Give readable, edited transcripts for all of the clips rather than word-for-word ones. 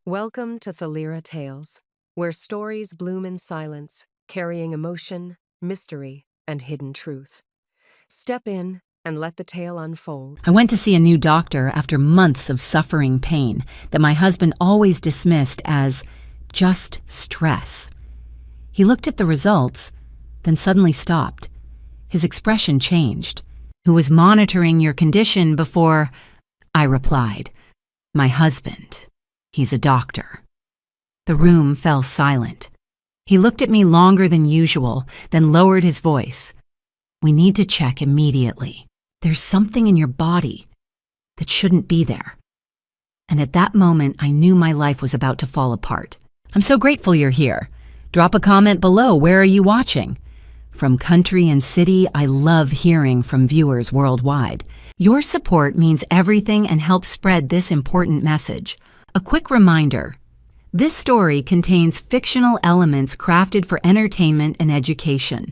Welcome to Thalira Tales, where stories bloom in silence, carrying emotion, mystery, and hidden truth. Step in and let the tale unfold. I went to see a new doctor after months of suffering pain that my husband always dismissed as just stress. He looked at the results, then suddenly stopped. His expression changed. "Who was monitoring your condition before?" I replied. "My husband. He's a doctor." The room fell silent. He looked at me longer than usual, then lowered his voice. "We need to check immediately. There's something in your body that shouldn't be there." And at that moment, I knew my life was about to fall apart. I'm so grateful you're here. Drop a comment below. Where are you watching? From country and city, I love hearing from viewers worldwide. Your support means everything and helps spread this important message. A quick reminder. This story contains fictional elements crafted for entertainment and education.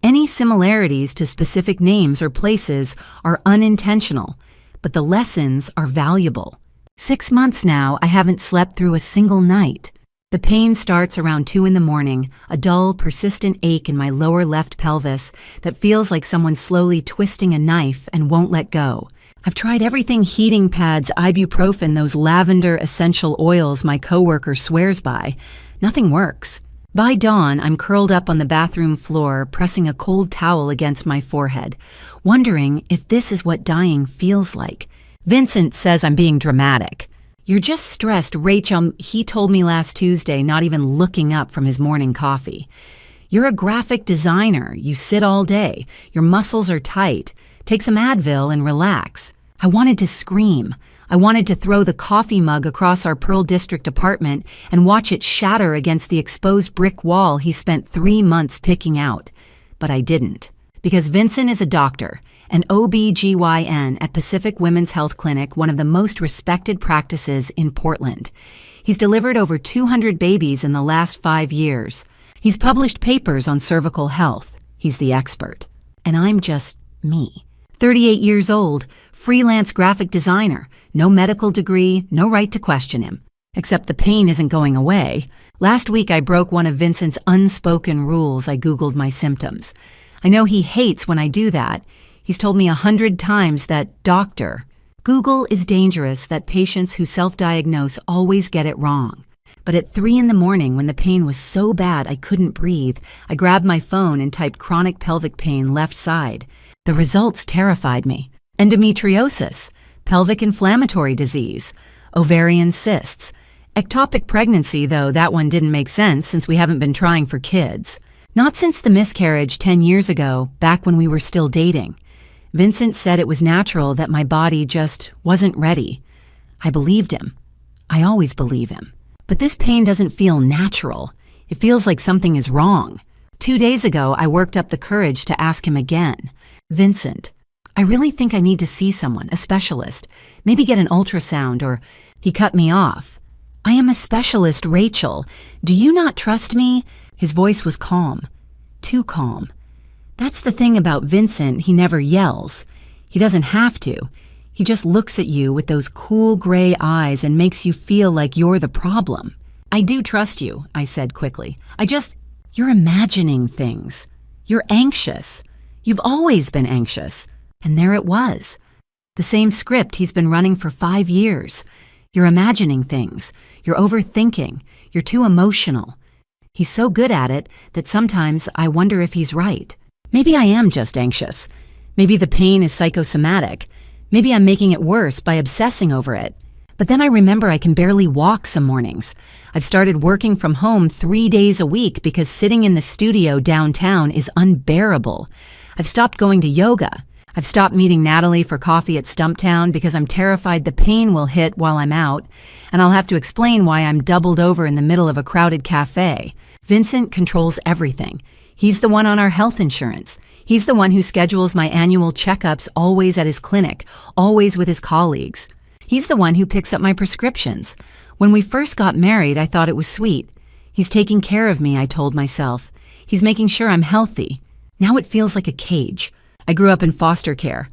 Any similarities to specific names or places are unintentional, but the lessons are valuable. 6 months now, I haven't slept through a single night. The pain starts around 2 in the morning, a dull, persistent ache in my lower left pelvis that feels like someone slowly twisting a knife and won't let go. I've tried everything: heating pads, ibuprofen, those lavender essential oils my coworker swears by. Nothing works. By dawn, I'm curled up on the bathroom floor, pressing a cold towel against my forehead, wondering if this is what dying feels like. Vincent says I'm being dramatic. "You're just stressed, Rachel," he told me last Tuesday, not even looking up from his morning coffee. "You're a graphic designer. You sit all day. Your muscles are tight. Take some Advil and relax." I wanted to scream. I wanted to throw the coffee mug across our Pearl District apartment and watch it shatter against the exposed brick wall he spent 3 months picking out. But I didn't. Because Vincent is a doctor, an OB/GYN at Pacific Women's Health Clinic, one of the most respected practices in Portland. He's delivered over 200 babies in the last 5 years. He's published papers on cervical health. He's the expert. And I'm just me. 38 years old, freelance graphic designer, no medical degree, no right to question him. Except the pain isn't going away. Last week I broke one of Vincent's unspoken rules. I Googled my symptoms. I know he hates when I do that. He's told me 100 times that, "Doctor, Google is dangerous, that patients who self-diagnose always get it wrong." But at 3 in the morning, when the pain was so bad I couldn't breathe, I grabbed my phone and typed "chronic pelvic pain left side." The results terrified me. Endometriosis, pelvic inflammatory disease, ovarian cysts. Ectopic pregnancy, though that one didn't make sense since we haven't been trying for kids. Not since the miscarriage 10 years ago, back when we were still dating. Vincent said it was natural, that my body just wasn't ready. I believed him. I always believe him. But this pain doesn't feel natural. It feels like something is wrong. 2 days ago, I worked up the courage to ask him again. "Vincent, I really think I need to see someone, a specialist. Maybe get an ultrasound," or he cut me off. "I am a specialist, Rachel. Do you not trust me?" His voice was calm. Too calm. That's the thing about Vincent, he never yells. He doesn't have to. He just looks at you with those cool gray eyes and makes you feel like you're the problem. "I do trust you," I said quickly. You're imagining things. You're anxious. You've always been anxious." And there it was. The same script he's been running for 5 years. You're imagining things. You're overthinking. You're too emotional. He's so good at it that sometimes I wonder if he's right. Maybe I am just anxious. Maybe the pain is psychosomatic. Maybe I'm making it worse by obsessing over it. But then I remember I can barely walk some mornings. I've started working from home 3 days a week because sitting in the studio downtown is unbearable. I've stopped going to yoga. I've stopped meeting Natalie for coffee at Stumptown because I'm terrified the pain will hit while I'm out, and I'll have to explain why I'm doubled over in the middle of a crowded cafe. Vincent controls everything. He's the one on our health insurance. He's the one who schedules my annual checkups, always at his clinic, always with his colleagues. He's the one who picks up my prescriptions. When we first got married, I thought it was sweet. He's taking care of me, I told myself. He's making sure I'm healthy. Now it feels like a cage. I grew up in foster care,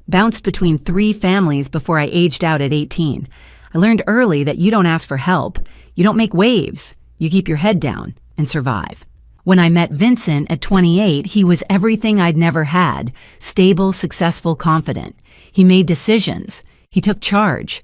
bounced between 3 families before I aged out at 18. I learned early that you don't ask for help, you don't make waves, you keep your head down and survive. When I met Vincent at 28, he was everything I'd never had: stable, successful, confident. He made decisions. He took charge.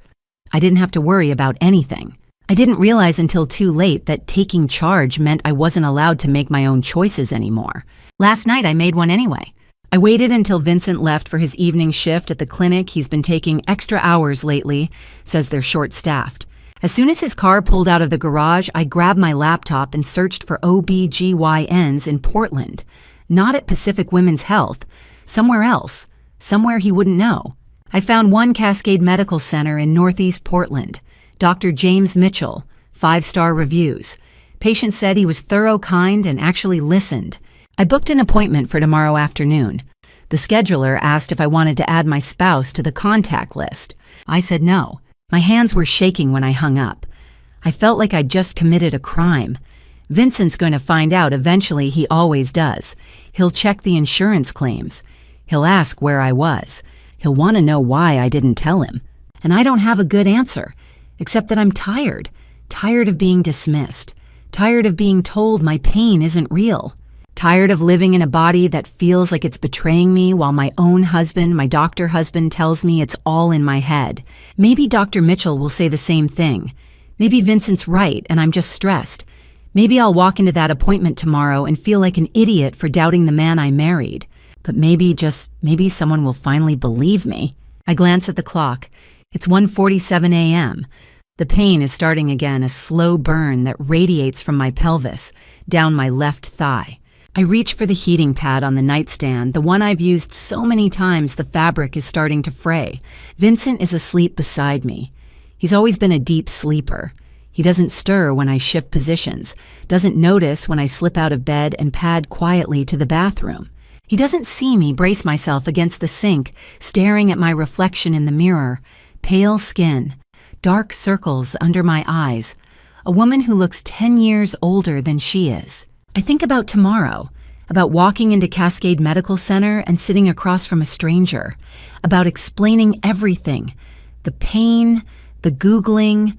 I didn't have to worry about anything. I didn't realize until too late that taking charge meant I wasn't allowed to make my own choices anymore. Last night I made one anyway. I waited until Vincent left for his evening shift at the clinic. He's been taking extra hours lately, says they're short-staffed. As soon as his car pulled out of the garage, I grabbed my laptop and searched for OBGYNs in Portland. Not at Pacific Women's Health. Somewhere else. Somewhere he wouldn't know. I found one Cascade Medical Center in Northeast Portland. Dr. James Mitchell. 5-star reviews. Patient said he was thorough, kind, and actually listened. I booked an appointment for tomorrow afternoon. The scheduler asked if I wanted to add my spouse to the contact list. I said no. My hands were shaking when I hung up. I felt like I'd just committed a crime. Vincent's going to find out eventually. He always does. He'll check the insurance claims. He'll ask where I was. He'll want to know why I didn't tell him. And I don't have a good answer, except that I'm tired. Tired of being dismissed. Tired of being told my pain isn't real. Tired of living in a body that feels like it's betraying me while my own husband, my doctor husband, tells me it's all in my head. Maybe Dr. Mitchell will say the same thing. Maybe Vincent's right and I'm just stressed. Maybe I'll walk into that appointment tomorrow and feel like an idiot for doubting the man I married. But maybe, just maybe, someone will finally believe me. I glance at the clock. It's 1:47 a.m. The pain is starting again, a slow burn that radiates from my pelvis, down my left thigh. I reach for the heating pad on the nightstand, the one I've used so many times the fabric is starting to fray. Vincent is asleep beside me. He's always been a deep sleeper. He doesn't stir when I shift positions, doesn't notice when I slip out of bed and pad quietly to the bathroom. He doesn't see me brace myself against the sink, staring at my reflection in the mirror. Pale skin, dark circles under my eyes. A woman who looks 10 years older than she is. I think about tomorrow, about walking into Cascade Medical Center and sitting across from a stranger, about explaining everything, the pain, the Googling,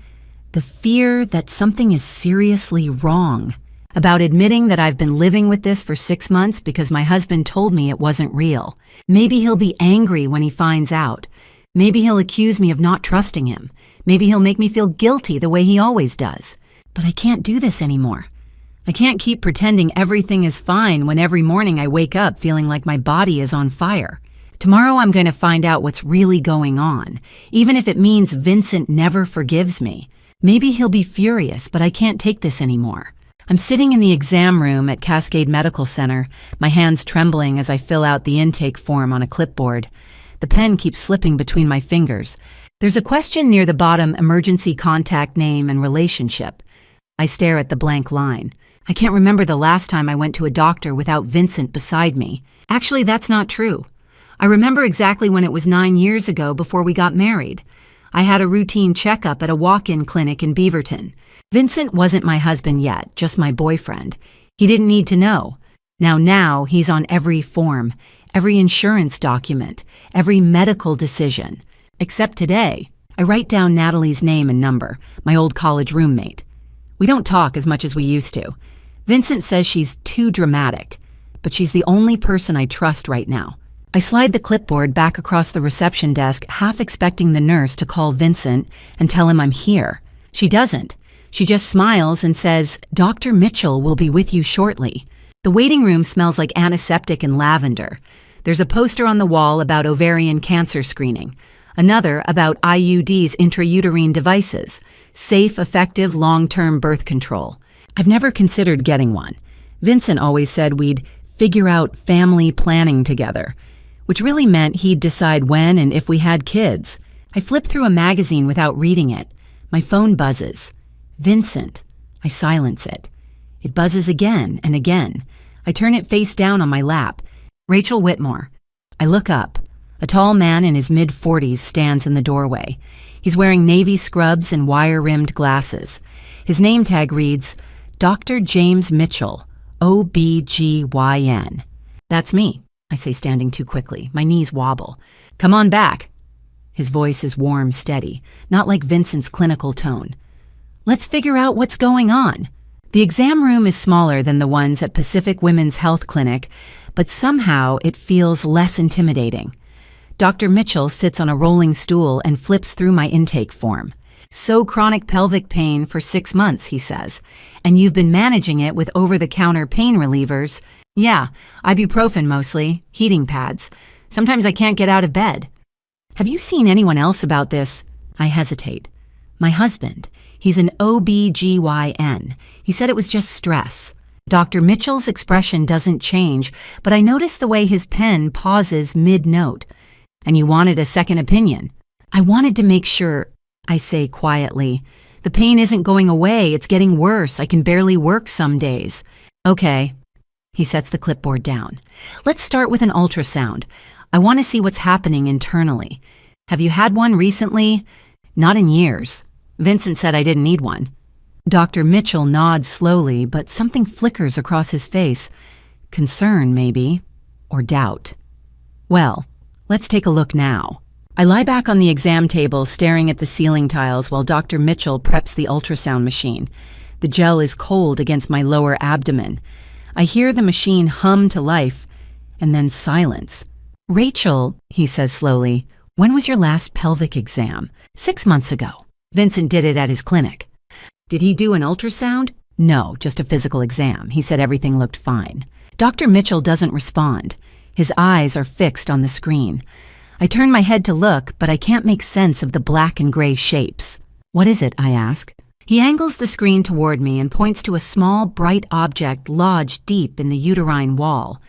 the fear that something is seriously wrong, about admitting that I've been living with this for 6 months because my husband told me it wasn't real. Maybe he'll be angry when he finds out. Maybe he'll accuse me of not trusting him. Maybe he'll make me feel guilty the way he always does. But I can't do this anymore. I can't keep pretending everything is fine when every morning I wake up feeling like my body is on fire. Tomorrow I'm going to find out what's really going on, even if it means Vincent never forgives me. Maybe he'll be furious, but I can't take this anymore. I'm sitting in the exam room at Cascade Medical Center, my hands trembling as I fill out the intake form on a clipboard. The pen keeps slipping between my fingers. There's a question near the bottom: emergency contact name and relationship. I stare at the blank line. I can't remember the last time I went to a doctor without Vincent beside me. Actually, that's not true. I remember exactly when it was 9 years ago before we got married. I had a routine checkup at a walk-in clinic in Beaverton. Vincent wasn't my husband yet, just my boyfriend. He didn't need to know. Now he's on every form, every insurance document, every medical decision. Except today, I write down Natalie's name and number, my old college roommate. We don't talk as much as we used to. Vincent says she's too dramatic, but she's the only person I trust right now. I slide the clipboard back across the reception desk, half expecting the nurse to call Vincent and tell him I'm here. She doesn't. She just smiles and says, "Dr. Mitchell will be with you shortly." The waiting room smells like antiseptic and lavender. There's a poster on the wall about ovarian cancer screening, another about IUDs, intrauterine devices, safe, effective, long-term birth control. I've never considered getting one. Vincent always said we'd figure out family planning together, which really meant he'd decide when and if we had kids. I flip through a magazine without reading it. My phone buzzes. Vincent. I silence it. It buzzes again and again. I turn it face down on my lap. Rachel Whitmore. I look up. A tall man in his mid-40s stands in the doorway. He's wearing navy scrubs and wire-rimmed glasses. His name tag reads, Dr. James Mitchell, OBGYN. That's me, I say, standing too quickly. My knees wobble. Come on back. His voice is warm, steady, not like Vincent's clinical tone. Let's figure out what's going on. The exam room is smaller than the ones at Pacific Women's Health Clinic, but somehow it feels less intimidating. Dr. Mitchell sits on a rolling stool and flips through my intake form. So chronic pelvic pain for 6 months, he says, and you've been managing it with over-the-counter pain relievers. Yeah, ibuprofen mostly, heating pads. Sometimes I can't get out of bed. Have you seen anyone else about this? I hesitate. My husband. He's an OB/GYN. He said it was just stress. Dr. Mitchell's expression doesn't change, but I notice the way his pen pauses mid-note. And you wanted a second opinion. I wanted to make sure, I say quietly. The pain isn't going away, it's getting worse. I can barely work some days. Okay. He sets the clipboard down. Let's start with an ultrasound. I want to see what's happening internally. Have you had one recently? Not in years. Vincent said I didn't need one. Dr. Mitchell nods slowly, but something flickers across his face. Concern, maybe, or doubt. Well, let's take a look now. I lie back on the exam table staring at the ceiling tiles while Dr. Mitchell preps the ultrasound machine. The gel is cold against my lower abdomen. I hear the machine hum to life, and then silence. Rachel, he says slowly, when was your last pelvic exam? 6 months ago. Vincent did it at his clinic. Did he do an ultrasound? No, just a physical exam. He said everything looked fine. Dr. Mitchell doesn't respond. His eyes are fixed on the screen. I turn my head to look, but I can't make sense of the black and gray shapes. What is it? I ask. He angles the screen toward me and points to a small, bright object lodged deep in the uterine wall.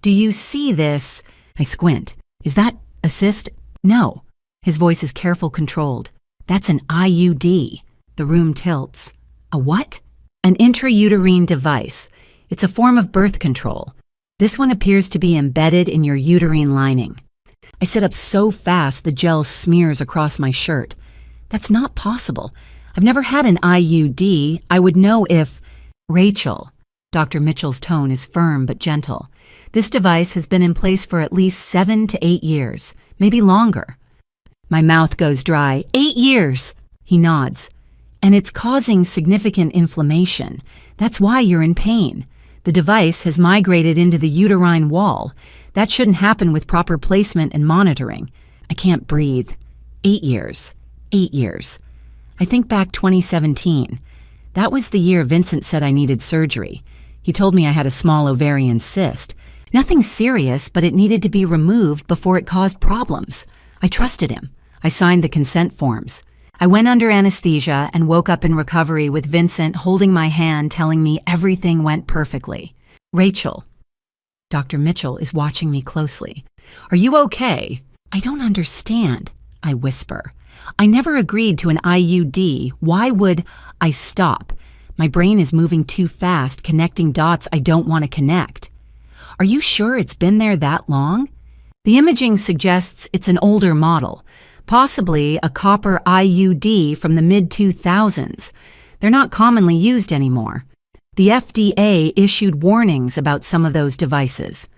Do you see this? I squint. Is that a cyst? No. His voice is careful, controlled. That's an IUD. The room tilts. A what? An intrauterine device. It's a form of birth control. This one appears to be embedded in your uterine lining. I sit up so fast the gel smears across my shirt. That's not possible. I've never had an IUD. I would know if... Rachel. Dr. Mitchell's tone is firm but gentle. This device has been in place for at least 7 to 8 years, maybe longer. My mouth goes dry. 8 years! He nods. And it's causing significant inflammation. That's why you're in pain. The device has migrated into the uterine wall. That shouldn't happen with proper placement and monitoring. I can't breathe. 8 years. 8 years. I think back 2017. That was the year Vincent said I needed surgery. He told me I had a small ovarian cyst. Nothing serious, but it needed to be removed before it caused problems. I trusted him. I signed the consent forms. I went under anesthesia and woke up in recovery with Vincent holding my hand, telling me everything went perfectly. Rachel. Dr. Mitchell is watching me closely. Are you okay? I don't understand, I whisper. I never agreed to an IUD. Why would I stop? My brain is moving too fast, connecting dots I don't want to connect. Are you sure it's been there that long? The imaging suggests it's an older model, possibly a copper IUD from the mid-2000s. They're not commonly used anymore. The FDA issued warnings about some of those devices.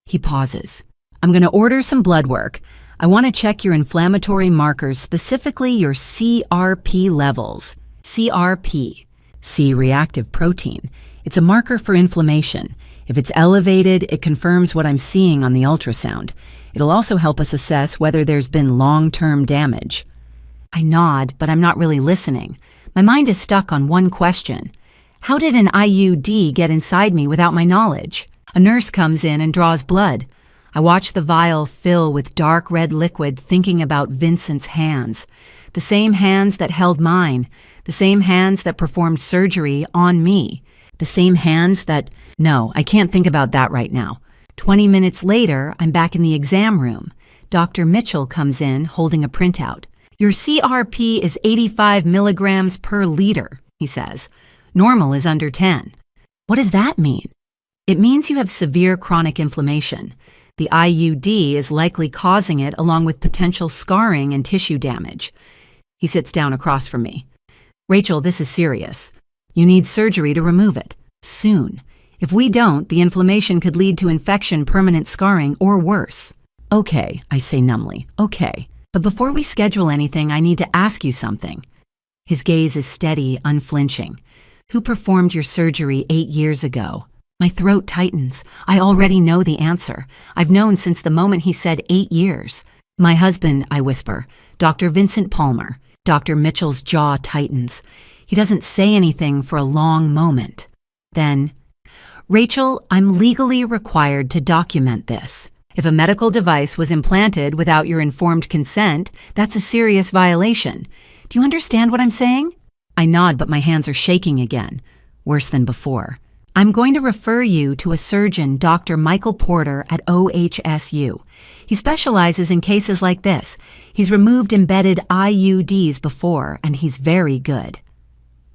He pauses. I'm going to order some blood work. I want to check your inflammatory markers, specifically your CRP levels. CRP, C-reactive protein. It's a marker for inflammation. If it's elevated, it confirms what I'm seeing on the ultrasound. It'll also help us assess whether there's been long-term damage. I nod, but I'm not really listening. My mind is stuck on one question. How did an IUD get inside me without my knowledge? A nurse comes in and draws blood. I watch the vial fill with dark red liquid, thinking about Vincent's hands. The same hands that held mine. The same hands that performed surgery on me. The same hands that... No, I can't think about that right now. 20 minutes later, I'm back in the exam room. Dr. Mitchell comes in, holding a printout. Your CRP is 85 milligrams per liter, he says. Normal is under 10. What does that mean? It means you have severe chronic inflammation. The IUD is likely causing it, along with potential scarring and tissue damage. He sits down across from me. Rachel, this is serious. You need surgery to remove it. Soon. If we don't, the inflammation could lead to infection, permanent scarring, or worse. Okay, I say numbly. Okay. But before we schedule anything, I need to ask you something. His gaze is steady, unflinching. Who performed your surgery 8 years ago? My throat tightens. I already know the answer. I've known since the moment he said 8 years. My husband, I whisper. Dr. Vincent Palmer. Dr. Mitchell's jaw tightens. He doesn't say anything for a long moment. Then, Rachel, I'm legally required to document this. If a medical device was implanted without your informed consent, that's a serious violation. Do you understand what I'm saying? I nod, but my hands are shaking again. Worse than before. I'm going to refer you to a surgeon, Dr. Michael Porter at OHSU. He specializes in cases like this. He's removed embedded IUDs before, and he's very good.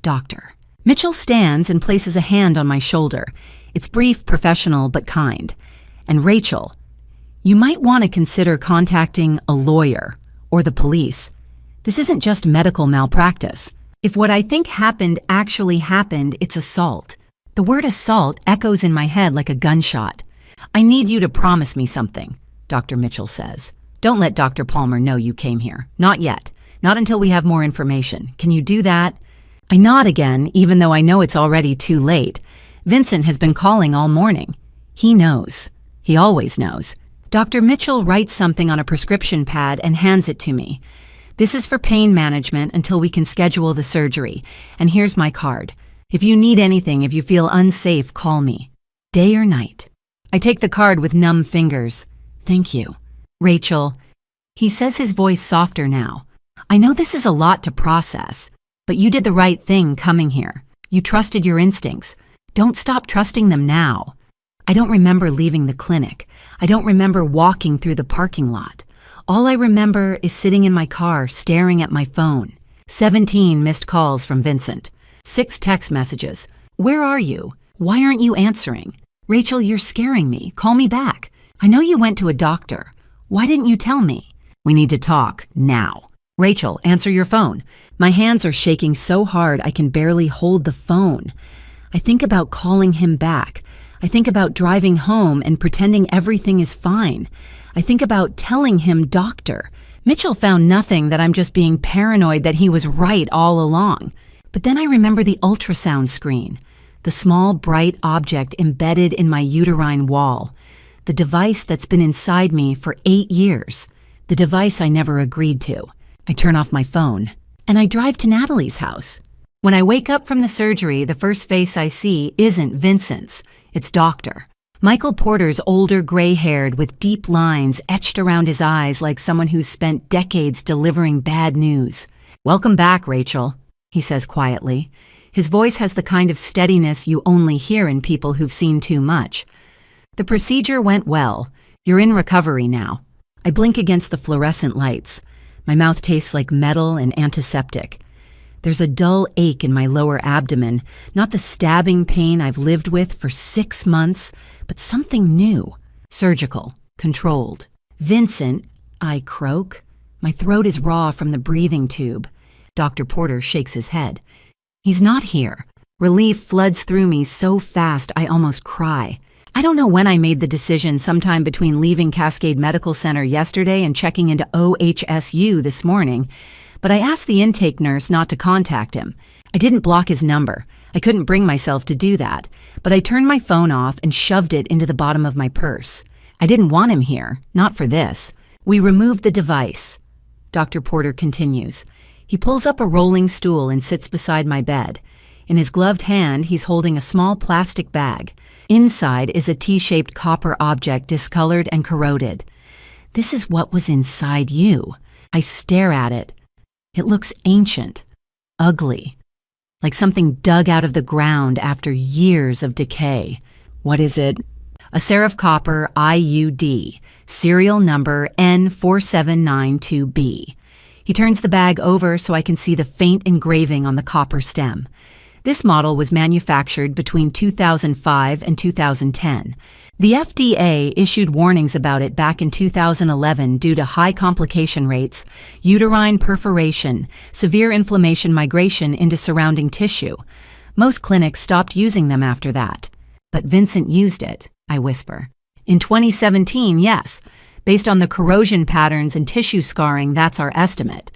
Doctor. Mitchell stands and places a hand on my shoulder. It's brief, professional, but kind. And Rachel, you might want to consider contacting a lawyer or the police. This isn't just medical malpractice. If what I think happened actually happened, it's assault. The word assault echoes in my head like a gunshot. I need you to promise me something, Dr. Mitchell says. Don't let Dr. Palmer know you came here. Not yet. Not until we have more information. Can you do that? I nod again, even though I know it's already too late. Vincent has been calling all morning. He knows. He always knows. Dr. Mitchell writes something on a prescription pad and hands it to me. This is for pain management until we can schedule the surgery. And here's my card. If you need anything, if you feel unsafe, call me. Day or night. I take the card with numb fingers. Thank you. Rachel. He says, his voice softer now. I know this is a lot to process, but you did the right thing coming here. You trusted your instincts. Don't stop trusting them now. I don't remember leaving the clinic. I don't remember walking through the parking lot. All I remember is sitting in my car, staring at my phone. 17 missed calls from Vincent. 6 text messages. Where are you? Why aren't you answering? Rachel, you're scaring me. Call me back. I know you went to a doctor. Why didn't you tell me? We need to talk now. Rachel, answer your phone. My hands are shaking so hard I can barely hold the phone. I think about calling him back. I think about driving home and pretending everything is fine. I think about telling him doctor. Mitchell found nothing, that I'm just being paranoid that he was right all along. But then I remember the ultrasound screen, the small bright object embedded in my uterine wall, the device that's been inside me for 8 years, the device I never agreed to. I turn off my phone, and I drive to Natalie's house. When I wake up from the surgery, the first face I see isn't Vincent's. It's Doctor. Michael Porter's older, gray-haired, with deep lines etched around his eyes like someone who's spent decades delivering bad news. Welcome back, Rachel, he says quietly. His voice has the kind of steadiness you only hear in people who've seen too much. The procedure went well. You're in recovery now. I blink against the fluorescent lights. My mouth tastes like metal and antiseptic. There's a dull ache in my lower abdomen, not the stabbing pain I've lived with for 6 months, but something new, surgical, controlled. Vincent, I croak. My throat is raw from the breathing tube. Dr. Porter shakes his head. He's not here. Relief floods through me so fast I almost cry. I don't know when I made the decision, sometime between leaving Cascade Medical Center yesterday and checking into OHSU this morning, but I asked the intake nurse not to contact him. I didn't block his number. I couldn't bring myself to do that, but I turned my phone off and shoved it into the bottom of my purse. I didn't want him here, not for this. We removed the device. Dr. Porter continues. He pulls up a rolling stool and sits beside my bed. In his gloved hand, he's holding a small plastic bag. Inside is a T-shaped copper object, discolored and corroded. This is what was inside you. I stare at it. It looks ancient, ugly, like something dug out of the ground after years of decay. What is it? A Serif Copper IUD, serial number N4792B. He turns the bag over so I can see the faint engraving on the copper stem. This model was manufactured between 2005 and 2010. The FDA issued warnings about it back in 2011 due to high complication rates, uterine perforation, severe inflammation migration into surrounding tissue. Most clinics stopped using them after that. But Vincent used it, I whisper. In 2017, yes. Based on the corrosion patterns and tissue scarring, that's our estimate.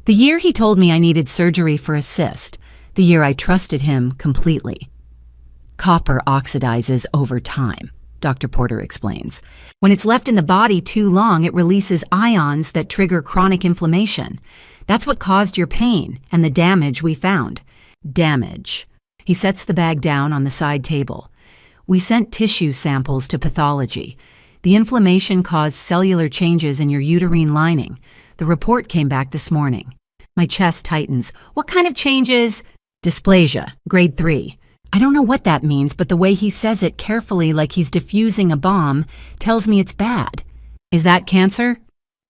The year he told me I needed surgery for a cyst, the year I trusted him completely. Copper oxidizes over time, Dr. Porter explains. When it's left in the body too long, it releases ions that trigger chronic inflammation. That's what caused your pain and the damage we found. Damage. He sets the bag down on the side table. We sent tissue samples to pathology. The inflammation caused cellular changes in your uterine lining. The report came back this morning. My chest tightens. What kind of changes? Dysplasia, grade 3. I don't know what that means, but the way he says it carefully like he's diffusing a bomb tells me it's bad. Is that cancer?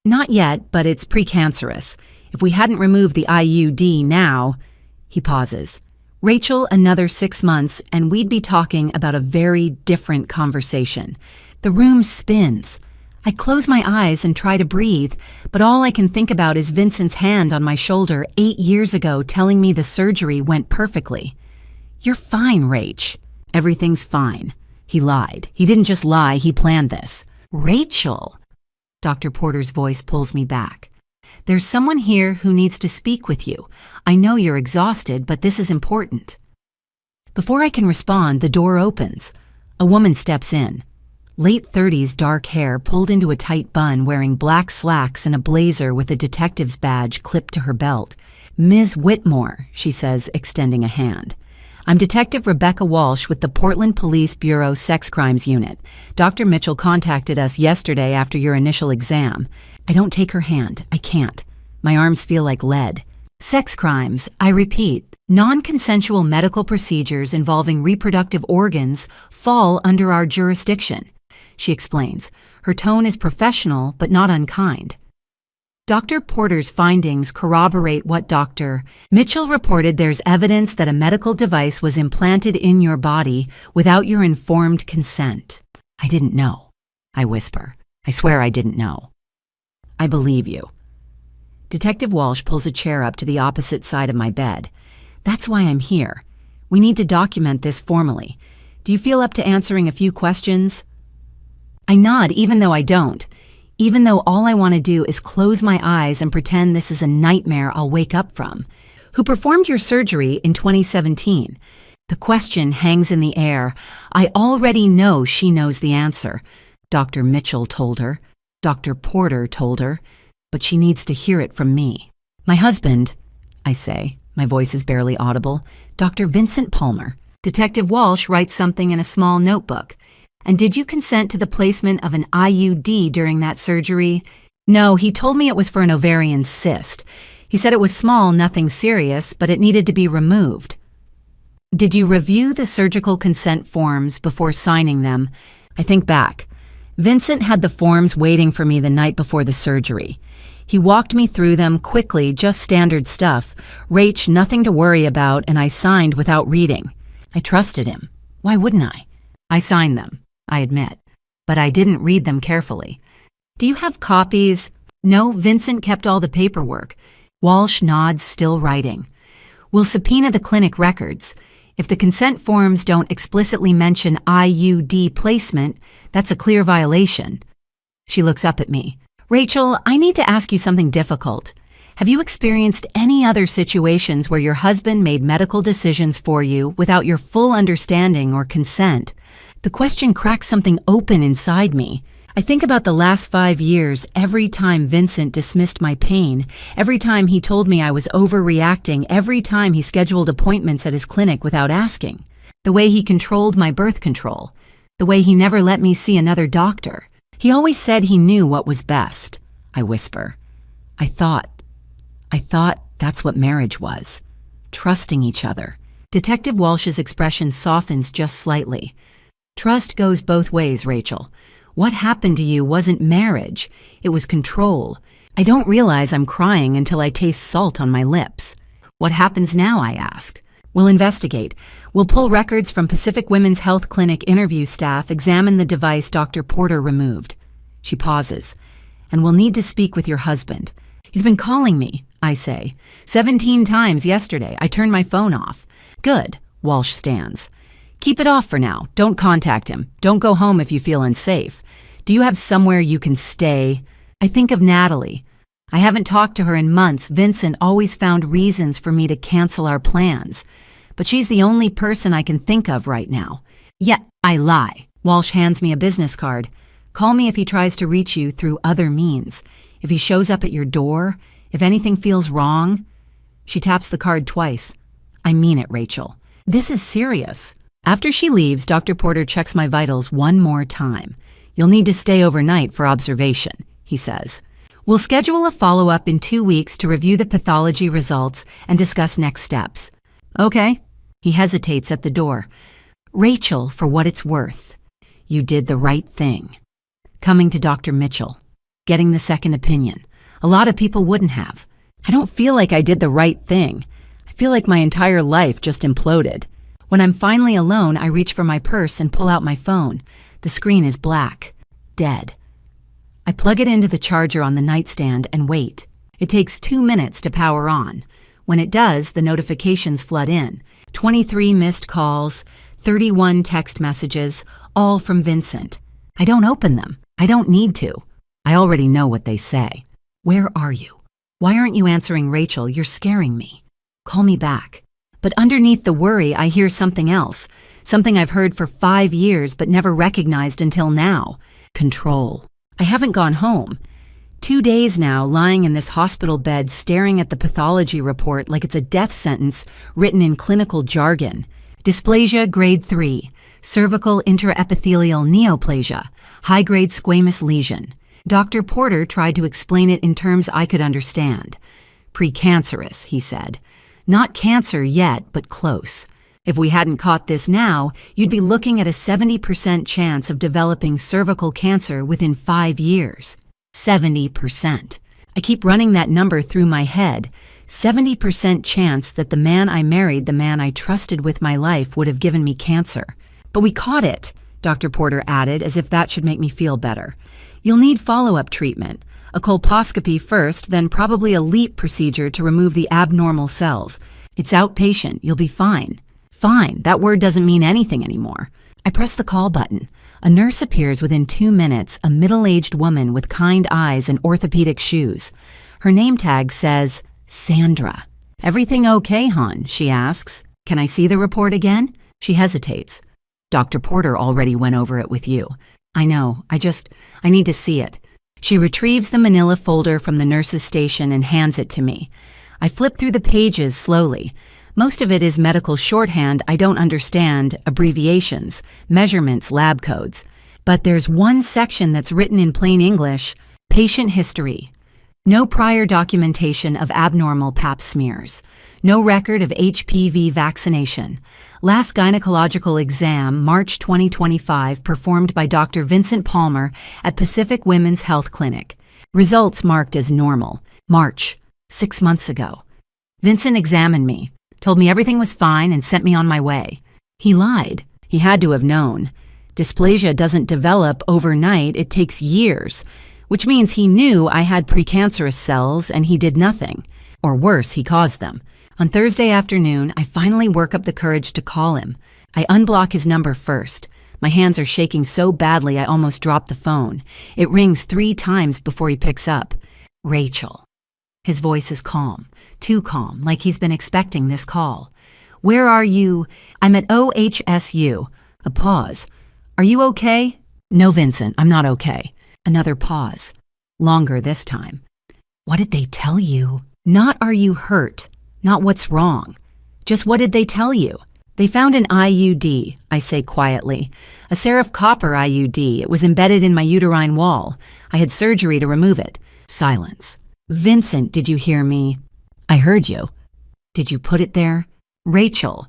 Not yet, but it's precancerous. If we hadn't removed the IUD now... He pauses. Rachel, another 6 months, and we'd be talking about a very different conversation. The room spins. I close my eyes and try to breathe, but all I can think about is Vincent's hand on my shoulder 8 years ago telling me the surgery went perfectly. You're fine, Rach. Everything's fine. He lied. He didn't just lie, he planned this. Rachel! Dr. Porter's voice pulls me back. There's someone here who needs to speak with you. I know you're exhausted, but this is important. Before I can respond, the door opens. A woman steps in. Late 30s dark hair pulled into a tight bun, wearing black slacks and a blazer with a detective's badge clipped to her belt. Ms. Whitmore, she says, extending a hand. I'm Detective Rebecca Walsh with the Portland Police Bureau Sex Crimes Unit. Dr. Mitchell contacted us yesterday after your initial exam. I don't take her hand. I can't. My arms feel like lead. Sex crimes, I repeat, non-consensual medical procedures involving reproductive organs fall under our jurisdiction. She explains. Her tone is professional, but not unkind. Dr. Porter's findings corroborate what Dr. Mitchell reported. There's evidence that a medical device was implanted in your body without your informed consent. I didn't know, I whisper. I swear I didn't know. I believe you. Detective Walsh pulls a chair up to the opposite side of my bed. That's why I'm here. We need to document this formally. Do you feel up to answering a few questions? I nod, even though I don't. Even though all I want to do is close my eyes and pretend this is a nightmare I'll wake up from. Who performed your surgery in 2017? The question hangs in the air. I already know she knows the answer. Dr. Mitchell told her. Dr. Porter told her. But she needs to hear it from me. My husband, I say, my voice is barely audible, Dr. Vincent Palmer. Detective Walsh writes something in a small notebook. And did you consent to the placement of an IUD during that surgery? No, he told me it was for an ovarian cyst. He said it was small, nothing serious, but it needed to be removed. Did you review the surgical consent forms before signing them? I think back. Vincent had the forms waiting for me the night before the surgery. He walked me through them quickly, just standard stuff. Rach, nothing to worry about, and I signed without reading. I trusted him. Why wouldn't I? I signed them, I admit, but I didn't read them carefully. Do you have copies? No, Vincent kept all the paperwork. Walsh nods, still writing. We'll subpoena the clinic records. If the consent forms don't explicitly mention IUD placement, that's a clear violation. She looks up at me. Rachel, I need to ask you something difficult. Have you experienced any other situations where your husband made medical decisions for you without your full understanding or consent? The question cracks something open inside me. I think about the last 5 years, every time Vincent dismissed my pain, every time he told me I was overreacting, every time he scheduled appointments at his clinic without asking, the way he controlled my birth control, the way he never let me see another doctor. He always said he knew what was best, I whisper. I thought that's what marriage was. Trusting each other. Detective Walsh's expression softens just slightly. Trust goes both ways, Rachel. What happened to you wasn't marriage. It was control. I don't realize I'm crying until I taste salt on my lips. What happens now, I ask. We'll investigate. We'll pull records from Pacific Women's Health Clinic interview staff, examine the device Dr. Porter removed. She pauses. And we'll need to speak with your husband. He's been calling me, I say. 17 times yesterday. I turned my phone off. Good, Walsh stands. Keep it off for now. Don't contact him. Don't go home if you feel unsafe. Do you have somewhere you can stay? I think of Natalie. I haven't talked to her in months. Vincent always found reasons for me to cancel our plans. But she's the only person I can think of right now. Yet, I lie. Walsh hands me a business card. Call me if he tries to reach you through other means. If he shows up at your door, if anything feels wrong. She taps the card twice. I mean it, Rachel. This is serious. After she leaves, Dr. Porter checks my vitals one more time. You'll need to stay overnight for observation, he says. We'll schedule a follow-up in 2 weeks to review the pathology results and discuss next steps. Okay. He hesitates at the door. Rachel, for what it's worth, you did the right thing. Coming to Dr. Mitchell. Getting the second opinion. A lot of people wouldn't have. I don't feel like I did the right thing. I feel like my entire life just imploded. When I'm finally alone, I reach for my purse and pull out my phone. The screen is black. Dead. I plug it into the charger on the nightstand and wait. It takes 2 minutes to power on. When it does, the notifications flood in. 23 missed calls, 31 text messages, all from Vincent. I don't open them. I don't need to. I already know what they say. Where are you? Why aren't you answering, Rachel? You're scaring me. Call me back. But underneath the worry, I hear something else. Something I've heard for 5 years but never recognized until now. Control. I haven't gone home. 2 days now, lying in this hospital bed, staring at the pathology report like it's a death sentence written in clinical jargon. Dysplasia grade 3, cervical intraepithelial neoplasia, high-grade squamous lesion. Dr. Porter tried to explain it in terms I could understand. Precancerous, he said. Not cancer yet, but close. If we hadn't caught this now, you'd be looking at a 70% chance of developing cervical cancer within 5 years. 70%. I keep running that number through my head. 70% chance that the man I married, the man I trusted with my life, would have given me cancer. But we caught it, Dr. Porter added, as if that should make me feel better. You'll need follow-up treatment. A colposcopy first, then probably a LEEP procedure to remove the abnormal cells. It's outpatient. You'll be fine. Fine. That word doesn't mean anything anymore. I press the call button. A nurse appears within 2 minutes, a middle-aged woman with kind eyes and orthopedic shoes. Her name tag says, Sandra. Everything okay, hon? She asks. Can I see the report again? She hesitates. Dr. Porter already went over it with you. I know. I need to see it. She retrieves the manila folder from the nurse's station and hands it to me. I flip through the pages slowly. Most of it is medical shorthand I don't understand, abbreviations, measurements, lab codes. But there's one section that's written in plain English, patient history. No prior documentation of abnormal pap smears. No record of HPV vaccination. Last gynecological exam, March 2025, performed by Dr. Vincent Palmer at Pacific Women's Health Clinic. Results marked as normal. March, 6 months ago. Vincent examined me, told me everything was fine and sent me on my way. He lied. He had to have known. Dysplasia doesn't develop overnight, it takes years, which means he knew I had precancerous cells and he did nothing. Or worse, he caused them. On Thursday afternoon, I finally work up the courage to call him. I unblock his number first. My hands are shaking so badly I almost drop the phone. It rings 3 times before he picks up. Rachel. His voice is calm, too calm, like he's been expecting this call. Where are you? I'm at OHSU. A pause. Are you okay? No, Vincent, I'm not okay. Another pause. Longer this time. What did they tell you? Not are you hurt, not what's wrong. Just what did they tell you? They found an IUD, I say quietly. A serif copper IUD. It was embedded in my uterine wall. I had surgery to remove it. Silence. Vincent, did you hear me? I heard you. Did you put it there? Rachel,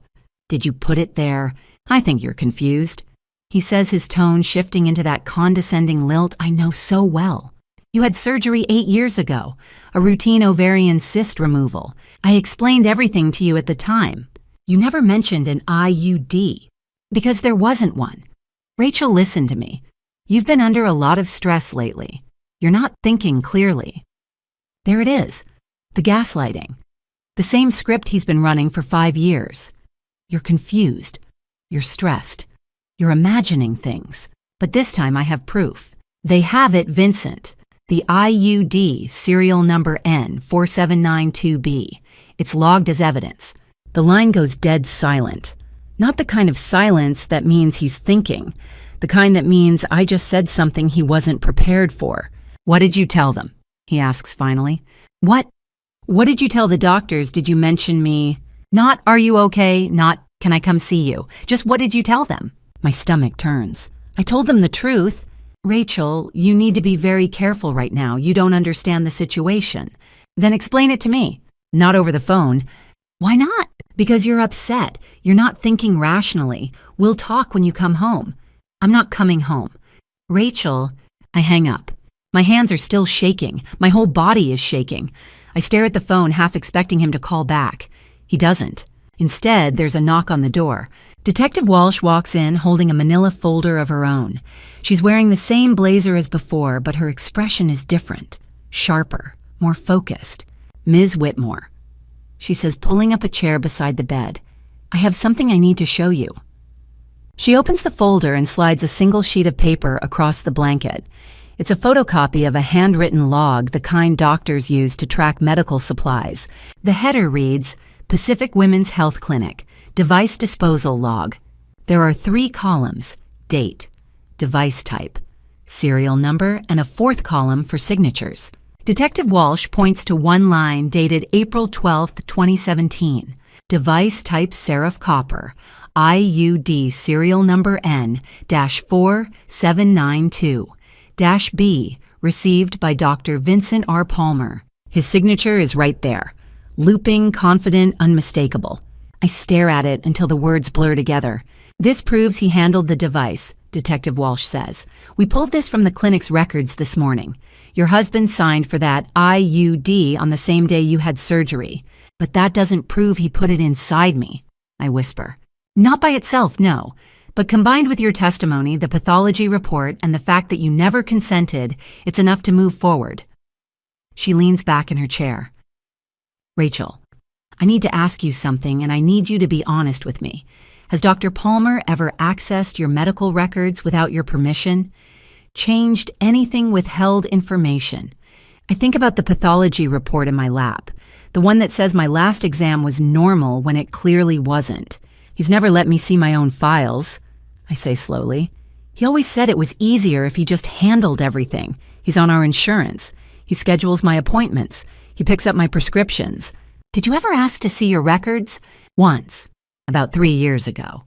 did you put it there? I think you're confused. He says, his tone shifting into that condescending lilt I know so well. You had surgery 8 years ago, a routine ovarian cyst removal. I explained everything to you at the time. You never mentioned an IUD, because there wasn't one. Rachel, listen to me. You've been under a lot of stress lately. You're not thinking clearly. There it is, the gaslighting. The same script he's been running for 5 years. You're confused. You're stressed. You're imagining things. But this time I have proof. They have it, Vincent. The IUD, serial number N4792B. It's logged as evidence. The line goes dead silent. Not the kind of silence that means he's thinking. The kind that means I just said something he wasn't prepared for. What did you tell them? He asks finally. What did you tell the doctors? Did you mention me? Not, are you okay? Not, can I come see you? Just what did you tell them? My stomach turns. I told them the truth. Rachel, you need to be very careful right now. You don't understand the situation. Then explain it to me. Not over the phone. Why not? Because you're upset. You're not thinking rationally. We'll talk when you come home. I'm not coming home. Rachel, I hang up. My hands are still shaking. My whole body is shaking. I stare at the phone, half expecting him to call back. He doesn't. Instead, there's a knock on the door. Detective Walsh walks in holding a manila folder of her own. She's wearing the same blazer as before, but her expression is different, sharper, more focused. Ms. Whitmore, she says, pulling up a chair beside the bed. I have something I need to show you. She opens the folder and slides a single sheet of paper across the blanket. It's a photocopy of a handwritten log, the kind doctors use to track medical supplies. The header reads, Pacific Women's Health Clinic, Device Disposal Log. There are 3 columns, date, device type, serial number, and a 4th column for signatures. Detective Walsh points to one line dated April 12, 2017. Device type serif copper, IUD serial number N-4792-B, received by Dr. Vincent R. Palmer. His signature is right there. Looping, confident, unmistakable. I stare at it until the words blur together. This proves he handled the device, Detective Walsh says. We pulled this from the clinic's records this morning. Your husband signed for that IUD on the same day you had surgery. But that doesn't prove he put it inside me, I whisper. Not by itself, no. But combined with your testimony, the pathology report, and the fact that you never consented, it's enough to move forward. She leans back in her chair. Rachel, I need to ask you something, and I need you to be honest with me. Has Dr. Palmer ever accessed your medical records without your permission? Changed anything, withheld information? I think about the pathology report in my lap, the one that says my last exam was normal when it clearly wasn't. He's never let me see my own files, I say slowly. He always said it was easier if he just handled everything. He's on our insurance. He schedules my appointments. He picks up my prescriptions. Did you ever ask to see your records? Once, about 3 years ago.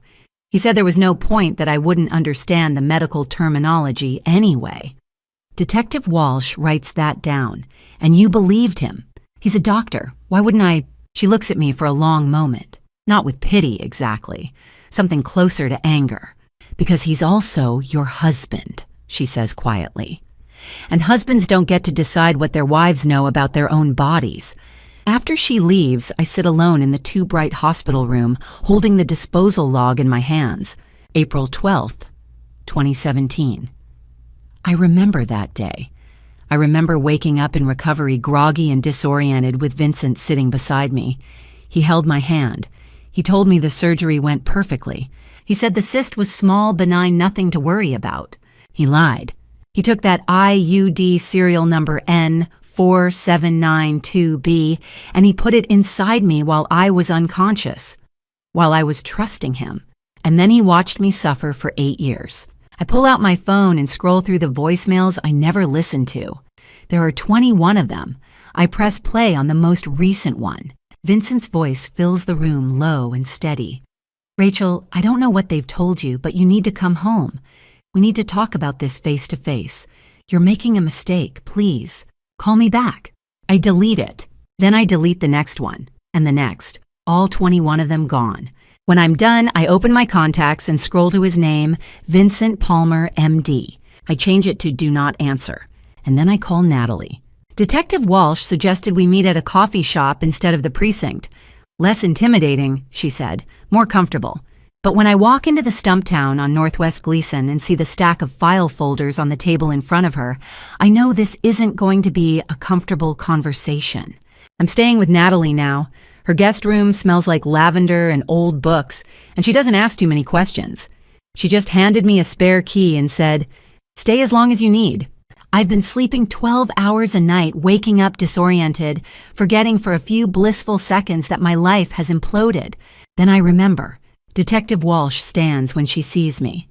He said there was no point, that I wouldn't understand the medical terminology anyway. Detective Walsh writes that down, and you believed him. He's a doctor. Why wouldn't I? She looks at me for a long moment. Not with pity, exactly. Something closer to anger. Because he's also your husband, she says quietly. And husbands don't get to decide what their wives know about their own bodies. After she leaves, I sit alone in the too bright hospital room, holding the disposal log in my hands. April 12th, 2017. I remember that day. I remember waking up in recovery, groggy and disoriented, with Vincent sitting beside me. He held my hand. He told me the surgery went perfectly. He said the cyst was small, benign, nothing to worry about. He lied. He took that IUD serial number N4792B and he put it inside me while I was unconscious, while I was trusting him. And then he watched me suffer for 8 years. I pull out my phone and scroll through the voicemails I never listened to. There are 21 of them. I press play on the most recent one. Vincent's voice fills the room, low and steady. Rachel, I don't know what they've told you, but you need to come home. We need to talk about this face to face. You're making a mistake, please. Call me back. I delete it. Then I delete the next one, and the next. All 21 of them gone. When I'm done, I open my contacts and scroll to his name, Vincent Palmer, MD. I change it to Do Not Answer. And then I call Natalie. Detective Walsh suggested we meet at a coffee shop instead of the precinct. Less intimidating, she said, more comfortable. But when I walk into the Stumptown on Northwest Gleason and see the stack of file folders on the table in front of her, I know this isn't going to be a comfortable conversation. I'm staying with Natalie now. Her guest room smells like lavender and old books, and she doesn't ask too many questions. She just handed me a spare key and said, Stay as long as you need. I've been sleeping 12 hours a night, waking up disoriented, forgetting for a few blissful seconds that my life has imploded. Then I remember. Detective Walsh stands when she sees me.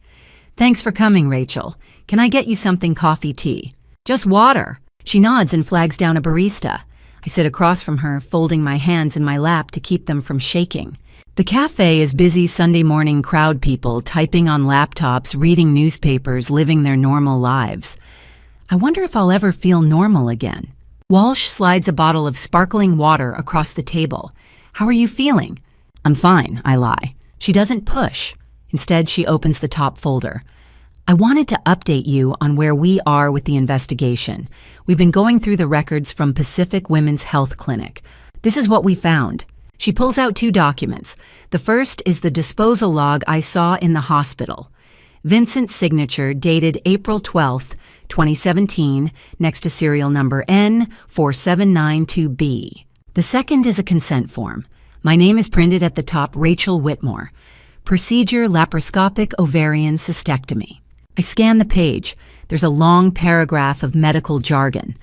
Thanks for coming, Rachel. Can I get you something coffee tea? Just water. She nods and flags down a barista. I sit across from her, folding my hands in my lap to keep them from shaking. The cafe is busy Sunday morning crowd people typing on laptops, reading newspapers, living their normal lives. I wonder if I'll ever feel normal again. Walsh slides a bottle of sparkling water across the table. How are you feeling? I'm fine, I lie. She doesn't push. Instead, she opens the top folder. I wanted to update you on where we are with the investigation. We've been going through the records from Pacific Women's Health Clinic. This is what we found. She pulls out 2 documents. The first is the disposal log I saw in the hospital. Vincent's signature dated April 12th, 2017, next to serial number N4792B. The second is a consent form. My name is printed at the top, Rachel Whitmore. Procedure laparoscopic ovarian cystectomy. I scan the page. There's a long paragraph of medical jargon.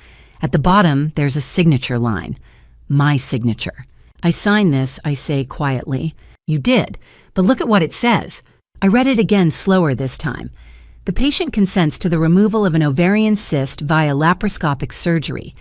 At the bottom, there's a signature line. My signature. I sign this, I say quietly. You did, but look at what it says. I read it again slower this time. The patient consents to the removal of an ovarian cyst via laparoscopic surgery.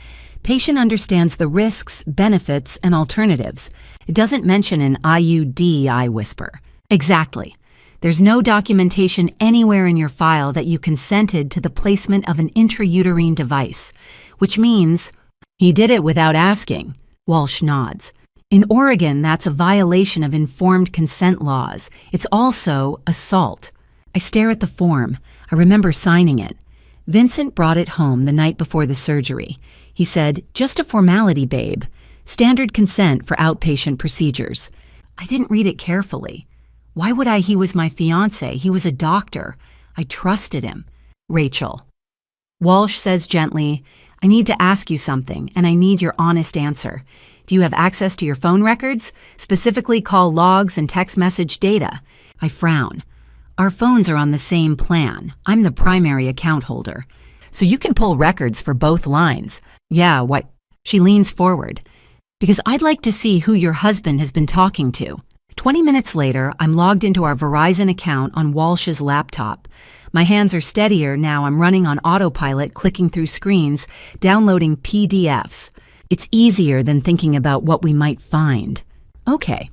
Patient understands the risks, benefits, and alternatives. It doesn't mention an IUD, I whisper. Exactly. There's no documentation anywhere in your file that you consented to the placement of an intrauterine device, which means he did it without asking. Walsh nods. In Oregon, that's a violation of informed consent laws. It's also assault. I stare at the form. I remember signing it. Vincent brought it home the night before the surgery. He said, just a formality, babe. Standard consent for outpatient procedures. I didn't read it carefully. Why would I? He was my fiancé. He was a doctor. I trusted him. Rachel. Walsh says gently, I need to ask you something, and I need your honest answer. Do you have access to your phone records? Specifically call logs and text message data. I frown. Our phones are on the same plan. I'm the primary account holder. So you can pull records for both lines. Yeah, what? She leans forward. Because I'd like to see who your husband has been talking to. 20 minutes later, I'm logged into our Verizon account on Walsh's laptop. My hands are steadier now. I'm running on autopilot, clicking through screens, downloading PDFs. It's easier than thinking about what we might find. Okay,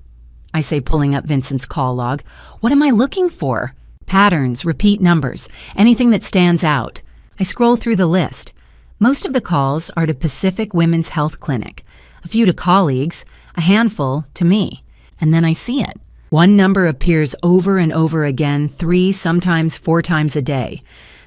I say, pulling up Vincent's call log. What am I looking for? Patterns, repeat numbers, anything that stands out. I scroll through the list. Most of the calls are to Pacific Women's Health Clinic, a few to colleagues, a handful to me. And then I see it. One number appears over and over again, 3, sometimes 4 times a day.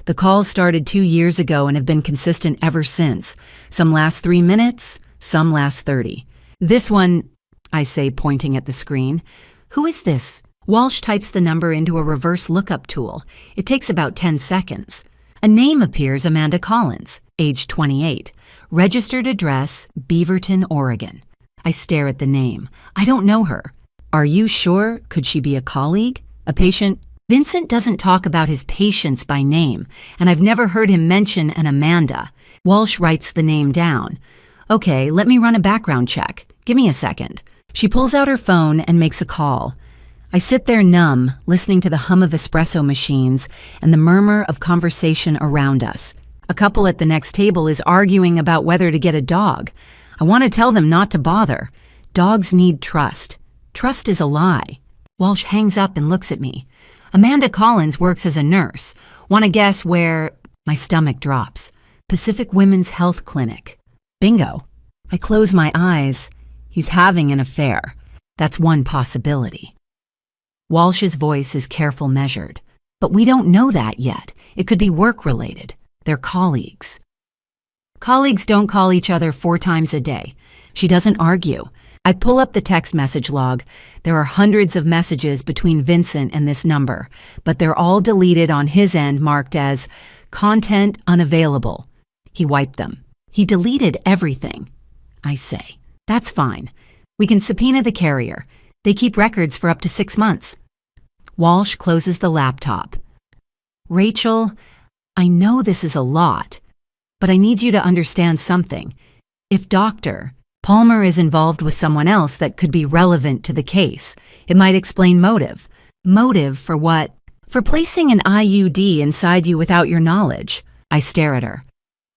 The calls started 2 years ago and have been consistent ever since. Some last 3 minutes, some last 30. This one, I say, pointing at the screen. Who is this? Walsh types the number into a reverse lookup tool. It takes about 10 seconds. A name appears, Amanda Collins, age 28. Registered address, Beaverton, Oregon. I stare at the name. I don't know her. Are you sure? Could she be a colleague? A patient? Vincent doesn't talk about his patients by name, and I've never heard him mention an Amanda. Walsh writes the name down. Okay, let me run a background check. Give me a second. She pulls out her phone and makes a call. I sit there numb, listening to the hum of espresso machines and the murmur of conversation around us. A couple at the next table is arguing about whether to get a dog. I want to tell them not to bother. Dogs need trust. Trust is a lie. Walsh hangs up and looks at me. Amanda Collins works as a nurse. Want to guess where? My stomach drops. Pacific Women's Health Clinic. Bingo. I close my eyes. He's having an affair. That's one possibility. Walsh's voice is careful, measured. But we don't know that yet. It could be work-related. They're colleagues. Colleagues don't call each other 4 times a day. She doesn't argue. I pull up the text message log. There are hundreds of messages between Vincent and this number, but they're all deleted on his end, marked as content unavailable. He wiped them. He deleted everything. I say, that's fine. We can subpoena the carrier. They keep records for up to 6 months. Walsh closes the laptop. Rachel, I know this is a lot, but I need you to understand something. If Dr. Palmer is involved with someone else that could be relevant to the case, it might explain motive. Motive for what? For placing an IUD inside you without your knowledge. I stare at her.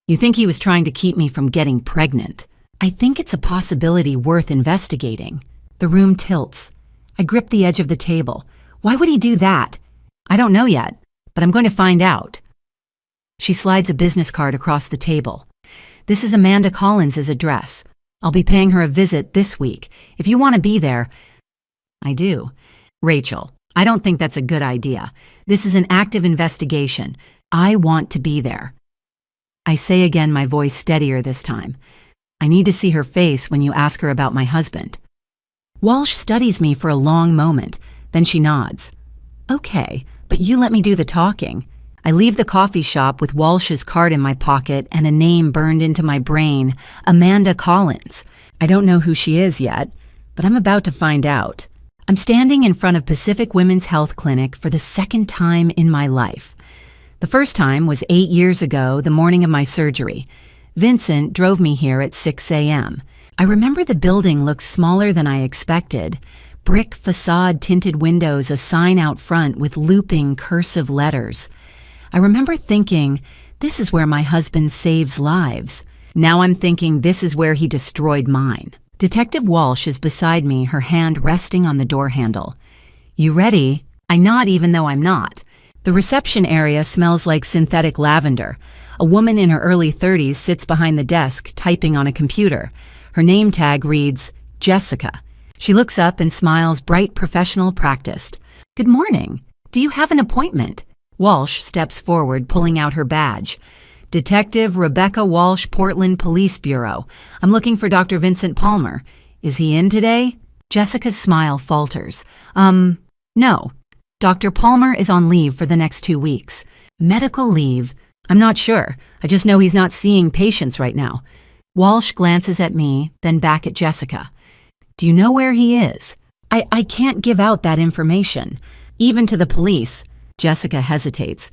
You think he was trying to keep me from getting pregnant? I think it's a possibility worth investigating. The room tilts. I grip the edge of the table. Why would he do that? I don't know yet, but I'm going to find out. She slides a business card across the table. This is Amanda Collins' address. I'll be paying her a visit this week. If you want to be there, I do. Rachel, I don't think that's a good idea. This is an active investigation. I want to be there. I say again, my voice steadier this time. I need to see her face when you ask her about my husband. Walsh studies me for a long moment, then she nods. Okay, but you let me do the talking. I leave the coffee shop with Walsh's card in my pocket and a name burned into my brain, Amanda Collins. I don't know who she is yet, but I'm about to find out. I'm standing in front of Pacific Women's Health Clinic for the second time in my life. The first time was 8 years ago, the morning of my surgery. Vincent drove me here at 6 a.m. I remember the building looked smaller than I expected. Brick facade tinted windows, a sign out front with looping cursive letters. I remember thinking, this is where my husband saves lives. Now I'm thinking this is where he destroyed mine. Detective Walsh is beside me, her hand resting on the door handle. You ready? I nod even though I'm not. The reception area smells like synthetic lavender. A woman in her early 30s sits behind the desk, typing on a computer. Her name tag reads, Jessica. She looks up and smiles, bright, professional, practiced. Good morning. Do you have an appointment? Walsh steps forward, pulling out her badge. Detective Rebecca Walsh, Portland Police Bureau. I'm looking for Dr. Vincent Palmer. Is he in today? Jessica's smile falters. No. Dr. Palmer is on leave for the next 2 weeks. Medical leave? I'm not sure. I just know he's not seeing patients right now. Walsh glances at me, then back at Jessica. Do you know where he is? I can't give out that information. Even to the police. Jessica hesitates.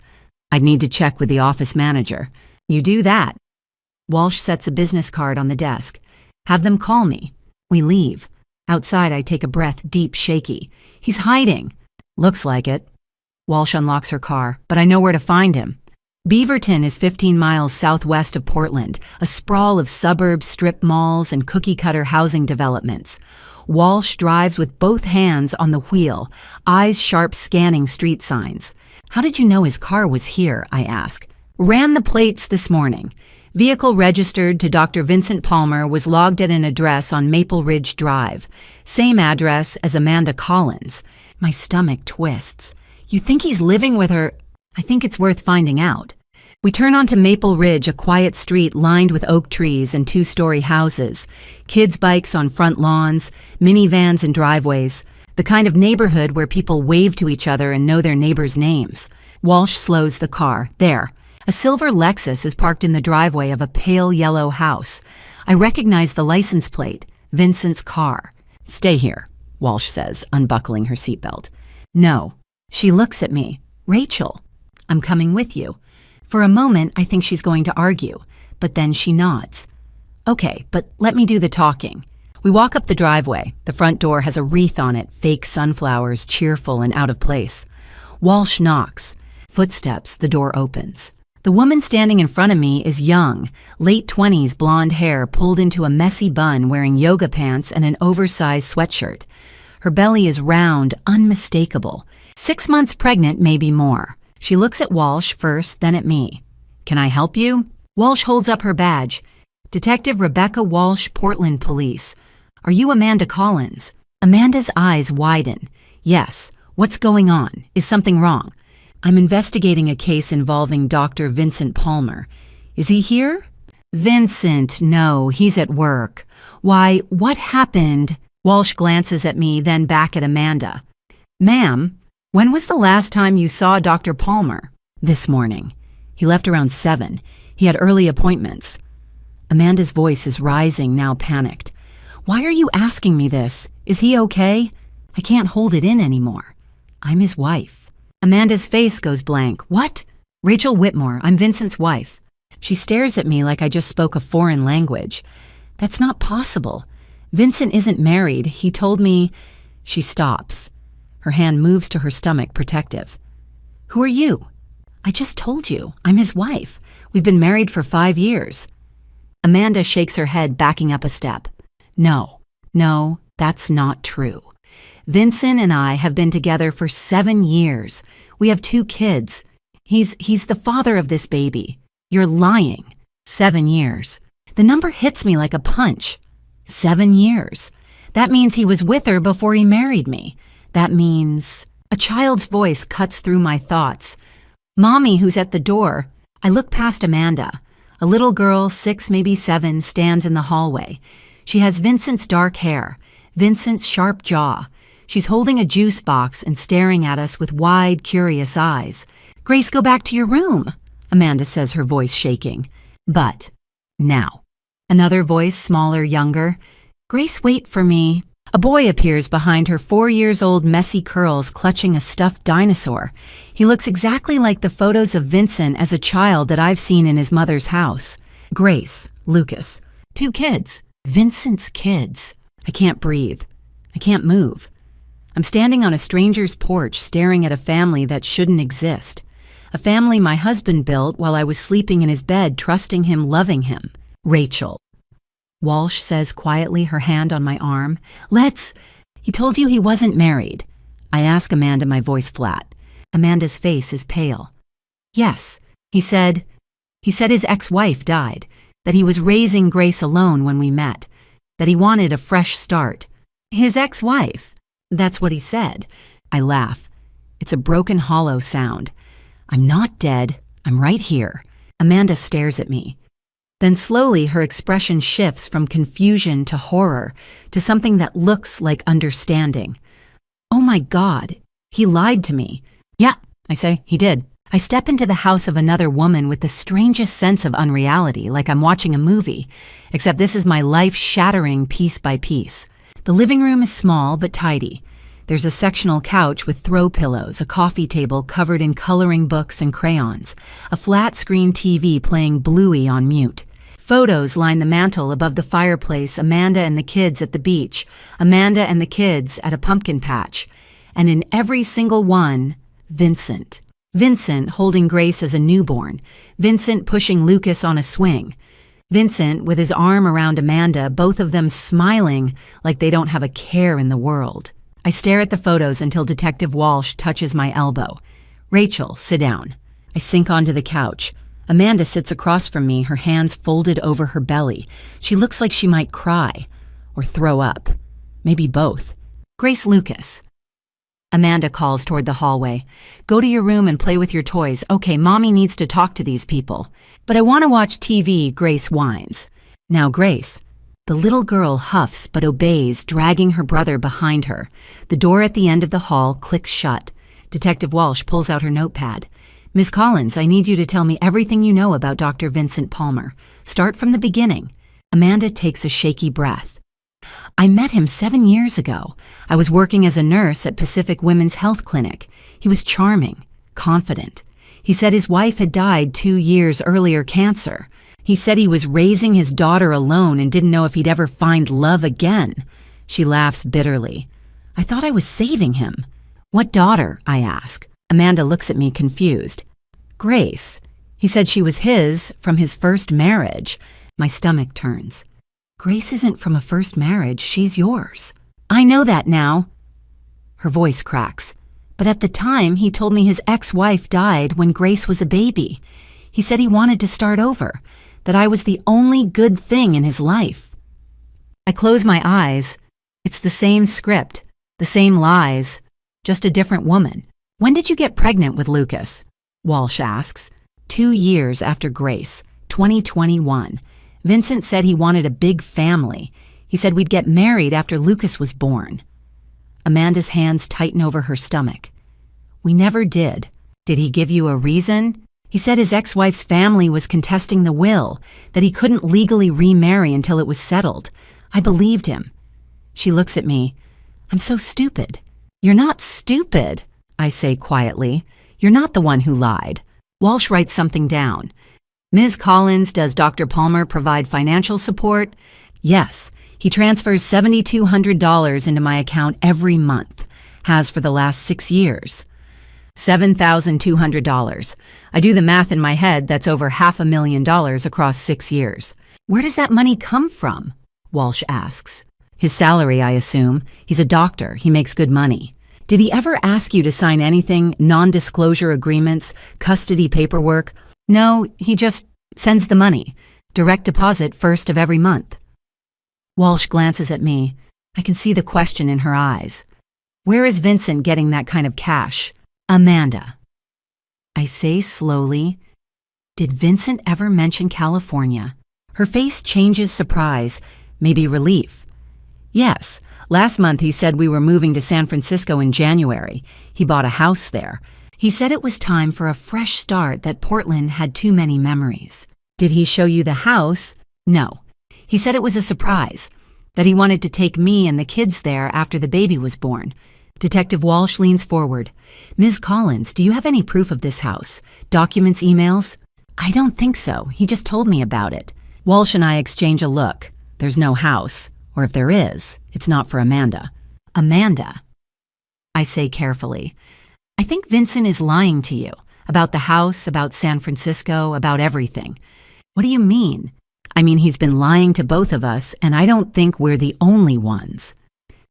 I'd need to check with the office manager. You do that. Walsh sets a business card on the desk. Have them call me. We leave. Outside, I take a breath, deep, shaky. He's hiding. Looks like it. Walsh unlocks her car, but I know where to find him. Beaverton is 15 miles southwest of Portland, a sprawl of suburbs, strip malls, and cookie-cutter housing developments. Walsh drives with both hands on the wheel, eyes sharp scanning street signs. How did you know his car was here? I ask. Ran the plates this morning. Vehicle registered to Dr. Vincent Palmer was logged at an address on Maple Ridge Drive. Same address as Amanda Collins. My stomach twists. You think he's living with her? I think it's worth finding out. We turn onto Maple Ridge, a quiet street lined with oak trees and 2-story houses. Kids' bikes on front lawns, minivans and driveways. The kind of neighborhood where people wave to each other and know their neighbors' names. Walsh slows the car. There. A silver Lexus is parked in the driveway of a pale yellow house. I recognize the license plate. Vincent's car. Stay here, Walsh says, unbuckling her seatbelt. No. She looks at me. Rachel, I'm coming with you. For a moment, I think she's going to argue, but then she nods. Okay, but let me do the talking. We walk up the driveway. The front door has a wreath on it, fake sunflowers, cheerful and out of place. Walsh knocks. Footsteps, the door opens. The woman standing in front of me is young, late 20s, blonde hair pulled into a messy bun, wearing yoga pants and an oversized sweatshirt. Her belly is round, unmistakable. 6 months pregnant, maybe more. She looks at Walsh first, then at me. Can I help you? Walsh holds up her badge. Detective Rebecca Walsh, Portland Police. Are you Amanda Collins? Amanda's eyes widen. Yes. What's going on? Is something wrong? I'm investigating a case involving Dr. Vincent Palmer. Is he here? Vincent, no, he's at work. Why, what happened? Walsh glances at me, then back at Amanda. Ma'am, when was the last time you saw Dr. Palmer? This morning. He left around 7. He had early appointments. Amanda's voice is rising, now panicked. Why are you asking me this? Is he okay? I can't hold it in anymore. I'm his wife. Amanda's face goes blank. What? Rachel Whitmore, I'm Vincent's wife. She stares at me like I just spoke a foreign language. That's not possible. Vincent isn't married. He told me. She stops. Her hand moves to her stomach, protective. Who are you? I just told you. I'm his wife. We've been married for 5 years. Amanda shakes her head, backing up a step. No, that's not true. Vincent and I have been together for 7 years. We have 2 kids. He's the father of this baby. You're lying. 7 years. The number hits me like a punch. 7 years. That means he was with her before he married me. That means... A child's voice cuts through my thoughts. Mommy, who's at the door. I look past Amanda. A little girl, 6, maybe 7, stands in the hallway. She has Vincent's dark hair, Vincent's sharp jaw. She's holding a juice box and staring at us with wide, curious eyes. Grace, go back to your room, Amanda says, her voice shaking. But now. Another voice, smaller, younger. Grace, wait for me. A boy appears behind her, 4 years old, messy curls, clutching a stuffed dinosaur. He looks exactly like the photos of Vincent as a child that I've seen in his mother's house. Grace, Lucas, 2 kids. Vincent's kids. I can't breathe. I can't move. I'm standing on a stranger's porch staring at a family that shouldn't exist. A family my husband built while I was sleeping in his bed, trusting him, loving him. Rachel. Walsh says quietly, her hand on my arm. He told you he wasn't married. I ask Amanda, my voice flat. Amanda's face is pale. Yes, he said his ex-wife died, that he was raising Grace alone when we met, that he wanted a fresh start. His ex-wife? That's what he said. I laugh. It's a broken, hollow sound. I'm not dead. I'm right here. Amanda stares at me. Then slowly her expression shifts from confusion to horror to something that looks like understanding. Oh my God, he lied to me. Yeah, I say, he did. I step into the house of another woman with the strangest sense of unreality, like I'm watching a movie, except this is my life shattering piece by piece. The living room is small but tidy. There's a sectional couch with throw pillows, a coffee table covered in coloring books and crayons, a flat-screen TV playing Bluey on mute. Photos line the mantel above the fireplace, Amanda and the kids at the beach, Amanda and the kids at a pumpkin patch, and in every single one, Vincent. Vincent holding Grace as a newborn, Vincent pushing Lucas on a swing, Vincent with his arm around Amanda, both of them smiling like they don't have a care in the world. I stare at the photos until Detective Walsh touches my elbow. Rachel, sit down. I sink onto the couch. Amanda sits across from me, her hands folded over her belly. She looks like she might cry or throw up. Maybe both. Grace, Lucas. Amanda calls toward the hallway. Go to your room and play with your toys. Okay, Mommy needs to talk to these people. But I want to watch TV, Grace whines. Now, Grace. The little girl huffs but obeys, dragging her brother behind her. The door at the end of the hall clicks shut. Detective Walsh pulls out her notepad. Miss Collins, I need you to tell me everything you know about Dr. Vincent Palmer. Start from the beginning. Amanda takes a shaky breath. I met him 7 years ago. I was working as a nurse at Pacific Women's Health Clinic. He was charming, confident. He said his wife had died 2 years earlier, cancer. He said he was raising his daughter alone and didn't know if he'd ever find love again. She laughs bitterly. I thought I was saving him. What daughter? I ask. Amanda looks at me confused. Grace. He said she was his from his first marriage. My stomach turns. Grace isn't from a first marriage. She's yours. I know that now. Her voice cracks. But at the time, he told me his ex-wife died when Grace was a baby. He said he wanted to start over, that I was the only good thing in his life. I close my eyes. It's the same script, the same lies, just a different woman. When did you get pregnant with Lucas? Walsh asks. 2 years after Grace, 2021. Vincent said he wanted a big family. He said we'd get married after Lucas was born. Amanda's hands tighten over her stomach. We never did. Did he give you a reason? He said his ex-wife's family was contesting the will, that he couldn't legally remarry until it was settled. I believed him. She looks at me. I'm so stupid. You're not stupid, I say quietly. You're not the one who lied. Walsh writes something down. Ms. Collins, does Dr. Palmer provide financial support? Yes. He transfers $7,200 into my account every month. Has for the last 6 years. $7,200. I do the math in my head, that's over $500,000 across 6 years. Where does that money come from? Walsh asks. His salary, I assume. He's a doctor. He makes good money. Did he ever ask you to sign anything, non-disclosure agreements, custody paperwork? No, he just sends the money. Direct deposit first of every month. Walsh glances at me. I can see the question in her eyes. Where is Vincent getting that kind of cash? Amanda. I say slowly, did Vincent ever mention California? Her face changes surprise, maybe relief. Yes, last month he said we were moving to San Francisco in January. He bought a house there. He said it was time for a fresh start, that Portland had too many memories. Did he show you the house? No. He said it was a surprise, that he wanted to take me and the kids there after the baby was born. Detective Walsh leans forward. Ms. Collins, do you have any proof of this house? Documents, emails? I don't think so. He just told me about it. Walsh and I exchange a look. There's no house. Or if there is, it's not for Amanda. Amanda? I say carefully. I think Vincent is lying to you. About the house, about San Francisco, about everything. What do you mean? I mean, he's been lying to both of us, and I don't think we're the only ones.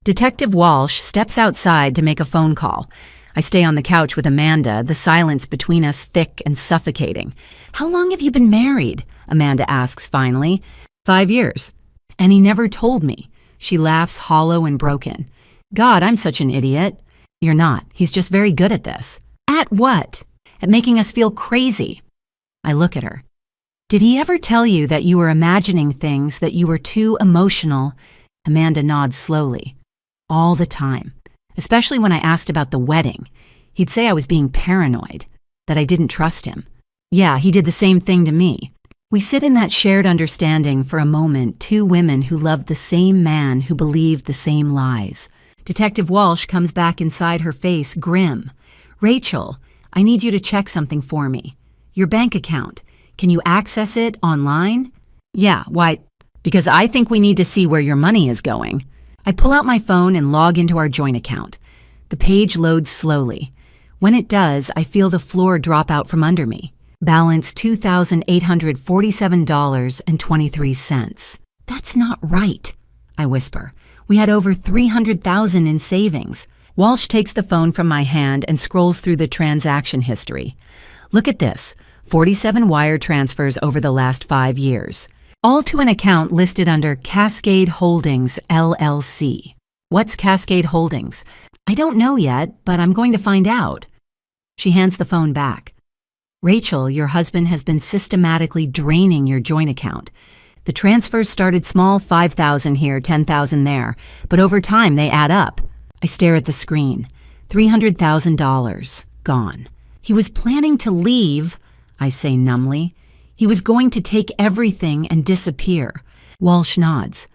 Detective Walsh steps outside to make a phone call. I stay on the couch with Amanda, the silence between us thick and suffocating. How long have you been married? Amanda asks finally. 5 years. And he never told me. She laughs hollow and broken. God, I'm such an idiot. You're not. He's just very good at this. At what? At making us feel crazy. I look at her. Did he ever tell you that you were imagining things, that you were too emotional? Amanda nods slowly. All the time. Especially when I asked about the wedding. He'd say I was being paranoid, that I didn't trust him. Yeah, he did the same thing to me. We sit in that shared understanding for a moment, two women who loved the same man, who believed the same lies. Detective Walsh comes back inside her face, grim. Rachel, I need you to check something for me. Your bank account. Can you access it online? Yeah, why? Because I think we need to see where your money is going. I pull out my phone and log into our joint account. The page loads slowly. When it does, I feel the floor drop out from under me. Balance $2,847.23. That's not right, I whisper. We had over $300,000 in savings. Walsh takes the phone from my hand and scrolls through the transaction history. Look at this, 47 wire transfers over the last 5 years. All to an account listed under Cascade Holdings, LLC. What's Cascade Holdings? I don't know yet, but I'm going to find out. She hands the phone back. Rachel, your husband has been systematically draining your joint account. The transfers started small, $5,000 here, $10,000 there, but over time they add up. I stare at the screen. $300,000 gone. He was planning to leave, I say numbly. He was going to take everything and disappear. Walsh nods.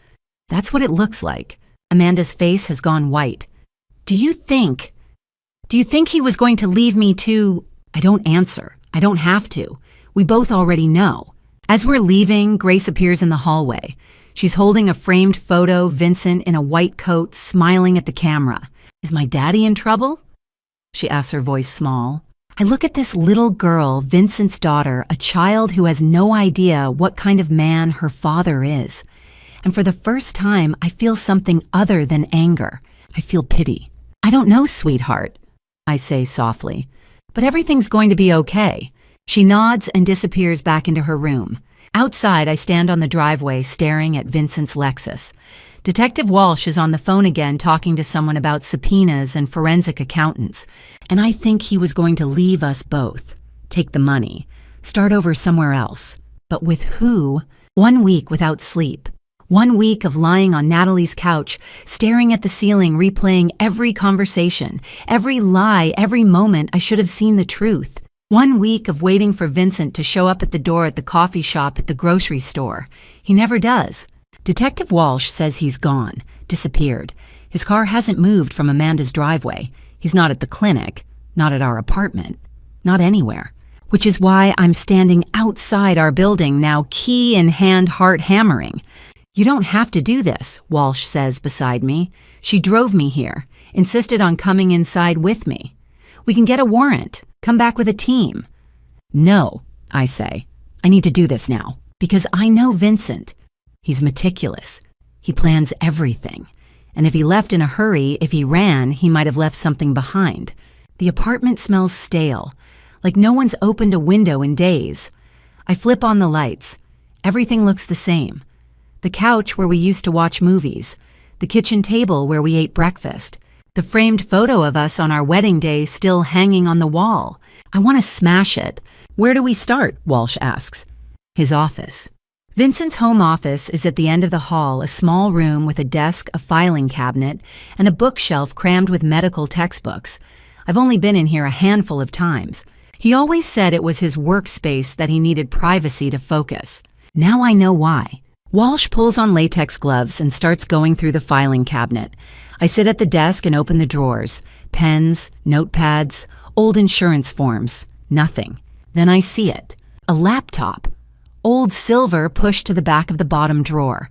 That's what it looks like. Amanda's face has gone white. Do you think he was going to leave me too? I don't answer. I don't have to. We both already know. As we're leaving, Grace appears in the hallway. She's holding a framed photo, Vincent in a white coat, smiling at the camera. Is my daddy in trouble? She asks, her voice small. I look at this little girl, Vincent's daughter, a child who has no idea what kind of man her father is. And for the first time, I feel something other than anger. I feel pity. I don't know, sweetheart, I say softly, but everything's going to be okay. She nods and disappears back into her room. Outside, I stand on the driveway staring at Vincent's Lexus. Detective Walsh is on the phone again talking to someone about subpoenas and forensic accountants, and I think he was going to leave us both, take the money, start over somewhere else. But with who? 1 week without sleep. 1 week of lying on Natalie's couch, staring at the ceiling, replaying every conversation, every lie, every moment I should have seen the truth. 1 week of waiting for Vincent to show up at the door at the coffee shop at the grocery store. He never does. Detective Walsh says he's gone, disappeared. His car hasn't moved from Amanda's driveway. He's not at the clinic, not at our apartment, not anywhere. which is why I'm standing outside our building now, key in hand, heart hammering. You don't have to do this, Walsh says beside me. She drove me here, insisted on coming inside with me. We can get a warrant, come back with a team. No, I say. I need to do this now, because I know Vincent. He's meticulous. He plans everything. And if he left in a hurry, if he ran, he might have left something behind. The apartment smells stale, like no one's opened a window in days. I flip on the lights. Everything looks the same. The couch where we used to watch movies, the kitchen table where we ate breakfast, the framed photo of us on our wedding day still hanging on the wall. I want to smash it. Where do we start? Walsh asks. His office. Vincent's home office is at the end of the hall, a small room with a desk, a filing cabinet, and a bookshelf crammed with medical textbooks. I've only been in here a handful of times. He always said it was his workspace, that he needed privacy to focus. Now I know why. Walsh pulls on latex gloves and starts going through the filing cabinet. I sit at the desk and open the drawers. Pens, notepads, old insurance forms. Nothing. Then I see it. A laptop. Old silver pushed to the back of the bottom drawer.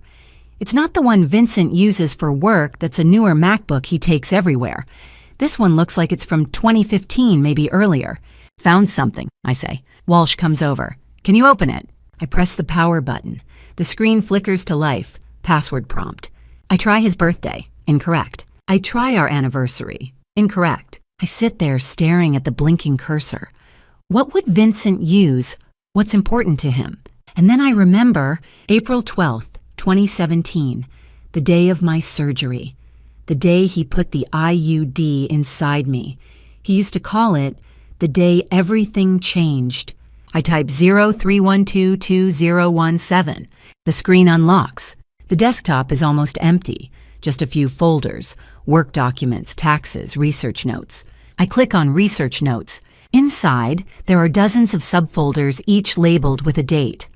It's not the one Vincent uses for work. That's a newer MacBook he takes everywhere. This one looks like it's from 2015, maybe earlier. Found something, I say. Walsh comes over. Can you open it? I press the power button. The screen flickers to life. Password prompt. I try his birthday. Incorrect. I try our anniversary. Incorrect. I sit there staring at the blinking cursor. What would Vincent use? What's important to him? And then I remember April 12th, 2017, the day of my surgery. The day he put the IUD inside me. He used to call it the day everything changed. I type 03122017. The screen unlocks. The desktop is almost empty. Just a few folders, work documents, taxes, research notes. I click on research notes. Inside, there are dozens of subfolders, each labeled with a date.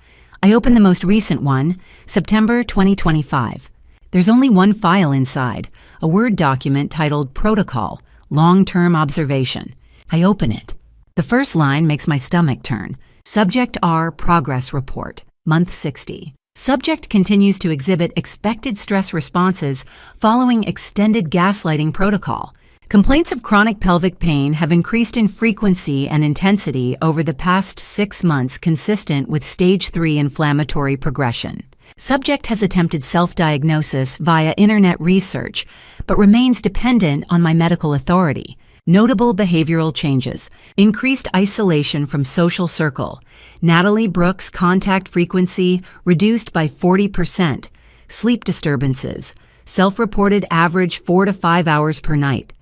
I open the most recent one, September 2025. There's only one file inside, a Word document titled Protocol, Long-Term Observation. I open it. The first line makes my stomach turn. Subject R Progress Report, Month 60. Subject continues to exhibit expected stress responses following extended gaslighting protocol. Complaints of chronic pelvic pain have increased in frequency and intensity over the past 6 months, consistent with stage 3 inflammatory progression. Subject has attempted self-diagnosis via internet research, but remains dependent on my medical authority. Notable behavioral changes. Increased isolation from social circle. Natalie Brooks' contact frequency reduced by 40%. Sleep disturbances. Self-reported average 4 to 5 hours per night.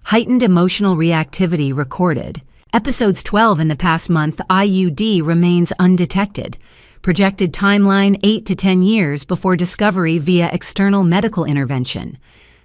Heightened emotional reactivity recorded. Episodes 12 in the past month, IUD remains undetected. Projected timeline 8 to 10 years before discovery via external medical intervention.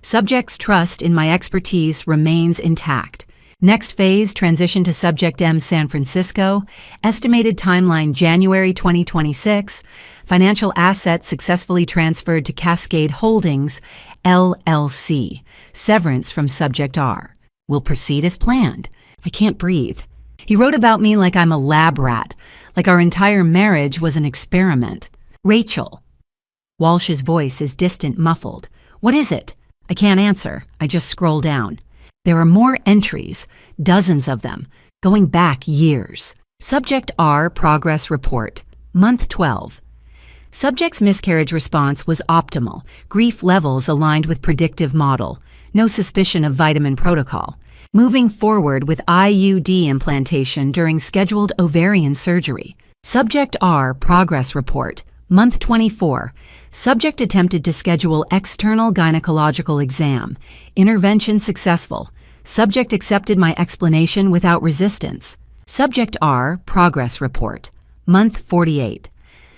Subject's trust in my expertise remains intact. Next phase, transition to Subject M San Francisco. Estimated timeline January 2026. Financial assets successfully transferred to Cascade Holdings, LLC. Severance from Subject R. Will proceed as planned. I can't breathe. He wrote about me like I'm a lab rat, like our entire marriage was an experiment. Rachel. Walsh's voice is distant, muffled. What is it? I can't answer. I just scroll down. There are more entries, dozens of them, going back years. Subject R Progress Report, Month 12. Subject's miscarriage response was optimal, grief levels aligned with predictive model, no suspicion of vitamin protocol. Moving forward with IUD implantation during scheduled ovarian surgery. Subject R Progress Report, Month 24. Subject attempted to schedule external gynecological exam. Intervention successful. Subject accepted my explanation without resistance. Subject R Progress Report, Month 48.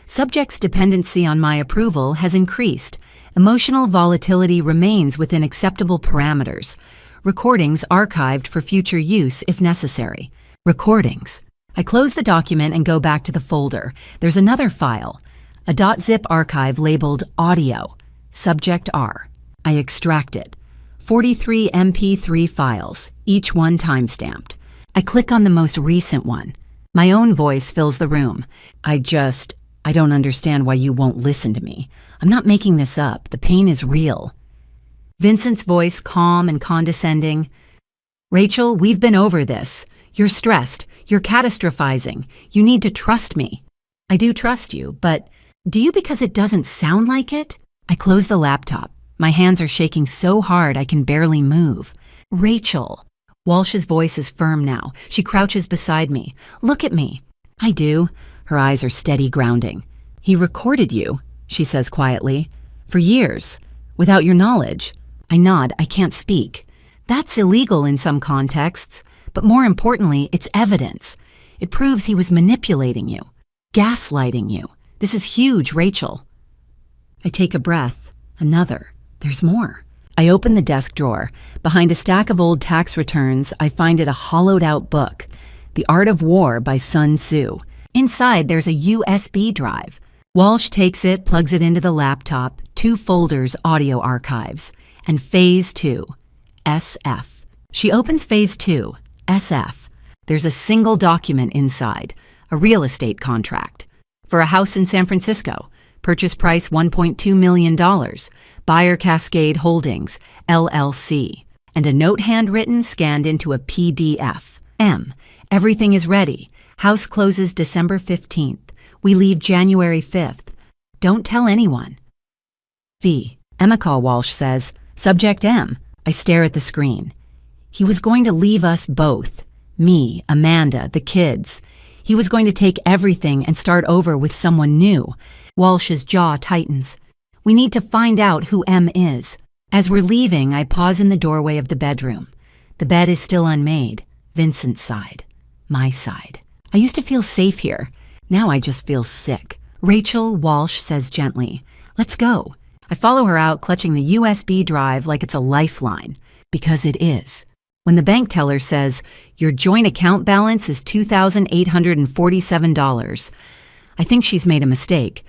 Subject's dependency on my approval has increased. Emotional volatility remains within acceptable parameters. Recordings archived for future use if necessary. Recordings. I close the document and go back to the folder. There's another file. A .zip archive labeled Audio. Subject R. I extract it. 43 MP3 files, each one timestamped. I click on the most recent one. My own voice fills the room. I don't understand why you won't listen to me. I'm not making this up. The pain is real. Vincent's voice, calm and condescending. Rachel, we've been over this. You're stressed. You're catastrophizing. You need to trust me. I do trust you, but do you because it doesn't sound like it? I close the laptop. My hands are shaking so hard I can barely move. Rachel. Walsh's voice is firm now. She crouches beside me. Look at me. I do. Her eyes are steady grounding. He recorded you, she says quietly. For years. Without your knowledge. I nod. I can't speak. That's illegal in some contexts, but more importantly, it's evidence. It proves he was manipulating you, gaslighting you. This is huge, Rachel. I take a breath. Another. There's more. I open the desk drawer. Behind a stack of old tax returns, I find it a hollowed-out book, The Art of War by Sun Tzu. Inside, there's a USB drive. Walsh takes it, plugs it into the laptop, 2 folders, audio archives, and Phase 2, SF. She opens Phase 2, SF. There's a single document inside, a real estate contract. For a house in San Francisco, purchase price $1.2 million, buyer Cascade Holdings, LLC, and a note handwritten scanned into a PDF. M. Everything is ready. House closes December 15th. We leave January 5th. Don't tell anyone. V. Emeka, Walsh says. Subject M. I stare at the screen. He was going to leave us both. Me, Amanda, the kids. He was going to take everything and start over with someone new. Walsh's jaw tightens. We need to find out who M is. As we're leaving, I pause in the doorway of the bedroom. The bed is still unmade. Vincent's side. My side. I used to feel safe here. Now I just feel sick. Rachel, Walsh says gently, let's go. I follow her out, clutching the USB drive like it's a lifeline. Because it is. When the bank teller says, your joint account balance is $2,847, I think she's made a mistake.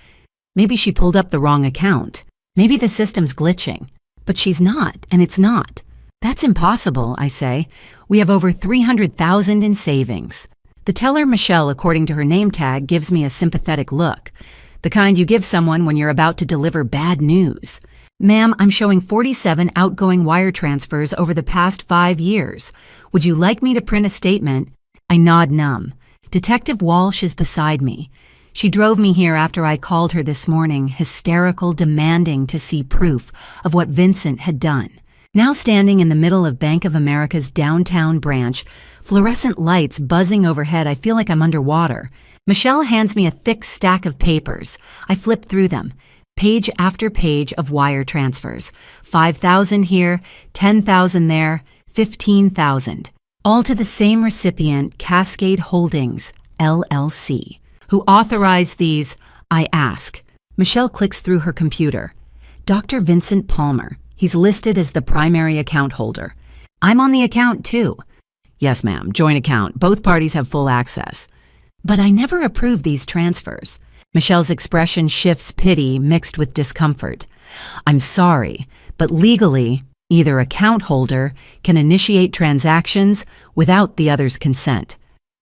Maybe she pulled up the wrong account. Maybe the system's glitching. But she's not, and it's not. That's impossible, I say. We have over $300,000 in savings. The teller, Michelle, according to her name tag, gives me a sympathetic look. The kind you give someone when you're about to deliver bad news. Ma'am, I'm showing 47 outgoing wire transfers over the past 5 years. Would you like me to print a statement? I nod numb. Detective Walsh is beside me. She drove me here after I called her this morning, hysterical, demanding to see proof of what Vincent had done. Now standing in the middle of Bank of America's downtown branch, fluorescent lights buzzing overhead, I feel like I'm underwater. Michelle hands me a thick stack of papers. I flip through them. Page after page of wire transfers. 5,000 here, 10,000 there, 15,000. All to the same recipient, Cascade Holdings, LLC. Who authorized these, I ask. Michelle clicks through her computer. Dr. Vincent Palmer. He's listed as the primary account holder. I'm on the account too. Yes, ma'am, joint account. Both parties have full access. But I never approved these transfers. Michelle's expression shifts pity mixed with discomfort. I'm sorry, but legally, either account holder can initiate transactions without the other's consent.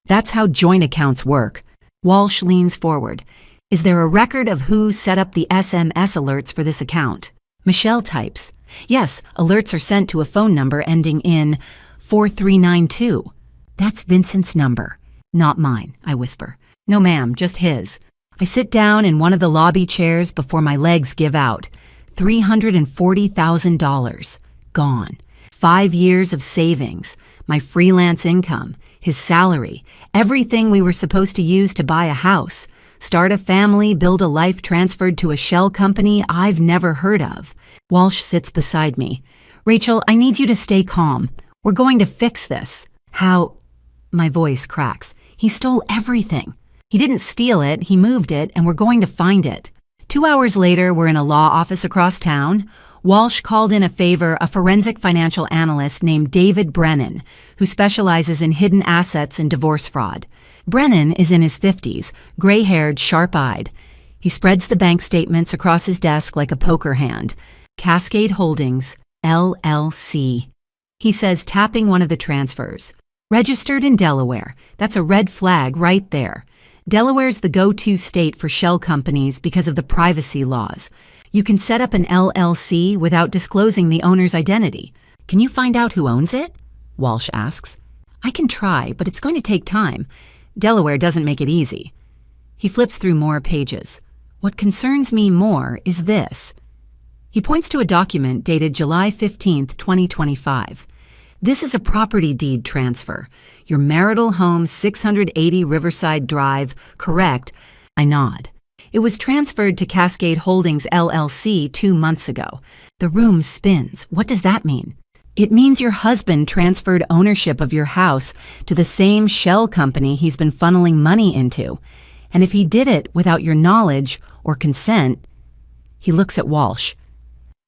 That's how joint accounts work. Walsh leans forward. Is there a record of who set up the SMS alerts for this account? Michelle types. Yes, alerts are sent to a phone number ending in 4392. That's Vincent's number. Not mine, I whisper. No, ma'am, just his. I sit down in one of the lobby chairs before my legs give out. $340,000. Gone. 5 years of savings. My freelance income. His salary. Everything we were supposed to use to buy a house. Start a family, build a life transferred to a shell company I've never heard of. Walsh sits beside me. Rachel, I need you to stay calm. We're going to fix this. How? My voice cracks. He stole everything. He didn't steal it, he moved it, and we're going to find it. 2 hours later, we're in a law office across town. Walsh called in a favor a forensic financial analyst named David Brennan, who specializes in hidden assets and divorce fraud. Brennan is in his 50s, gray-haired, sharp-eyed. He spreads the bank statements across his desk like a poker hand. Cascade Holdings, LLC. He says, tapping one of the transfers. Registered in Delaware. That's a red flag right there. Delaware's the go-to state for shell companies because of the privacy laws. You can set up an LLC without disclosing the owner's identity. Can you find out who owns it? Walsh asks. I can try, but it's going to take time. Delaware doesn't make it easy. He flips through more pages. What concerns me more is this. He points to a document dated July 15, 2025. This is a property deed transfer. Your marital home, 680 Riverside Drive, correct? I nod. It was transferred to Cascade Holdings LLC 2 months ago. The room spins. What does that mean? It means your husband transferred ownership of your house to the same shell company he's been funneling money into. And if he did it without your knowledge or consent, he looks at Walsh.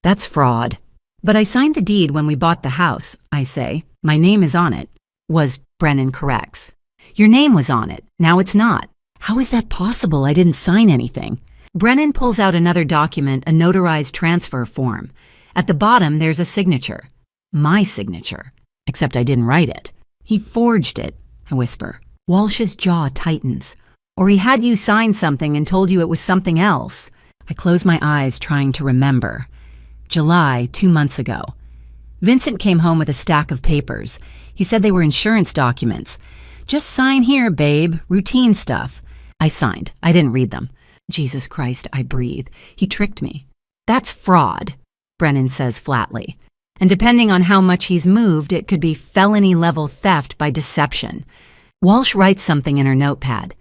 That's fraud. But I signed the deed when we bought the house, I say. My name is on it. Was Brennan corrects. Your name was on it. Now it's not. How is that possible? I didn't sign anything. Brennan pulls out another document, a notarized transfer form. At the bottom, there's a signature. My signature. Except I didn't write it. He forged it, I whisper. Walsh's jaw tightens. Or he had you sign something and told you it was something else. I close my eyes, trying to remember. July, 2 months ago. Vincent came home with a stack of papers. He said they were insurance documents. Just sign here, babe. Routine stuff. I signed. I didn't read them. Jesus Christ, I breathe. He tricked me. That's fraud, Brennan says flatly. And depending on how much he's moved, it could be felony-level theft by deception. Walsh writes something in her notepad.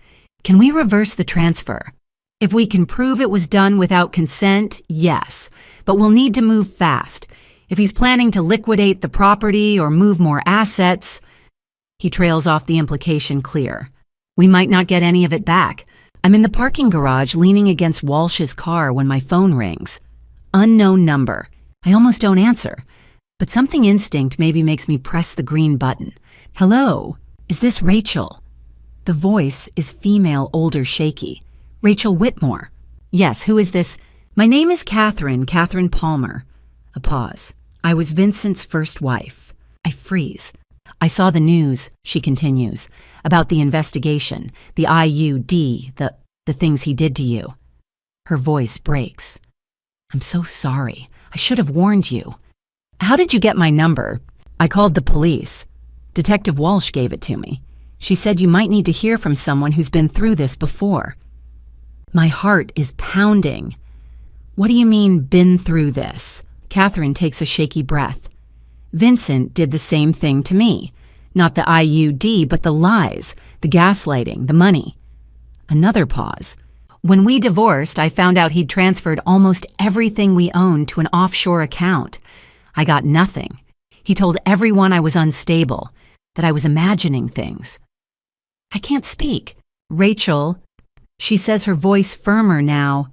Can we reverse the transfer? If we can prove it was done without consent, yes. But we'll need to move fast. If he's planning to liquidate the property or move more assets, he trails off, the implication clear. We might not get any of it back. I'm in the parking garage leaning against Walsh's car when my phone rings. Unknown number. I almost don't answer. But something instinct maybe makes me press the green button. Hello, is this Rachel? The voice is female, older, shaky. Rachel Whitmore. Yes, who is this? My name is Catherine Palmer. A pause. I was Vincent's first wife. I freeze. I saw the news, she continues, about the investigation, the IUD, the things he did to you. Her voice breaks. I'm so sorry. I should have warned you. How did you get my number? I called the police. Detective Walsh gave it to me. She said you might need to hear from someone who's been through this before. My heart is pounding. What do you mean, been through this? Catherine takes a shaky breath. Vincent did the same thing to me. Not the IUD, but the lies, the gaslighting, the money. Another pause. When we divorced, I found out he'd transferred almost everything we owned to an offshore account. I got nothing. He told everyone I was unstable, that I was imagining things. I can't speak. Rachel, she says, her voice firmer now.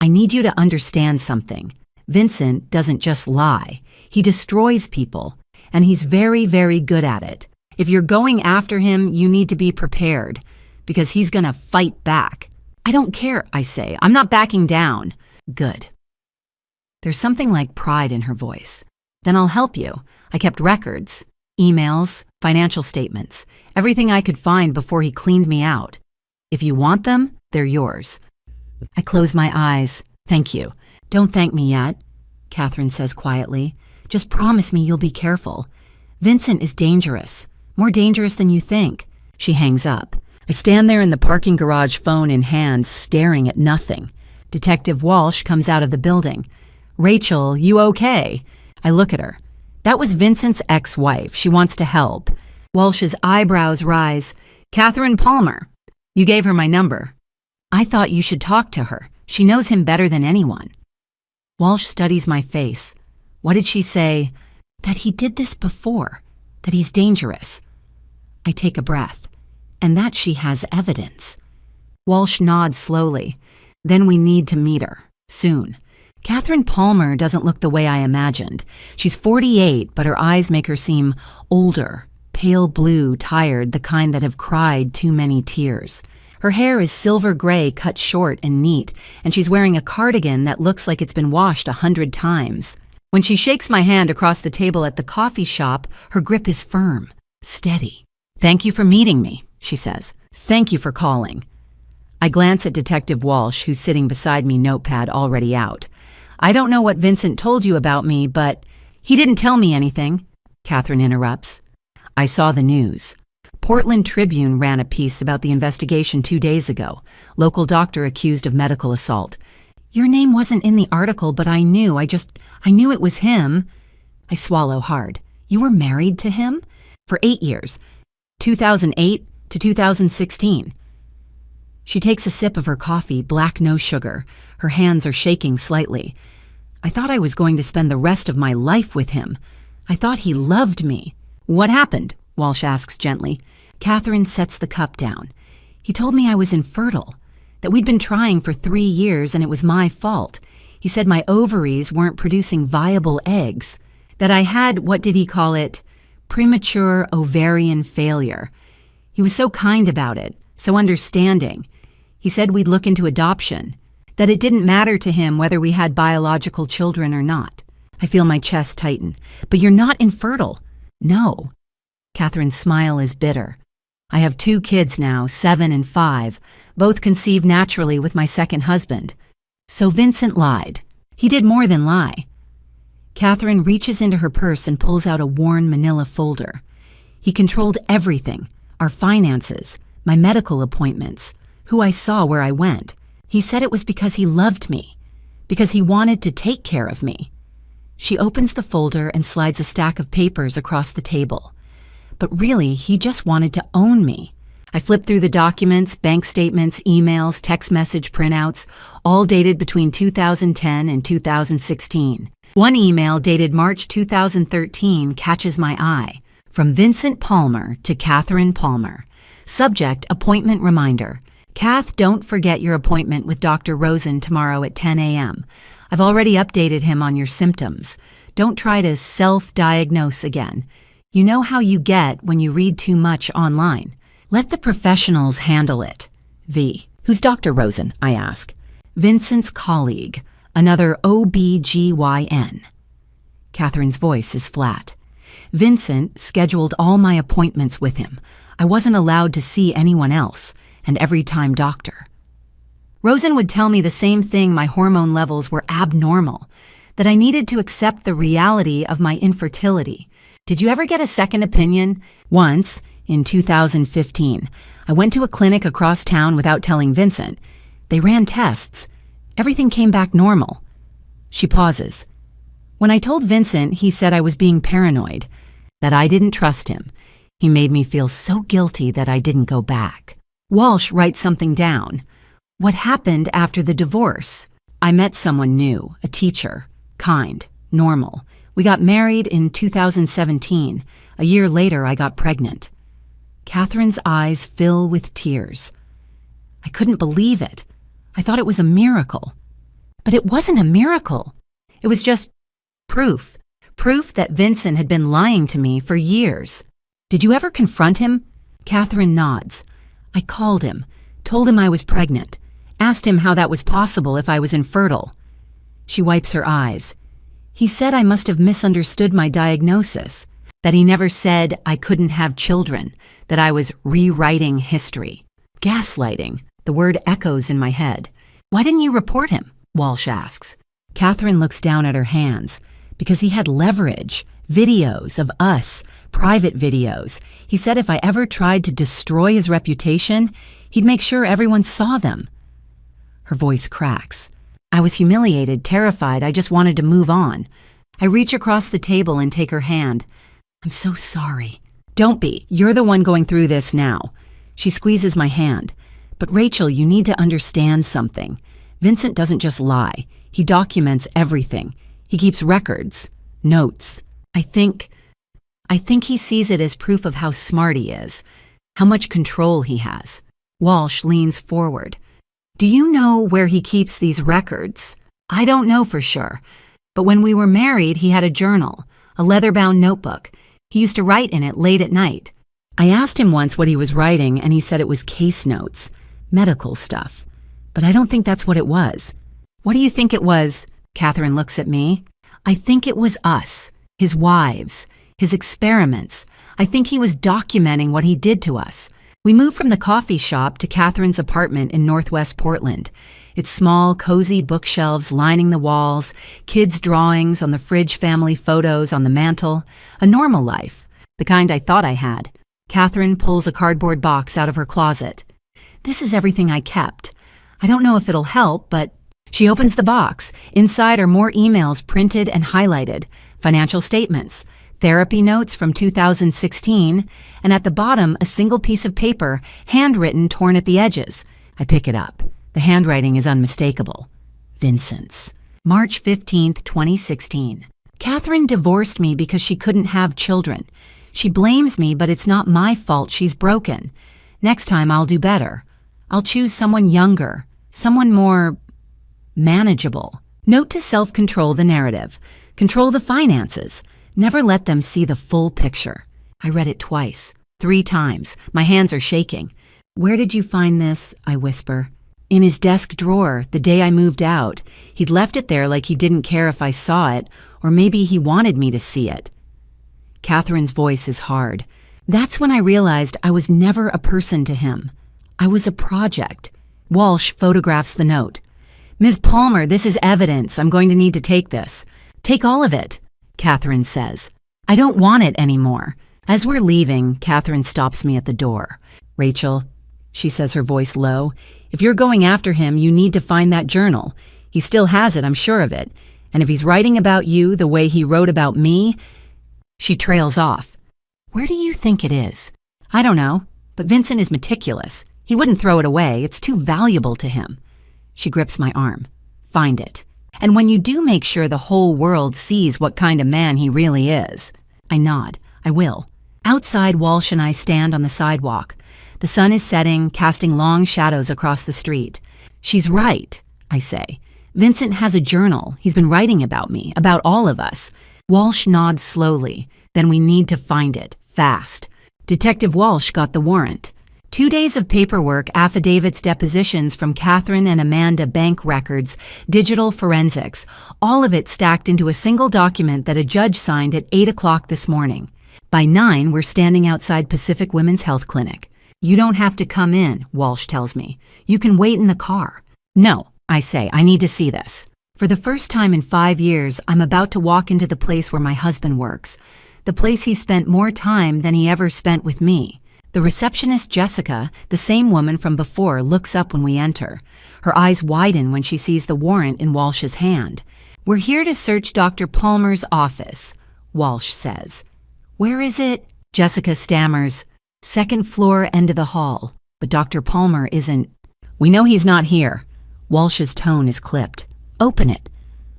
I need you to understand something. Vincent doesn't just lie. He destroys people, and he's very, very good at it. If you're going after him, you need to be prepared, because he's gonna fight back. I don't care, I say. I'm not backing down. Good. There's something like pride in her voice. Then I'll help you. I kept records, emails, financial statements, everything I could find before he cleaned me out. If you want them, they're yours. I close my eyes. Thank you. Don't thank me yet, Catherine says quietly. Just promise me you'll be careful. Vincent is dangerous. More dangerous than you think. She hangs up. I stand there in the parking garage, phone in hand, staring at nothing. Detective Walsh comes out of the building. Rachel, you okay? I look at her. That was Vincent's ex-wife. She wants to help. Walsh's eyebrows rise. Catherine Palmer. You gave her my number. I thought you should talk to her. She knows him better than anyone. Walsh studies my face. What did she say? That he did this before. That he's dangerous. I take a breath. And that she has evidence. Walsh nods slowly. Then we need to meet her. Soon. Catherine Palmer doesn't look the way I imagined. She's 48, but her eyes make her seem older, pale blue, tired, the kind that have cried too many tears. Her hair is silver gray, cut short and neat, and she's wearing a cardigan that looks like it's been washed 100 times. When she shakes my hand across the table at the coffee shop, her grip is firm, steady. "Thank you for meeting me," she says. "Thank you for calling." I glance at Detective Walsh, who's sitting beside me, notepad already out. "I don't know what Vincent told you about me, but—" "He didn't tell me anything," Catherine interrupts. "I saw the news. Portland Tribune ran a piece about the investigation 2 days ago. Local doctor accused of medical assault. Your name wasn't in the article, but I knew it was him." I swallow hard. "You were married to him? For 8 years. 2008 to 2016. She takes a sip of her coffee, black, no sugar. Her hands are shaking slightly. "I thought I was going to spend the rest of my life with him. I thought he loved me." "What happened?" Walsh asks gently. Catherine sets the cup down. "He told me I was infertile, that we'd been trying for 3 years and it was my fault. He said my ovaries weren't producing viable eggs, that I had, what did he call it, premature ovarian failure. He was so kind about it, so understanding. He said we'd look into adoption, that it didn't matter to him whether we had biological children or not." I feel my chest tighten. "But you're not infertile." "No." Catherine's smile is bitter. "I have 2 kids now, 7 and 5, both conceived naturally with my second husband. So Vincent lied. He did more than lie." Catherine reaches into her purse and pulls out a worn manila folder. "He controlled everything, our finances, my medical appointments, who I saw where I went. He said it was because he loved me, because he wanted to take care of me." She opens the folder and slides a stack of papers across the table. "But really, he just wanted to own me." I flip through the documents, bank statements, emails, text message printouts, all dated between 2010 and 2016. One email dated March 2013 catches my eye. From Vincent Palmer to Catherine Palmer. Subject, appointment reminder. "Kath, don't forget your appointment with Dr. Rosen tomorrow at 10 a.m. I've already updated him on your symptoms. Don't try to self-diagnose again. You know how you get when you read too much online. Let the professionals handle it. V." "Who's Dr. Rosen?" I ask. "Vincent's colleague, another OB-GYN. Catherine's voice is flat. "Vincent scheduled all my appointments with him. I wasn't allowed to see anyone else, and every-time doctor. Rosen would tell me the same thing, my hormone levels were abnormal, that I needed to accept the reality of my infertility. Did you ever get a second opinion?" "Once, in 2015. I went to a clinic across town without telling Vincent. They ran tests. Everything came back normal." She pauses. "When I told Vincent, he said I was being paranoid, that I didn't trust him. He made me feel so guilty that I didn't go back." Walsh writes something down. "What happened after the divorce?" "I met someone new, a teacher, kind, normal. We got married in 2017. A year later, I got pregnant." Catherine's eyes fill with tears. I couldn't believe it. I thought it was a miracle. But it wasn't a miracle. It was just proof that Vincent had been lying to me for years. "Did you ever confront him?" Catherine nods. "I called him, told him I was pregnant, asked him how that was possible if I was infertile." She wipes her eyes. "He said I must have misunderstood my diagnosis, that he never said I couldn't have children, that I was rewriting history." Gaslighting. The word echoes in my head. "Why didn't you report him?" Walsh asks. Catherine looks down at her hands. "Because he had leverage, videos of us, private videos. He said if I ever tried to destroy his reputation, he'd make sure everyone saw them." Her voice cracks. I was humiliated, terrified. I just wanted to move on. I reach across the table and take her hand. "I'm so sorry." "Don't be. You're the one going through this now." She squeezes my hand. "But Rachel, you need to understand something. Vincent doesn't just lie. He documents everything. He keeps records, notes. I think he sees it as proof of how smart he is, how much control he has." Walsh leans forward. "Do you know where he keeps these records?" "I don't know for sure. But when we were married, he had a journal, a leather-bound notebook. He used to write in it late at night. I asked him once what he was writing, and he said it was case notes, medical stuff. But I don't think that's what it was." "What do you think it was?" Catherine looks at me. "I think it was us, his wives, his experiments. I think he was documenting what he did to us. We moved from the coffee shop to Catherine's apartment in Northwest Portland. Its small, cozy bookshelves lining the walls, kids' drawings on the fridge, family photos on the mantel. A normal life, the kind I thought I had. Catherine pulls a cardboard box out of her closet. This is everything I kept. I don't know if it'll help, but she opens the box. Inside are more emails printed and highlighted, financial statements, therapy notes from 2016, and at the bottom, a single piece of paper, handwritten, torn at the edges. I pick it up. The handwriting is unmistakable. Vincent's. March 15th, 2016. Catherine divorced me because she couldn't have children. She blames me, but it's not my fault she's broken. Next time I'll do better. I'll choose someone younger, someone more manageable. Note to self-control the narrative. Control the finances. Never let them see the full picture. I read it twice, 3 times. My hands are shaking. Where did you find this? I whisper. In his desk drawer, the day I moved out. He'd left it there like he didn't care if I saw it, or maybe he wanted me to see it. Catherine's voice is hard. That's when I realized I was never a person to him. I was a project. Walsh photographs the note. Ms. Palmer, this is evidence. I'm going to need to take this. Take all of it, Catherine says. I don't want it anymore. As we're leaving, Catherine stops me at the door. Rachel, she says, her voice low, if you're going after him, you need to find that journal. He still has it, I'm sure of it. And if he's writing about you the way he wrote about me... She trails off. Where do you think it is? I don't know, but Vincent is meticulous. He wouldn't throw it away. It's too valuable to him. She grips my arm. Find it. And when you do, make sure the whole world sees what kind of man he really is. I nod. I will. Outside, Walsh and I stand on the sidewalk. The sun is setting, casting long shadows across the street. She's right, I say. Vincent has a journal. He's been writing about me, about all of us. Walsh nods slowly. Then we need to find it, fast. Detective Walsh got the warrant. 2 days of paperwork, affidavits, depositions from Catherine and Amanda, bank records, digital forensics, all of it stacked into a single document that a judge signed at 8 o'clock this morning. By 9, we're standing outside Pacific Women's Health Clinic. You don't have to come in, Walsh tells me. You can wait in the car. No, I say, I need to see this. For the first time in 5 years, I'm about to walk into the place where my husband works, the place he spent more time than he ever spent with me. The receptionist, Jessica, the same woman from before, looks up when we enter. Her eyes widen when she sees the warrant in Walsh's hand. We're here to search Dr. Palmer's office, Walsh says. Where is it? Jessica stammers. 2nd floor, end of the hall. But Dr. Palmer isn't. We know he's not here. Walsh's tone is clipped. Open it.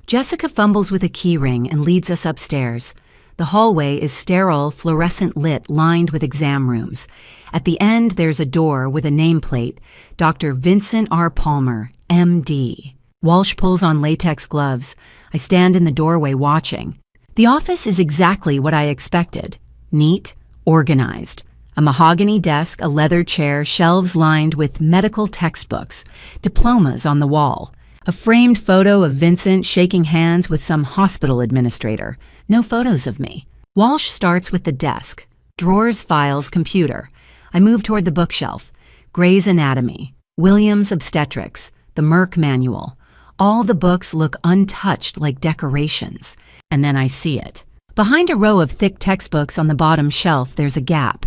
Jessica fumbles with a key ring and leads us upstairs. The hallway is sterile, fluorescent lit, lined with exam rooms. At the end, there's a door with a nameplate, Dr. Vincent R. Palmer, M.D. Walsh pulls on latex gloves. I stand in the doorway watching. The office is exactly what I expected. Neat, organized. A mahogany desk, a leather chair, shelves lined with medical textbooks, diplomas on the wall. A framed photo of Vincent shaking hands with some hospital administrator. No photos of me. Walsh starts with the desk. Drawers, files, computer. I move toward the bookshelf. Gray's Anatomy, Williams Obstetrics, the Merck Manual. All the books look untouched like decorations. And then I see it. Behind a row of thick textbooks on the bottom shelf, there's a gap.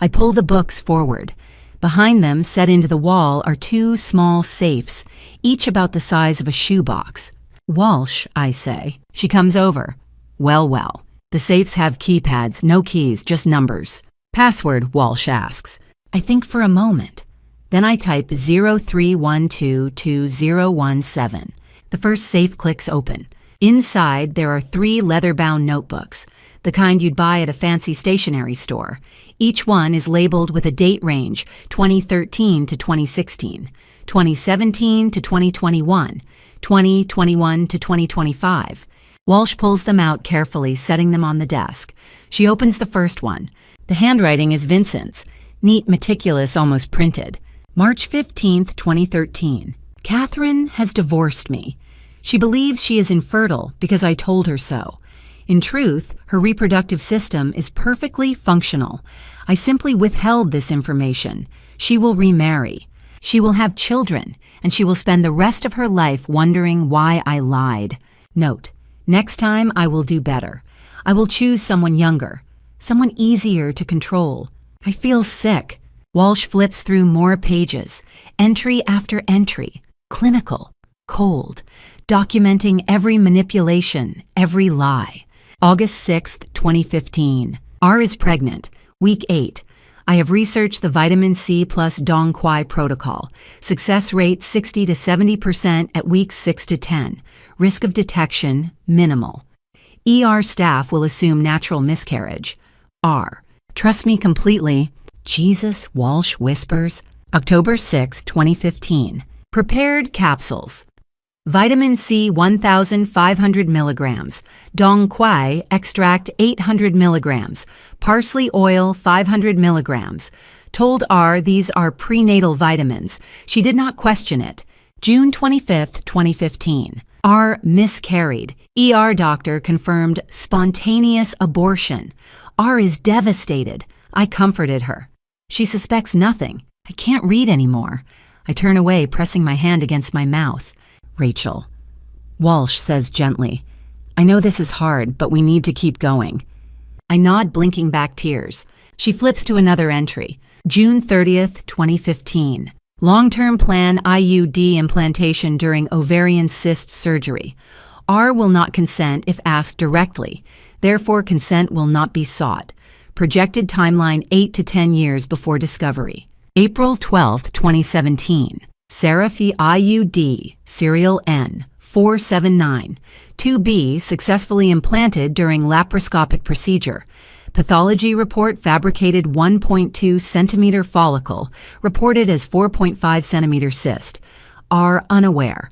I pull the books forward. Behind them, set into the wall, are 2 small safes, each about the size of a shoebox. Walsh, I say. She comes over. Well. The safes have keypads, no keys, just numbers. Password, Walsh asks. I think for a moment. Then I type 03122017. The first safe clicks open. Inside, there are 3 leather-bound notebooks, the kind you'd buy at a fancy stationery store. Each one is labeled with a date range, 2013 to 2016, 2017 to 2021, 2021 to 2025. Walsh pulls them out carefully, setting them on the desk. She opens the first one. The handwriting is Vincent's, neat, meticulous, almost printed. March 15th, 2013. Catherine has divorced me. She believes she is infertile because I told her so. In truth, her reproductive system is perfectly functional. I simply withheld this information. She will remarry. She will have children, and she will spend the rest of her life wondering why I lied. Note, next time I will do better. I will choose someone younger, someone easier to control. I feel sick. Walsh flips through more pages, entry after entry, clinical, cold, documenting every manipulation, every lie. August 6th, 2015. R is pregnant. Week 8. I have researched the vitamin C plus Dong Quai protocol. Success rate 60 to 70% at weeks 6 to 10. Risk of detection minimal. ER staff will assume natural miscarriage. R. Trust me completely. Jesus, Walsh whispers. October 6, 2015. Prepared capsules. Vitamin C 1,500 milligrams, Dong Quai extract 800 milligrams, parsley oil 500 milligrams. Told R these are prenatal vitamins. She did not question it. June 25th, 2015. R miscarried. ER doctor confirmed spontaneous abortion. R is devastated. I comforted her. She suspects nothing. I can't read anymore. I turn away, pressing my hand against my mouth. Rachel. Walsh says gently, I know this is hard, but we need to keep going. I nod, blinking back tears. She flips to another entry. June 30th, 2015. Long-term plan IUD implantation during ovarian cyst surgery. R will not consent if asked directly. Therefore, consent will not be sought. Projected timeline 8 to 10 years before discovery. April 12th, 2017. Seraphy IUD, serial N, 479. 2B successfully implanted during laparoscopic procedure. Pathology report fabricated 1.2 centimeter follicle, reported as 4.5 centimeter cyst. R unaware.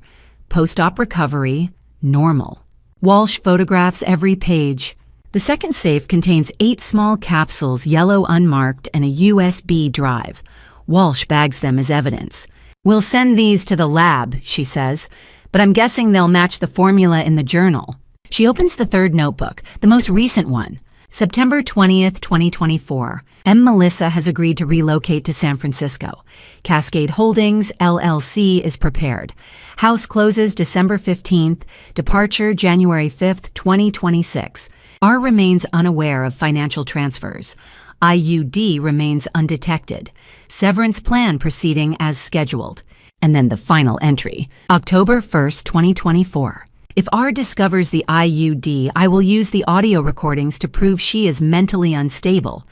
Post-op recovery, normal. Walsh photographs every page. The second safe contains 8 small capsules, yellow unmarked, and a USB drive. Walsh bags them as evidence. We'll send these to the lab, she says, but I'm guessing they'll match the formula in the journal. She opens the third notebook, the most recent one. September 20th, 2024. M. Melissa has agreed to relocate to San Francisco. Cascade Holdings, LLC, is prepared. House closes December 15th. Departure January 5th, 2026. R remains unaware of financial transfers. IUD remains undetected. Severance plan proceeding as scheduled. And then the final entry, October 1st, 2024. If R discovers the IUD, I will use the audio recordings to prove she is mentally unstable.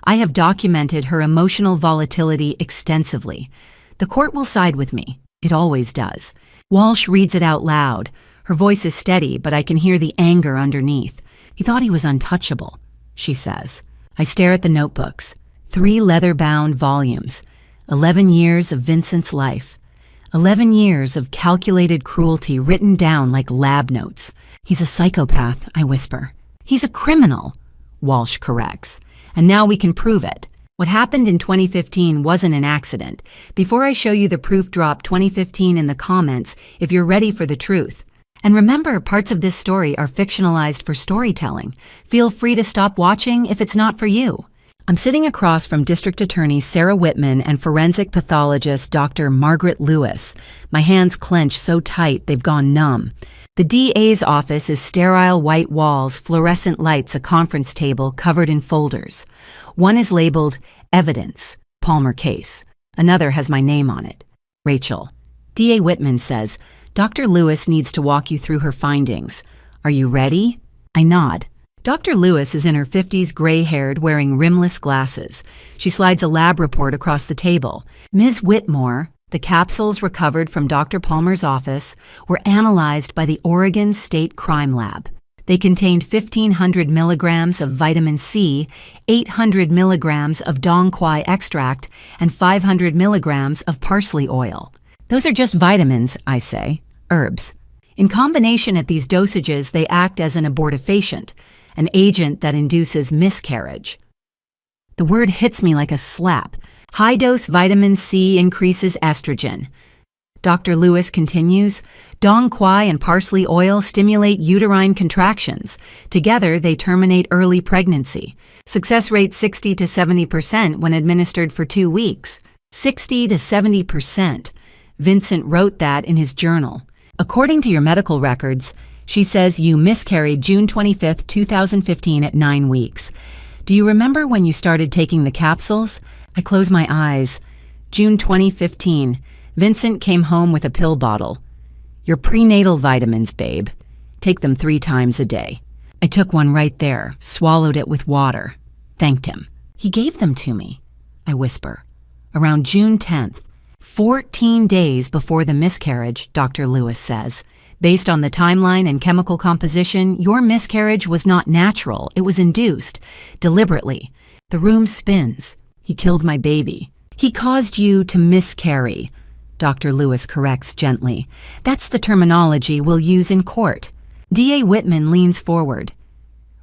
I have documented her emotional volatility extensively. The court will side with me. It always does. Walsh reads it out loud. Her voice is steady, but I can hear the anger underneath. He thought he was untouchable, she says. I stare at the notebooks. 3 leather-bound volumes. 11 years of Vincent's life. 11 years of calculated cruelty written down like lab notes. He's a psychopath, I whisper. He's a criminal, Walsh corrects. And now we can prove it. What happened in 2015 wasn't an accident. Before I show you the proof, drop 2015 in the comments if you're ready for the truth. And remember, parts of this story are fictionalized for storytelling. Feel free to stop watching if it's not for you. I'm sitting across from District Attorney Sarah Whitman and forensic pathologist Dr. Margaret Lewis. My hands clench so tight they've gone numb. The DA's office is sterile white walls, fluorescent lights, a conference table covered in folders. One is labeled Evidence, Palmer Case. Another has my name on it, Rachel. DA Whitman says, Dr. Lewis needs to walk you through her findings. Are you ready? I nod. Dr. Lewis is in her 50s, gray-haired, wearing rimless glasses. She slides a lab report across the table. Ms. Whitmore, the capsules recovered from Dr. Palmer's office were analyzed by the Oregon State Crime Lab. They contained 1,500 milligrams of vitamin C, 800 milligrams of Dong Quai extract, and 500 milligrams of parsley oil. Those are just vitamins, I say, herbs. In combination at these dosages, they act as an abortifacient, an agent that induces miscarriage. The word hits me like a slap. High-dose vitamin C increases estrogen. Dr. Lewis continues, Dong quai and parsley oil stimulate uterine contractions. Together, they terminate early pregnancy. Success rate 60 to 70% when administered for 2 weeks. 60 to 70%. Vincent wrote that in his journal. According to your medical records, she says you miscarried June 25, 2015 at 9 weeks. Do you remember when you started taking the capsules? I close my eyes. June 2015. Vincent came home with a pill bottle. Your prenatal vitamins, babe. Take them 3 times a day. I took one right there, swallowed it with water. Thanked him. He gave them to me. I whisper. Around June 10th, 14 days before the miscarriage, Dr. Lewis says. Based on the timeline and chemical composition, your miscarriage was not natural. It was induced, deliberately. The room spins. He killed my baby. He caused you to miscarry. Dr. Lewis corrects gently. That's the terminology we'll use in court. D.A. Whitman leans forward.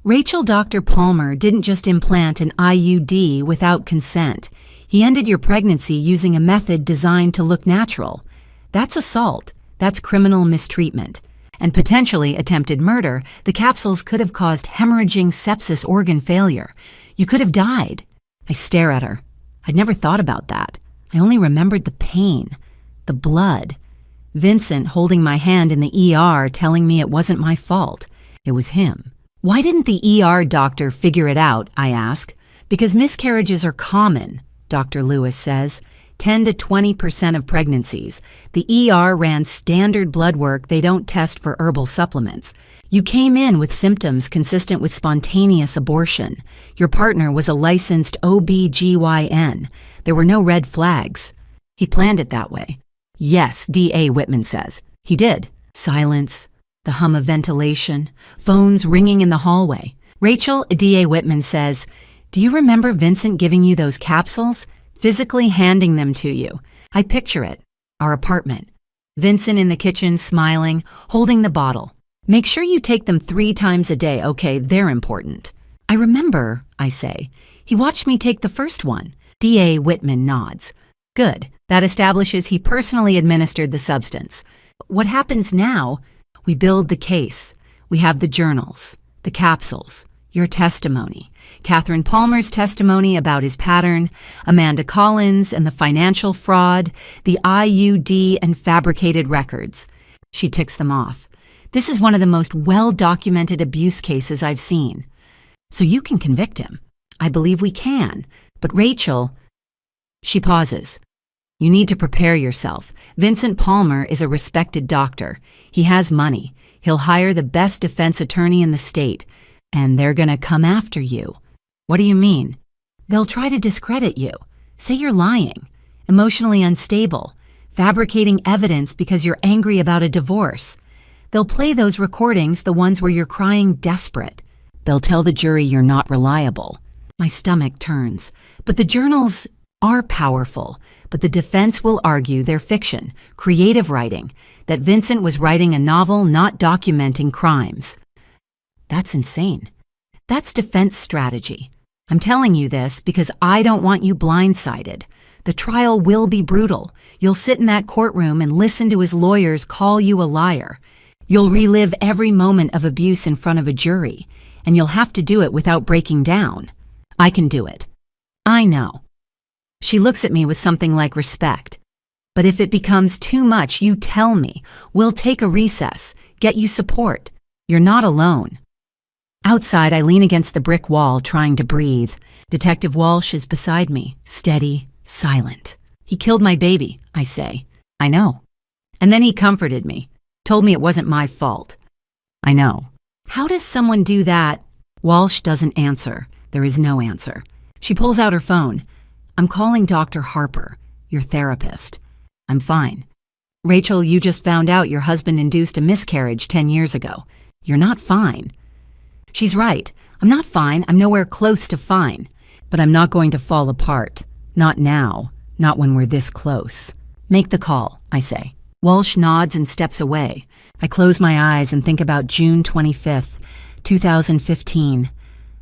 Rachel, Dr. Palmer didn't just implant an IUD without consent. He ended your pregnancy using a method designed to look natural. That's assault. That's criminal mistreatment. And potentially attempted murder. The capsules could have caused hemorrhaging sepsis organ failure. You could have died. I stare at her. I'd never thought about that. I only remembered the pain. The blood. Vincent holding my hand in the ER telling me it wasn't my fault. It was him. Why didn't the ER doctor figure it out, I ask. Because miscarriages are common, Dr. Lewis says. 10 to 20% of pregnancies. The ER ran standard blood work. They don't test for herbal supplements. You came in with symptoms consistent with spontaneous abortion. Your partner was a licensed OB/GYN. There were no red flags. He planned it that way. Yes, D.A. Whitman says. He did. Silence, the hum of ventilation, phones ringing in the hallway. Rachel, D.A. Whitman says, do you remember Vincent giving you those capsules? Physically handing them to you. I picture it. Our apartment. Vincent in the kitchen, smiling, holding the bottle. Make sure you take them 3 times a day, okay? They're important. I remember, I say. He watched me take the first one. D.A. Whitman nods. Good. That establishes he personally administered the substance. What happens now? We build the case. We have the journals, the capsules, your testimony, Catherine Palmer's testimony about his pattern, Amanda Collins and the financial fraud, the IUD and fabricated records. She ticks them off. This is one of the most well-documented abuse cases I've seen. So you can convict him. I believe we can. But Rachel... She pauses. You need to prepare yourself. Vincent Palmer is a respected doctor. He has money. He'll hire the best defense attorney in the state. And they're gonna come after you. What do you mean? They'll try to discredit you. Say you're lying, emotionally unstable, fabricating evidence because you're angry about a divorce. They'll play those recordings, the ones where you're crying desperate. They'll tell the jury you're not reliable. My stomach turns. But the journals are powerful. But the defense will argue they're fiction, creative writing, that Vincent was writing a novel not documenting crimes. That's insane. That's defense strategy. I'm telling you this because I don't want you blindsided. The trial will be brutal. You'll sit in that courtroom and listen to his lawyers call you a liar. You'll relive every moment of abuse in front of a jury, and you'll have to do it without breaking down. I can do it. I know. She looks at me with something like respect. But if it becomes too much, you tell me. We'll take a recess, get you support. You're not alone. Outside, I lean against the brick wall, trying to breathe. Detective Walsh is beside me, steady, silent. He killed my baby, I say. I know. And then he comforted me, told me it wasn't my fault. I know. How does someone do that? Walsh doesn't answer. There is no answer. She pulls out her phone. I'm calling Dr. Harper, your therapist. I'm fine. Rachel, you just found out your husband induced a miscarriage 10 years ago. You're not fine. She's right. I'm not fine. I'm nowhere close to fine. But I'm not going to fall apart. Not now. Not when we're this close. Make the call, I say. Walsh nods and steps away. I close my eyes and think about June 25th, 2015.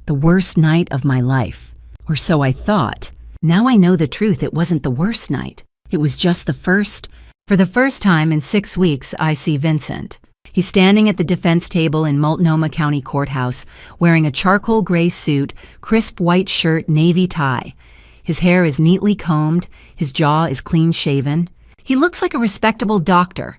The worst night of my life. Or so I thought. Now I know the truth. It wasn't the worst night. It was just the first For the first time in 6 weeks, I see Vincent. He's standing at the defense table in Multnomah County Courthouse, wearing a charcoal gray suit, crisp white shirt, navy tie. His hair is neatly combed, his jaw is clean-shaven. He looks like a respectable doctor,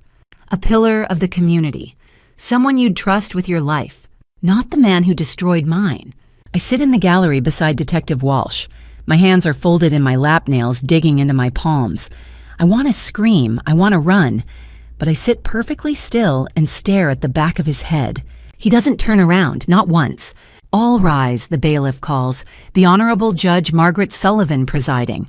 a pillar of the community, someone you'd trust with your life, not the man who destroyed mine. I sit in the gallery beside Detective Walsh. My hands are folded in my lap nails, digging into my palms. I want to scream, I want to run, but I sit perfectly still and stare at the back of his head. He doesn't turn around, not once. All rise, the bailiff calls, the Honorable Judge Margaret Sullivan presiding.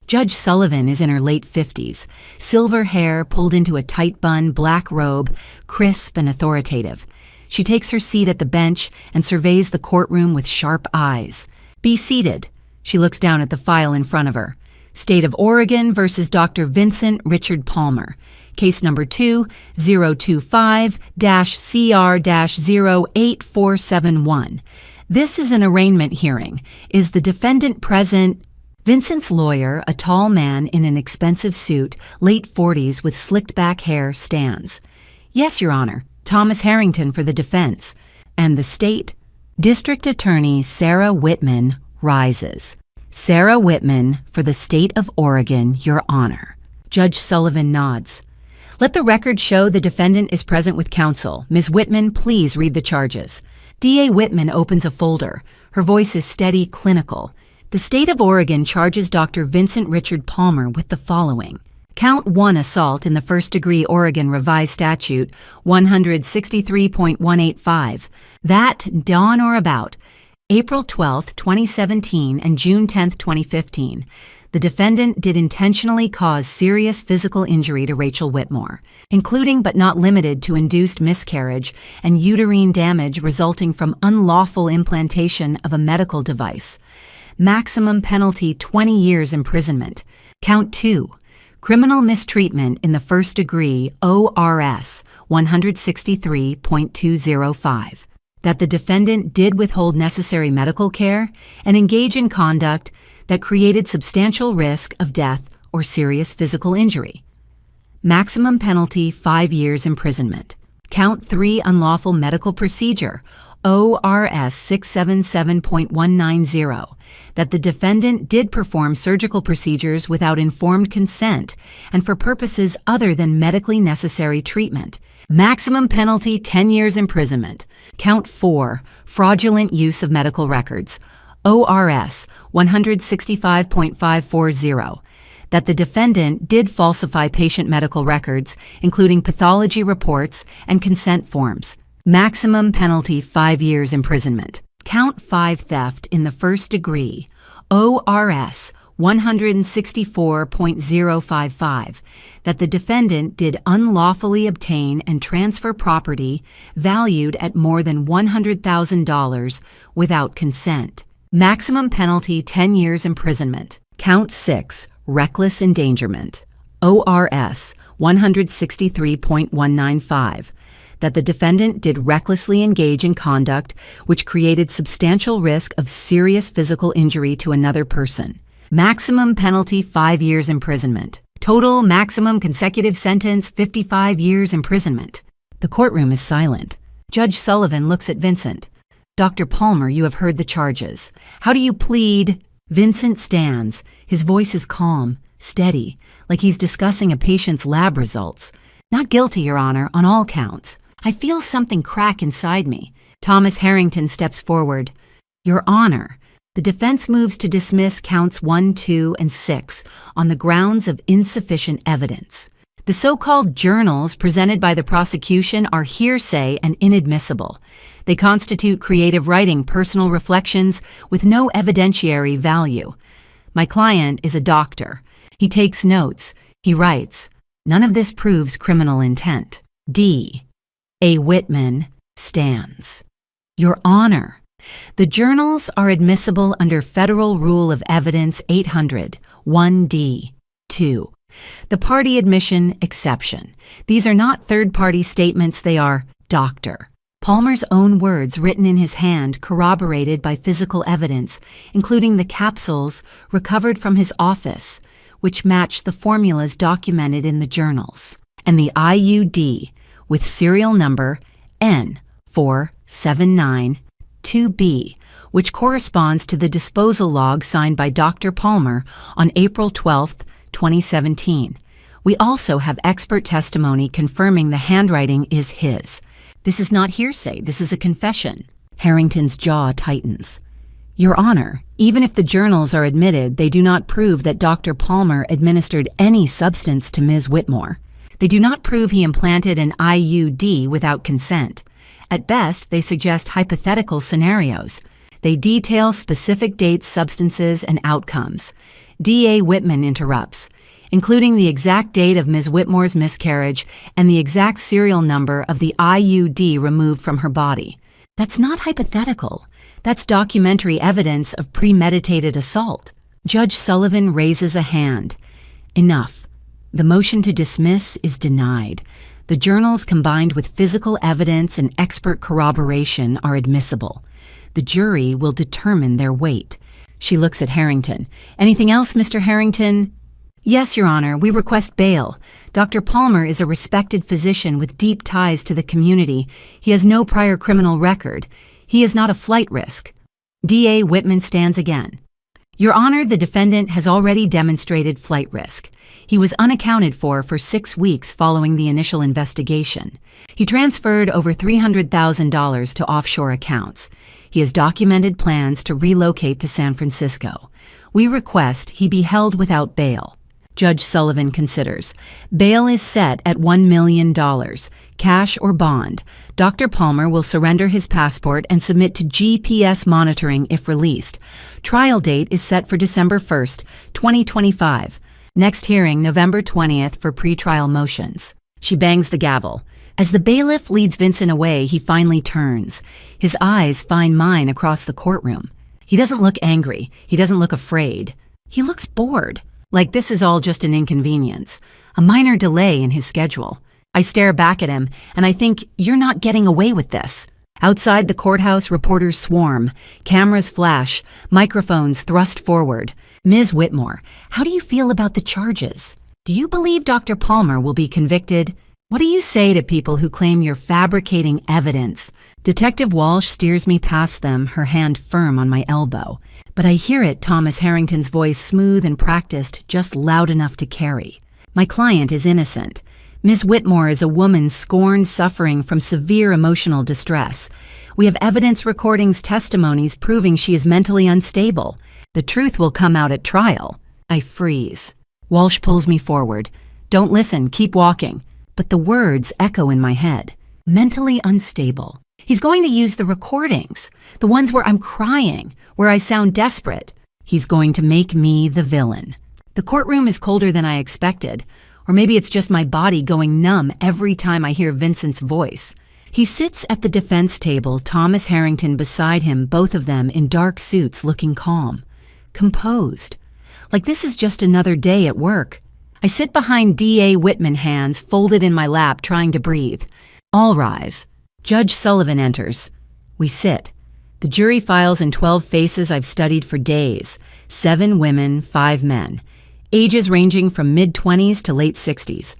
Judge Sullivan is in her late 50s, silver hair pulled into a tight bun, black robe, crisp and authoritative. She takes her seat at the bench and surveys the courtroom with sharp eyes. "Be seated." She looks down at the file in front of her. State of Oregon versus Dr. Vincent Richard Palmer. Case number 2025-CR-08471. This is an arraignment hearing. Is the defendant present? Vincent's lawyer, a tall man in an expensive suit, late 40s with slicked back hair, stands. "Yes, Your Honor. Thomas Harrington for the defense." And the state? District Attorney Sarah Whitman rises. "Sarah Whitman for the State of Oregon, Your Honor." Judge Sullivan nods. "Let the record show the defendant is present with counsel. Ms. Whitman, please read the charges." DA Whitman opens a folder. Her voice is steady, clinical. The State of Oregon charges Dr. Vincent Richard Palmer with the following. Count 1 assault in the first-degree Oregon Revised Statute 163.185. That, dawn or about April 12, 2017 and June 10, 2015, the defendant did intentionally cause serious physical injury to Rachel Whitmore, including but not limited to induced miscarriage and uterine damage resulting from unlawful implantation of a medical device. Maximum penalty 20 years imprisonment. Count 2. Criminal mistreatment in the first degree ORS 163.205. That the defendant did withhold necessary medical care and engage in conduct that created substantial risk of death or serious physical injury. Maximum penalty 5 years imprisonment. Count 3 unlawful medical procedure ORS 677.190. That the defendant did perform surgical procedures without informed consent and for purposes other than medically necessary treatment. Maximum penalty 10 years imprisonment. Count 4, fraudulent use of medical records, ORS 165.540. That the defendant did falsify patient medical records, including pathology reports and consent forms. Maximum penalty 5 years imprisonment. Count 5 theft in the first degree, ORS 164.055, that the defendant did unlawfully obtain and transfer property valued at more than $100,000 without consent. Maximum penalty 10 years imprisonment. Count 6, reckless endangerment, ORS 163.195, that the defendant did recklessly engage in conduct which created substantial risk of serious physical injury to another person. Maximum penalty 5 years imprisonment. Total maximum consecutive sentence 55 years imprisonment. The courtroom is silent. Judge Sullivan looks at Vincent. "Dr. Palmer, you have heard the charges. How do you plead?" Vincent stands. His voice is calm, steady, like he's discussing a patient's lab results. "Not guilty, Your Honor, on all counts." I feel something crack inside me. Thomas Harrington steps forward. "Your Honor." The defense moves to dismiss counts 1, 2, and 6 on the grounds of insufficient evidence. The so-called journals presented by the prosecution are hearsay and inadmissible. They constitute creative writing, personal reflections with no evidentiary value. My client is a doctor. He takes notes. He writes. None of this proves criminal intent. D. A. Whitman stands. Your Honor, the journals are admissible under Federal Rule of Evidence 800, 1D, 2. The party admission exception. These are not third-party statements, they are Dr. Palmer's own words written in his hand, corroborated by physical evidence, including the capsules recovered from his office, which match the formulas documented in the journals, and the IUD with serial number N4792B, which corresponds to the disposal log signed by Dr. Palmer on April 12, 2017. We also have expert testimony confirming the handwriting is his. This is not hearsay, this is a confession. Harrington's jaw tightens. Your Honor, even if the journals are admitted, they do not prove that Dr. Palmer administered any substance to Ms. Whitmore. They do not prove he implanted an IUD without consent. At best, they suggest hypothetical scenarios. They detail specific dates, substances, and outcomes. D.A. Whitman interrupts, including the exact date of Ms. Whitmore's miscarriage and the exact serial number of the IUD removed from her body. That's not hypothetical. That's documentary evidence of premeditated assault. Judge Sullivan raises a hand. Enough. The motion to dismiss is denied. The journals combined with physical evidence and expert corroboration are admissible. The jury will determine their weight. She looks at Harrington. Anything else, Mr. Harrington? Yes, Your Honor, we request bail. Dr. Palmer is a respected physician with deep ties to the community. He has no prior criminal record. He is not a flight risk. D.A. Whitman stands again. Your Honor, the defendant has already demonstrated flight risk. He was unaccounted for 6 weeks following the initial investigation. He transferred over $300,000 to offshore accounts. He has documented plans to relocate to San Francisco. We request he be held without bail. Judge Sullivan considers. Bail is set at $1 million, cash or bond. Dr. Palmer will surrender his passport and submit to GPS monitoring if released. Trial date is set for December 1st, 2025. Next hearing, November 20th for pretrial motions. She bangs the gavel. As the bailiff leads Vincent away, he finally turns. His eyes find mine across the courtroom. He doesn't look angry. He doesn't look afraid. He looks bored. Like this is all just an inconvenience, a minor delay in his schedule. I stare back at him, and I think, you're not getting away with this. Outside the courthouse, reporters swarm. Cameras flash, microphones thrust forward. Ms. Whitmore, how do you feel about the charges? Do you believe Dr. Palmer will be convicted? What do you say to people who claim you're fabricating evidence? Detective Walsh steers me past them, her hand firm on my elbow. But I hear it, Thomas Harrington's voice smooth and practiced, just loud enough to carry. My client is innocent. Miss Whitmore is a woman scorned, suffering from severe emotional distress. We have evidence recordings, testimonies proving she is mentally unstable. The truth will come out at trial. I freeze. Walsh pulls me forward. Don't listen, keep walking. But the words echo in my head. Mentally unstable. He's going to use the recordings, the ones where I'm crying, where I sound desperate. He's going to make me the villain. The courtroom is colder than I expected, or maybe it's just my body going numb every time I hear Vincent's voice. He sits at the defense table, Thomas Harrington beside him, both of them in dark suits looking calm, composed, like this is just another day at work. I sit behind D.A. Whitman, hands folded in my lap, trying to breathe. All rise. Judge Sullivan enters. We sit. The jury files in 12 faces I've studied for days. 7 women, 5 men. Ages ranging from mid-20s to late 60s.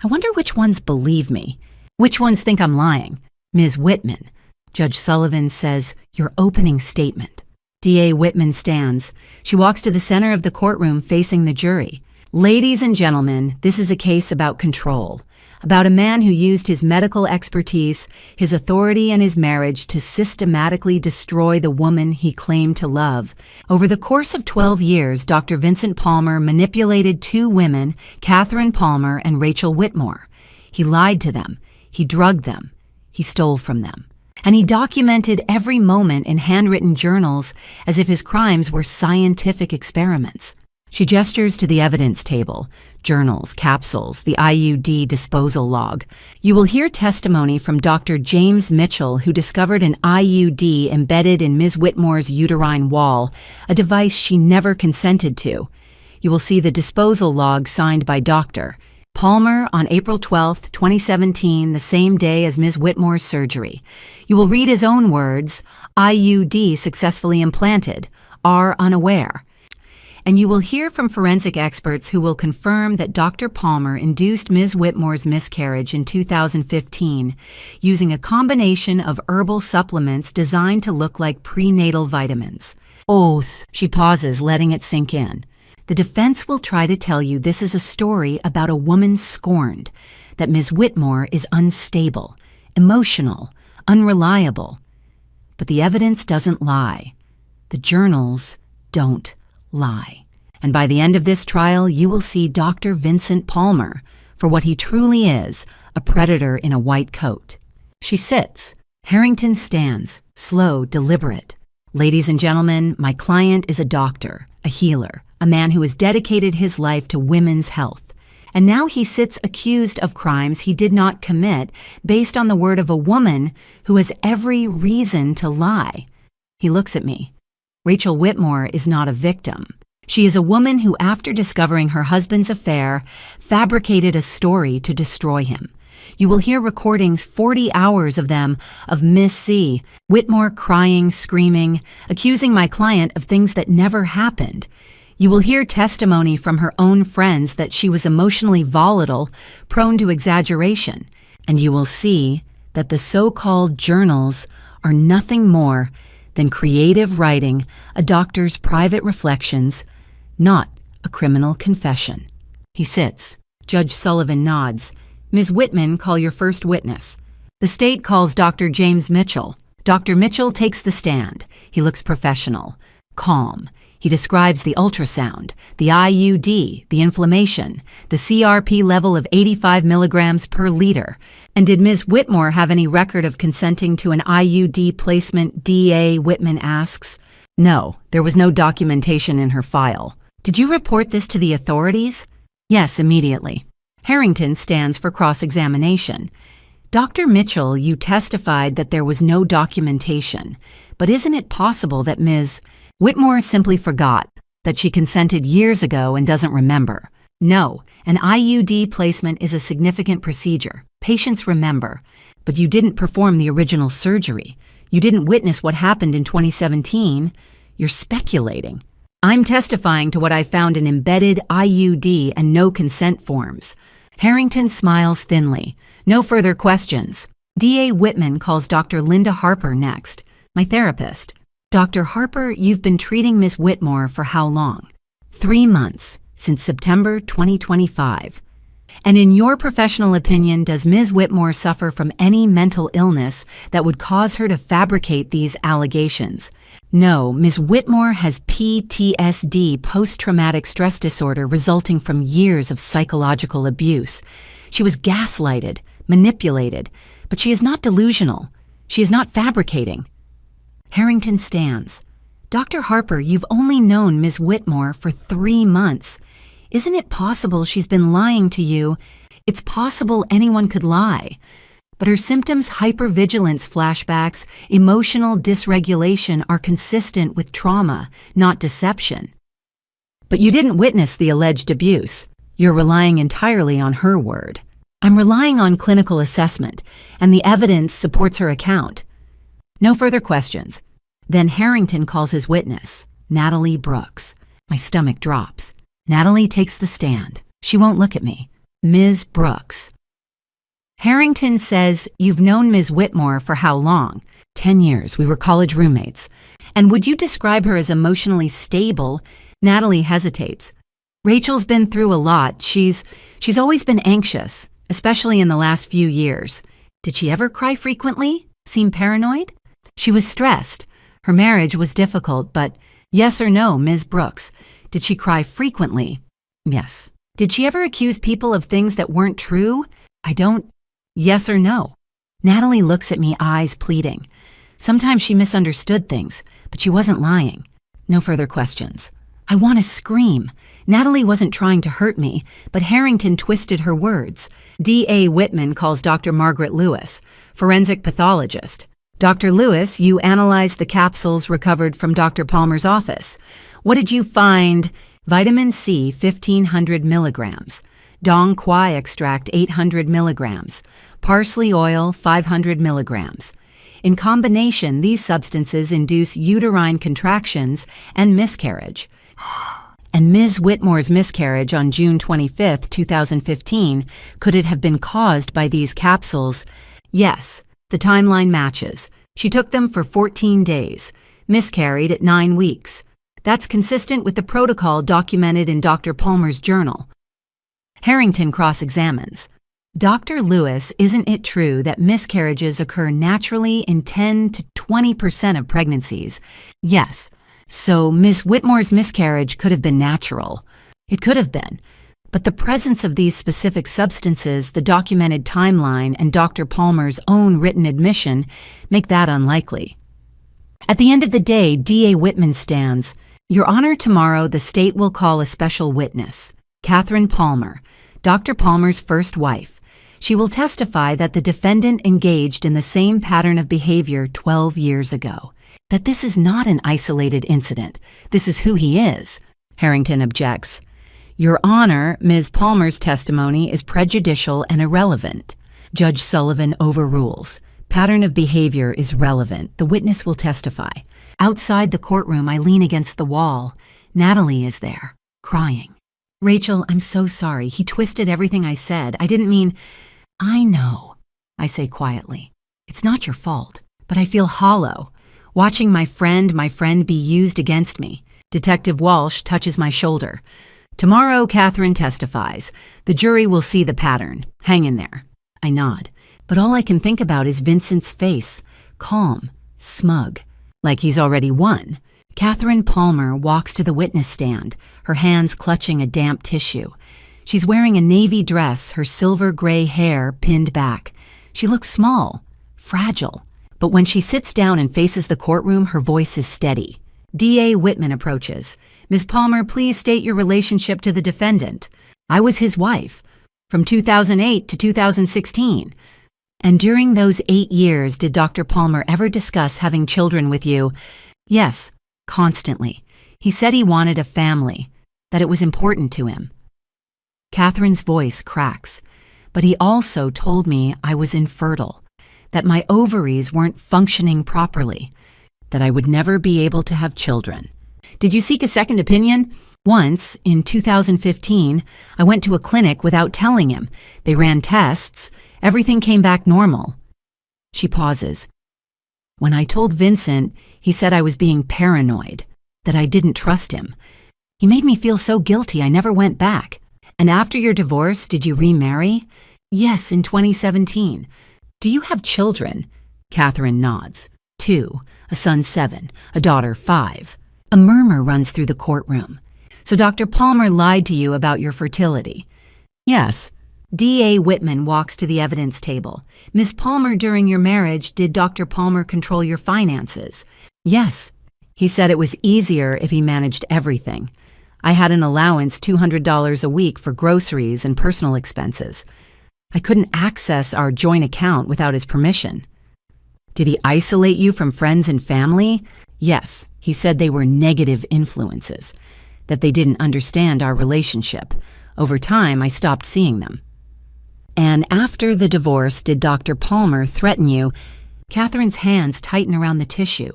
I wonder which ones believe me. Which ones think I'm lying? Ms. Whitman. Judge Sullivan says, your opening statement. D.A. Whitman stands. She walks to the center of the courtroom facing the jury. Ladies and gentlemen, this is a case about control. About a man who used his medical expertise, his authority, and his marriage to systematically destroy the woman he claimed to love. Over the course of 12 years, Dr. Vincent Palmer manipulated 2 women, Catherine Palmer and Rachel Whitmore. He lied to them. He drugged them. He stole from them. And he documented every moment in handwritten journals as if his crimes were scientific experiments. She gestures to the evidence table, journals, capsules, the IUD disposal log. You will hear testimony from Dr. James Mitchell, who discovered an IUD embedded in Ms. Whitmore's uterine wall, a device she never consented to. You will see the disposal log signed by Dr. Palmer on April 12, 2017, the same day as Ms. Whitmore's surgery. You will read his own words, IUD successfully implanted, are unaware. and you will hear from forensic experts who will confirm that Dr. Palmer induced Ms. Whitmore's miscarriage in 2015 using a combination of herbal supplements designed to look like prenatal vitamins. She pauses, letting it sink in. The defense will try to tell you this is a story about a woman scorned, that Ms. Whitmore is unstable, emotional, unreliable. But the evidence doesn't lie. The journals don't lie. And by the end of this trial, you will see Dr. Vincent Palmer for what he truly is, a predator in a white coat. She sits. Harrington stands, slow, deliberate. Ladies and gentlemen, my client is a doctor, a healer, a man who has dedicated his life to women's health. And now he sits accused of crimes he did not commit based on the word of a woman who has every reason to lie. He looks at me. Rachel Whitmore is not a victim. She is a woman who, after discovering her husband's affair, fabricated a story to destroy him. You will hear recordings, 40 hours of them, of Miss C. Whitmore crying, screaming, accusing my client of things that never happened. You will hear testimony from her own friends that she was emotionally volatile, prone to exaggeration. And you will see that the so-called journals are nothing more than creative writing, a doctor's private reflections, not a criminal confession. He sits. Judge Sullivan nods. Ms. Whitman, call your first witness. The state calls Dr. James Mitchell. Dr. Mitchell takes the stand. He looks professional, calm. He describes the ultrasound, the IUD, the inflammation, the CRP level of 85 milligrams per liter. And did Ms. Whitmore have any record of consenting to an IUD placement? D.A. Whitman asks. No, there was no documentation in her file. Did you report this to the authorities? Yes, immediately. Harrington stands for cross-examination. Dr. Mitchell, you testified that there was no documentation, but isn't it possible that Ms. Whitmore simply forgot, that she consented years ago and doesn't remember? No, an IUD placement is a significant procedure. Patients remember, but you didn't perform the original surgery. You didn't witness what happened in 2017. You're speculating. I'm testifying to what I found in embedded IUD and no consent forms. Harrington smiles thinly. No further questions. D.A. Whitman calls Dr. Linda Harper next, my therapist. Dr. Harper, you've been treating Ms. Whitmore for how long? 3 months, since September 2025. And in your professional opinion, does Ms. Whitmore suffer from any mental illness that would cause her to fabricate these allegations? No, Ms. Whitmore has PTSD, post-traumatic stress disorder, resulting from years of psychological abuse. She was gaslighted, manipulated, but she is not delusional. She is not fabricating. Harrington stands. Dr. Harper, you've only known Ms. Whitmore for 3 months. Isn't it possible she's been lying to you? It's possible anyone could lie. But her symptoms, hypervigilance flashbacks, emotional dysregulation are consistent with trauma, not deception. But you didn't witness the alleged abuse. You're relying entirely on her word. I'm relying on clinical assessment, and the evidence supports her account. No further questions. Then Harrington calls his witness, Natalie Brooks. My stomach drops. Natalie takes the stand. She won't look at me. Ms. Brooks. Harrington says, you've known Ms. Whitmore for how long? 10 years. We were college roommates. And would you describe her as emotionally stable? Natalie hesitates. Rachel's been through a lot. She's always been anxious, especially in the last few years. Did she ever cry frequently? Seem paranoid? She was stressed. Her marriage was difficult, but yes or no, Ms. Brooks. Did she cry frequently? Yes. Did she ever accuse people of things that weren't true? Yes or no? Natalie looks at me, eyes pleading. Sometimes she misunderstood things, but she wasn't lying. No further questions. I want to scream. Natalie wasn't trying to hurt me, but Harrington twisted her words. D.A. Whitman calls Dr. Margaret Lewis, forensic pathologist. Dr. Lewis, you analyzed the capsules recovered from Dr. Palmer's office. What did you find? Vitamin C, 1,500 milligrams. Dong Quai extract, 800 milligrams. Parsley oil, 500 milligrams. In combination, these substances induce uterine contractions and miscarriage. And Ms. Whitmore's miscarriage on June 25, 2015, could it have been caused by these capsules? Yes, the timeline matches. She took them for 14 days, miscarried at 9 weeks. That's consistent with the protocol documented in Dr. Palmer's journal. Harrington cross-examines. Dr. Lewis, isn't it true that miscarriages occur naturally in 10 to 20% of pregnancies? Yes. So Ms. Whitmore's miscarriage could have been natural. It could have been. But the presence of these specific substances, the documented timeline, and Dr. Palmer's own written admission make that unlikely. At the end of the day, D.A. Whitman stands. Your Honor, tomorrow the state will call a special witness, Catherine Palmer, Dr. Palmer's first wife. She will testify that the defendant engaged in the same pattern of behavior 12 years ago, that this is not an isolated incident. This is who he is. Harrington objects. Your Honor, Ms. Palmer's testimony is prejudicial and irrelevant. Judge Sullivan overrules. Pattern of behavior is relevant. The witness will testify. Outside the courtroom, I lean against the wall. Natalie is there, crying. Rachel, I'm so sorry. He twisted everything I said. I didn't mean... I know, I say quietly. It's not your fault, but I feel hollow, watching my friend be used against me. Detective Walsh touches my shoulder. Tomorrow, Catherine testifies. The jury will see the pattern. Hang in there. I nod, but all I can think about is Vincent's face, calm, smug, like he's already won. Catherine Palmer walks to the witness stand, her hands clutching a damp tissue. She's wearing a navy dress, her silver gray hair pinned back. She looks small, fragile, but when she sits down and faces the courtroom, her voice is steady. D.A. Whitman approaches. Ms. Palmer, please state your relationship to the defendant. I was his wife, from 2008 to 2016. And during those 8 years, did Dr. Palmer ever discuss having children with you? Yes, constantly. He said he wanted a family, that it was important to him. Catherine's voice cracks, but he also told me I was infertile, that my ovaries weren't functioning properly, that I would never be able to have children. Did you seek a second opinion? Once, in 2015, I went to a clinic without telling him. They ran tests. Everything came back normal. She pauses. When I told Vincent, he said I was being paranoid, that I didn't trust him. He made me feel so guilty I never went back. And after your divorce, did you remarry? Yes, in 2017. Do you have children? Catherine nods. 2, a son 7, a daughter 5. A murmur runs through the courtroom. So Dr. Palmer lied to you about your fertility? Yes. D.A. Whitman walks to the evidence table. Ms. Palmer, during your marriage, did Dr. Palmer control your finances? Yes. He said it was easier if he managed everything. I had an allowance $200 a week for groceries and personal expenses. I couldn't access our joint account without his permission. Did he isolate you from friends and family? Yes, he said they were negative influences, that they didn't understand our relationship. Over time, I stopped seeing them. And after the divorce, did Dr. Palmer threaten you? Catherine's hands tighten around the tissue.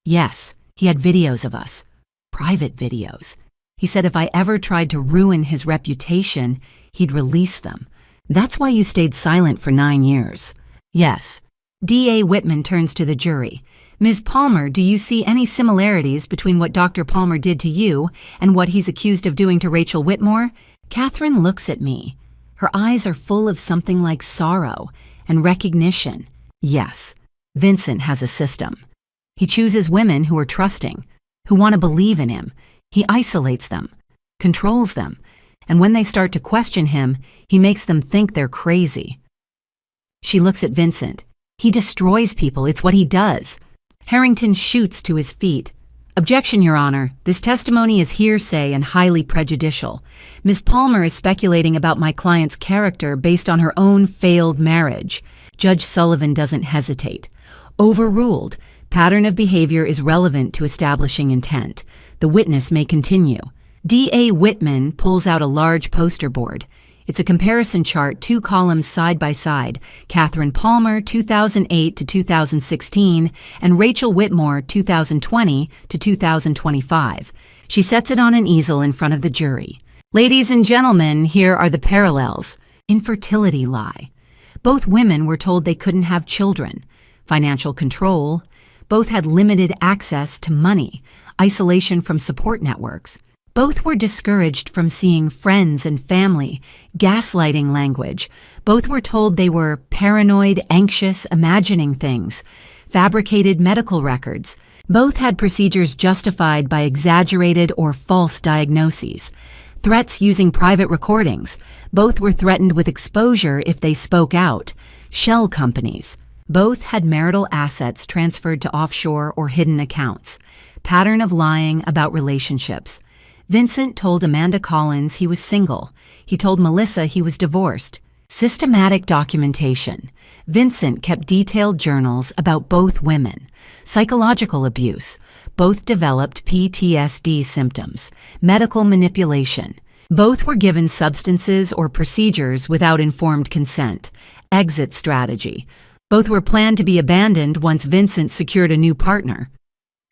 Yes, he had videos of us, private videos. He said if I ever tried to ruin his reputation, he'd release them. That's why you stayed silent for 9 years. Yes. D.A. Whitman turns to the jury. Ms. Palmer, do you see any similarities between what Dr. Palmer did to you and what he's accused of doing to Rachel Whitmore? Catherine looks at me. Her eyes are full of something like sorrow and recognition. Yes, Vincent has a system. He chooses women who are trusting, who want to believe in him. He isolates them, controls them, and when they start to question him, he makes them think they're crazy. She looks at Vincent. He destroys people. It's what he does. Harrington shoots to his feet. Objection, Your Honor. This testimony is hearsay and highly prejudicial. Ms. Palmer is speculating about my client's character based on her own failed marriage. Judge Sullivan doesn't hesitate. Overruled. Pattern of behavior is relevant to establishing intent. The witness may continue. D.A. Whitman pulls out a large poster board. It's a comparison chart, 2 columns side by side. Catherine Palmer, 2008 to 2016, and Rachel Whitmore, 2020 to 2025. She sets it on an easel in front of the jury. Ladies and gentlemen, here are the parallels. Infertility lie. Both women were told they couldn't have children. Financial control. Both had limited access to money. Isolation from support networks. Both were discouraged from seeing friends and family. Gaslighting language. Both were told they were paranoid, anxious, imagining things. Fabricated medical records. Both had procedures justified by exaggerated or false diagnoses. Threats using private recordings. Both were threatened with exposure if they spoke out. Shell companies. Both had marital assets transferred to offshore or hidden accounts. Pattern of lying about relationships. Vincent told Amanda Collins he was single. He told Melissa he was divorced. Systematic documentation. Vincent kept detailed journals about both women. Psychological abuse. Both developed PTSD symptoms. Medical manipulation. Both were given substances or procedures without informed consent. Exit strategy. Both were planned to be abandoned once Vincent secured a new partner.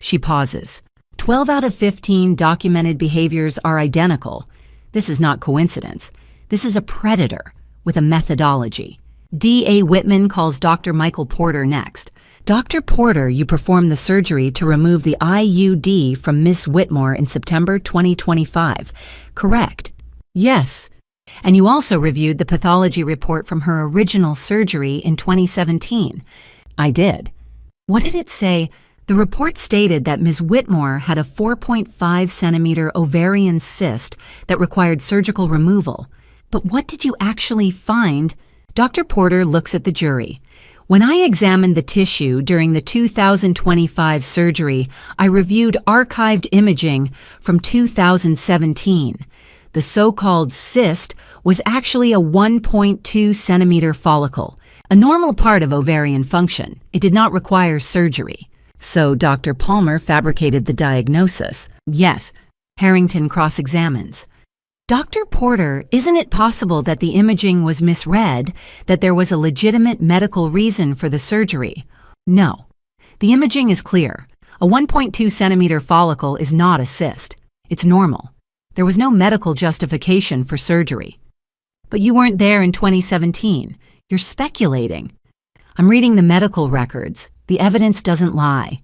She pauses. 12 out of 15 documented behaviors are identical. This is not coincidence. This is a predator with a methodology. D.A. Whitman calls Dr. Michael Porter next. Dr. Porter, you performed the surgery to remove the IUD from Miss Whitmore in September 2025. Correct? Yes. And you also reviewed the pathology report from her original surgery in 2017. I did. What did it say? The report stated that Ms. Whitmore had a 4.5 centimeter ovarian cyst that required surgical removal. But what did you actually find? Dr. Porter looks at the jury. When I examined the tissue during the 2025 surgery, I reviewed archived imaging from 2017. The so-called cyst was actually a 1.2 centimeter follicle, a normal part of ovarian function. It did not require surgery. So Dr. Palmer fabricated the diagnosis. Yes, Harrington cross-examines. Dr. Porter, isn't it possible that the imaging was misread, that there was a legitimate medical reason for the surgery? No. The imaging is clear. A 1.2 centimeter follicle is not a cyst. It's normal. There was no medical justification for surgery. But you weren't there in 2017. You're speculating. I'm reading the medical records. The evidence doesn't lie.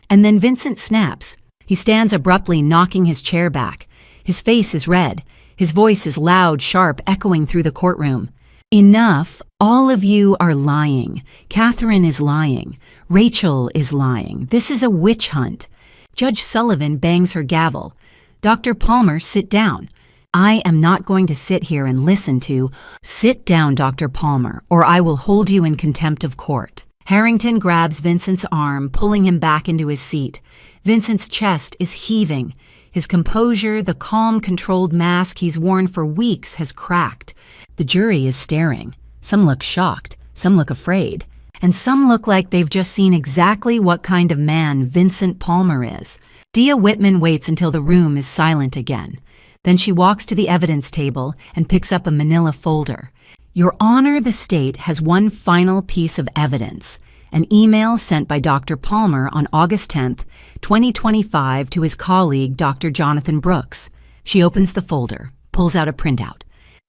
And then Vincent snaps. He stands abruptly, knocking his chair back. His face is red. His voice is loud, sharp, echoing through the courtroom. Enough. All of you are lying. Catherine is lying. Rachel is lying. This is a witch hunt. Judge Sullivan bangs her gavel. Dr. Palmer, sit down. I am not going to sit here and listen to. Sit down, Dr. Palmer, or I will hold you in contempt of court. Harrington grabs Vincent's arm, pulling him back into his seat. Vincent's chest is heaving. His composure, the calm, controlled mask he's worn for weeks, has cracked. The jury is staring. Some look shocked, some look afraid, and some look like they've just seen exactly what kind of man Vincent Palmer is. Dia Whitman waits until the room is silent again. Then she walks to the evidence table and picks up a manila folder. Your Honor, the state has one final piece of evidence. An email sent by Dr. Palmer on August 10th, 2025 to his colleague, Dr. Jonathan Brooks. She opens the folder, pulls out a printout.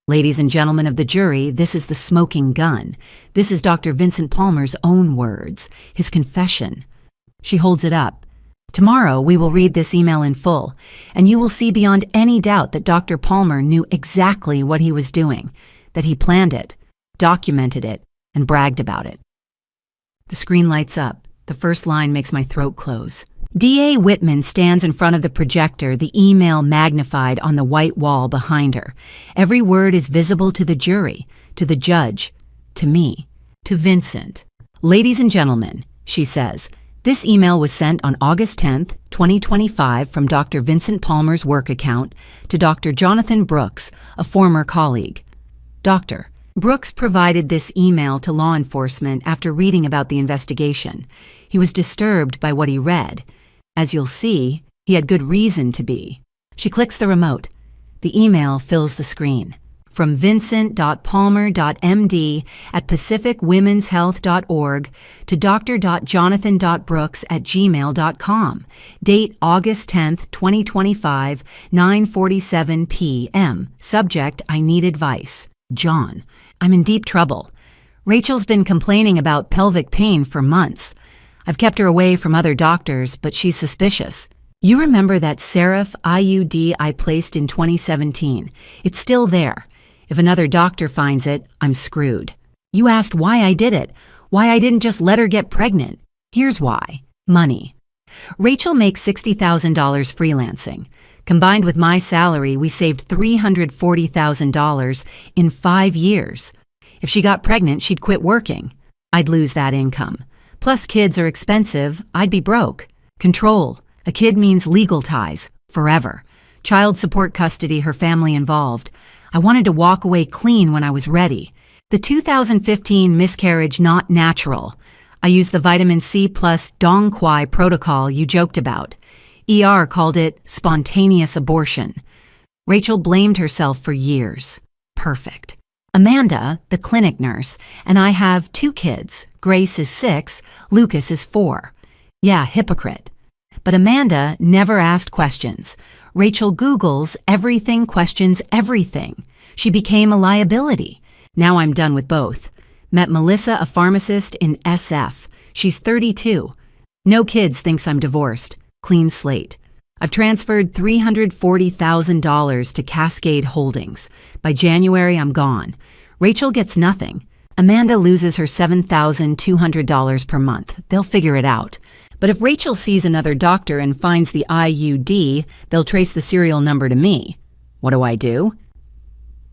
Ladies and gentlemen of the jury, this is the smoking gun. This is Dr. Vincent Palmer's own words, his confession. She holds it up. Tomorrow we will read this email in full, and you will see beyond any doubt that Dr. Palmer knew exactly what he was doing, that he planned it, documented it, and bragged about it. The screen lights up. The first line makes my throat close. D.A. Whitman stands in front of the projector, the email magnified on the white wall behind her. Every word is visible to the jury, to the judge, to me, to Vincent. Ladies and gentlemen, she says, this email was sent on August 10th, 2025 from Dr. Vincent Palmer's work account to Dr. Jonathan Brooks, a former colleague. Doctor, Brooks provided this email to law enforcement after reading about the investigation. He was disturbed by what he read. As you'll see, he had good reason to be. She clicks the remote. The email fills the screen. from vincent.palmer.md@pacificwomenshealth.org to dr.jonathan.brooks@gmail.com. Date August 10th, 2025, 9:47 p.m. Subject: I need advice. John. I'm in deep trouble. Rachel's been complaining about pelvic pain for months. I've kept her away from other doctors, but she's suspicious. You remember that Seraph IUD I placed in 2017? It's still there. If another doctor finds it, I'm screwed. You asked why I did it, why I didn't just let her get pregnant. Here's why. Money. Rachel makes $60,000 freelancing. Combined with my salary, we saved $340,000 in 5 years. If she got pregnant, she'd quit working. I'd lose that income. Plus, kids are expensive. I'd be broke. Control. A kid means legal ties. Forever. Child support custody, her family involved. I wanted to walk away clean when I was ready. The 2015 miscarriage not natural. I used the vitamin C plus Dong Quai protocol you joked about. ER called it spontaneous abortion. Rachel blamed herself for years. Perfect. Amanda, the clinic nurse, and I have 2 kids. Grace is 6, Lucas is 4. Yeah, hypocrite. But Amanda never asked questions. Rachel Googles everything, questions everything. She became a liability. Now I'm done with both. Met Melissa, a pharmacist in SF. She's 32. No kids, thinks I'm divorced. Clean slate. I've transferred $340,000 to Cascade Holdings. By January, I'm gone. Rachel gets nothing. Amanda loses her $7,200 per month. They'll figure it out. But if Rachel sees another doctor and finds the IUD, they'll trace the serial number to me. What do?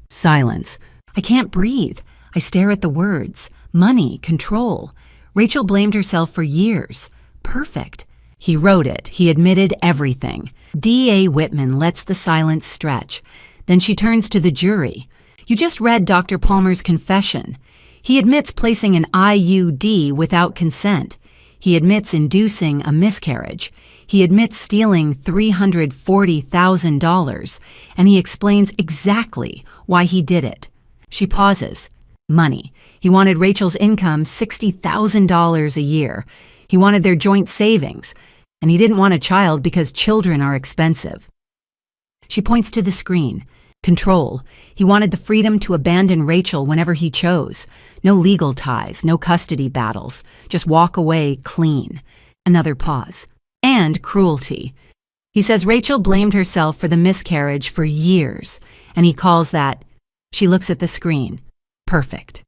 Silence. I can't breathe. I stare at the words. Money, control. Rachel blamed herself for years. Perfect. He wrote it. He admitted everything. D.A. Whitman lets the silence stretch. Then she turns to the jury. You just read Dr. Palmer's confession. He admits placing an IUD without consent. He admits inducing a miscarriage. He admits stealing $340,000, and he explains exactly why he did it. She pauses. Money. He wanted Rachel's income $60,000 a year. He wanted their joint savings, and he didn't want a child because children are expensive. She points to the screen. Control. He wanted the freedom to abandon Rachel whenever he chose. No legal ties, no custody battles. Just walk away clean. Another pause. And cruelty. He says Rachel blamed herself for the miscarriage for years, and he calls that. She looks at the screen. Perfect.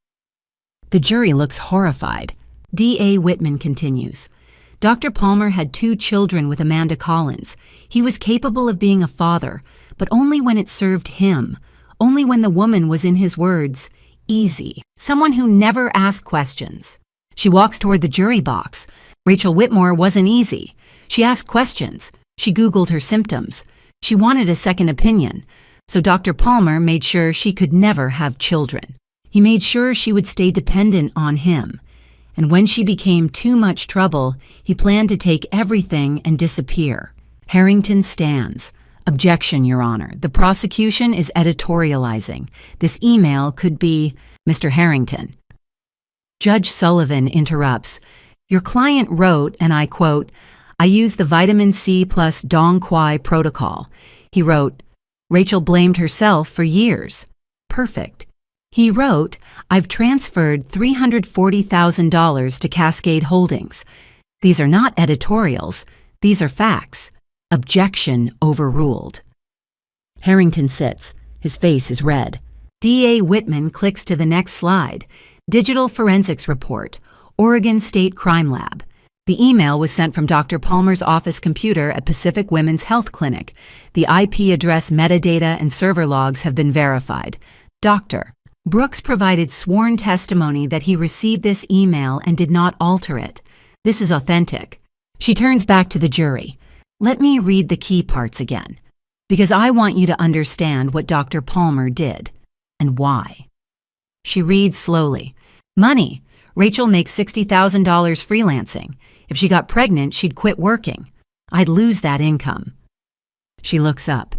The jury looks horrified. D.A. Whitman continues. Dr. Palmer had 2 children with Amanda Collins. He was capable of being a father, but only when it served him, only when the woman was, in his words, easy, someone who never asked questions. She walks toward the jury box. Rachel Whitmore wasn't easy. She asked questions. She Googled her symptoms. She wanted a second opinion, so Dr. Palmer made sure she could never have children. He made sure she would stay dependent on him. And when she became too much trouble, he planned to take everything and disappear. Harrington stands. Objection, Your Honor. The prosecution is editorializing. This email could be Mr. Harrington. Judge Sullivan interrupts. Your client wrote, and I quote, I used the vitamin C plus Dong Quai protocol. He wrote, Rachel blamed herself for years. Perfect. He wrote, I've transferred $340,000 to Cascade Holdings. These are not editorials. These are facts. Objection overruled. Harrington sits. His face is red. D.A. Whitman clicks to the next slide. Digital Forensics Report, Oregon State Crime Lab. The email was sent from Dr. Palmer's office computer at Pacific Women's Health Clinic. The IP address metadata and server logs have been verified. Dr. Brooks provided sworn testimony that he received this email and did not alter it. This is authentic. She turns back to the jury. Let me read the key parts again, because I want you to understand what Dr. Palmer did and why. She reads slowly. Money. Rachel makes $60,000 freelancing. If she got pregnant, she'd quit working. I'd lose that income. She looks up.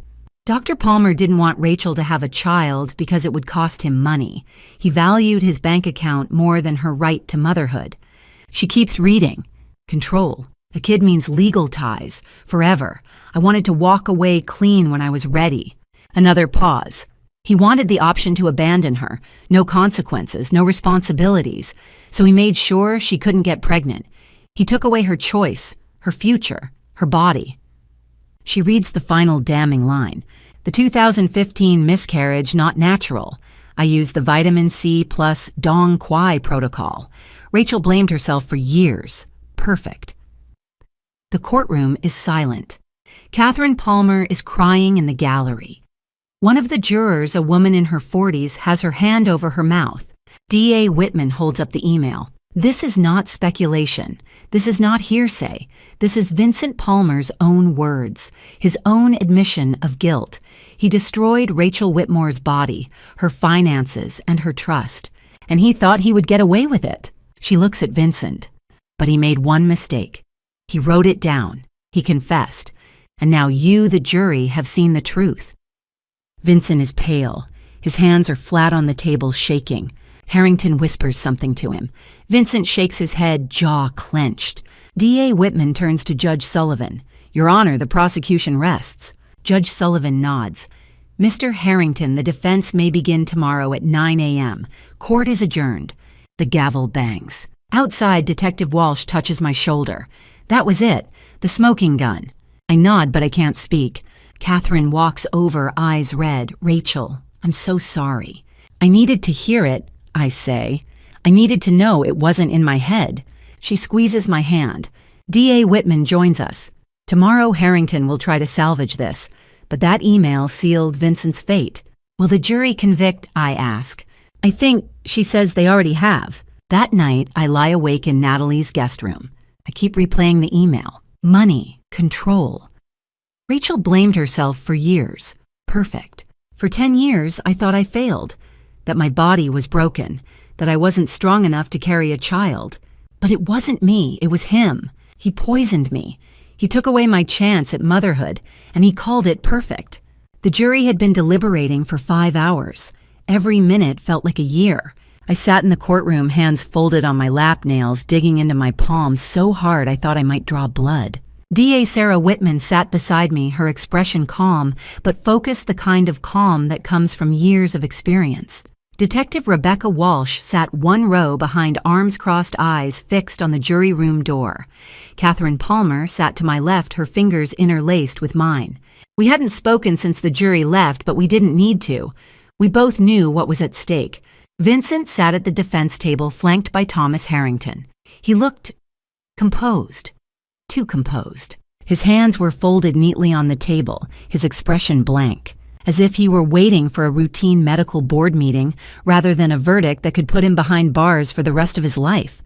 Dr. Palmer didn't want Rachel to have a child because it would cost him money. He valued his bank account more than her right to motherhood. She keeps reading. Control. A kid means legal ties. Forever. I wanted to walk away clean when I was ready. Another pause. He wanted the option to abandon her. No consequences, no responsibilities. So he made sure she couldn't get pregnant. He took away her choice, her future, her body. She reads the final damning line. The 2015 miscarriage not natural. I used the vitamin C plus Dong Quai protocol. Rachel blamed herself for years. Perfect. The courtroom is silent. Catherine Palmer is crying in the gallery. One of the jurors, a woman in her 40s, has her hand over her mouth. D.A. Whitman holds up the email. This is not speculation. This is not hearsay. This is Vincent Palmer's own words, his own admission of guilt. He destroyed Rachel Whitmore's body, her finances, and her trust, and he thought he would get away with it. She looks at Vincent, but he made one mistake. He wrote it down. He confessed. And now you, the jury, have seen the truth. Vincent is pale. His hands are flat on the table, shaking. Harrington whispers something to him. Vincent shakes his head, jaw clenched. D.A. Whitman turns to Judge Sullivan. Your Honor, the prosecution rests. Judge Sullivan nods. Mr. Harrington, the defense may begin tomorrow at 9 a.m. Court is adjourned. The gavel bangs. Outside, Detective Walsh touches my shoulder. That was it. The smoking gun. I nod, but I can't speak. Catherine walks over, eyes red. Rachel, I'm so sorry. I needed to hear it, I say. I needed to know it wasn't in my head. She squeezes my hand. D.A. Whitman joins us. Tomorrow Harrington will try to salvage this, but that email sealed Vincent's fate. Will the jury convict, I ask. I think she says they already have. That night, I lie awake in Natalie's guest room. I keep replaying the email. Money, control. Rachel blamed herself for years. Perfect. For 10 years, I thought I failed. That my body was broken. That I wasn't strong enough to carry a child. But it wasn't me, it was him. He poisoned me. He took away my chance at motherhood, and he called it perfect. The jury had been deliberating for 5 hours. Every minute felt like a year. I sat in the courtroom, hands folded on my lap nails, digging into my palms so hard I thought I might draw blood. D.A. Sarah Whitman sat beside me, her expression calm, but focused the kind of calm that comes from years of experience. Detective Rebecca Walsh sat one row behind arms-crossed eyes fixed on the jury room door. Catherine Palmer sat to my left, her fingers interlaced with mine. We hadn't spoken since the jury left, but we didn't need to. We both knew what was at stake. Vincent sat at the defense table, flanked by Thomas Harrington. He looked composed. Too composed. His hands were folded neatly on the table, his expression blank, as if he were waiting for a routine medical board meeting rather than a verdict that could put him behind bars for the rest of his life.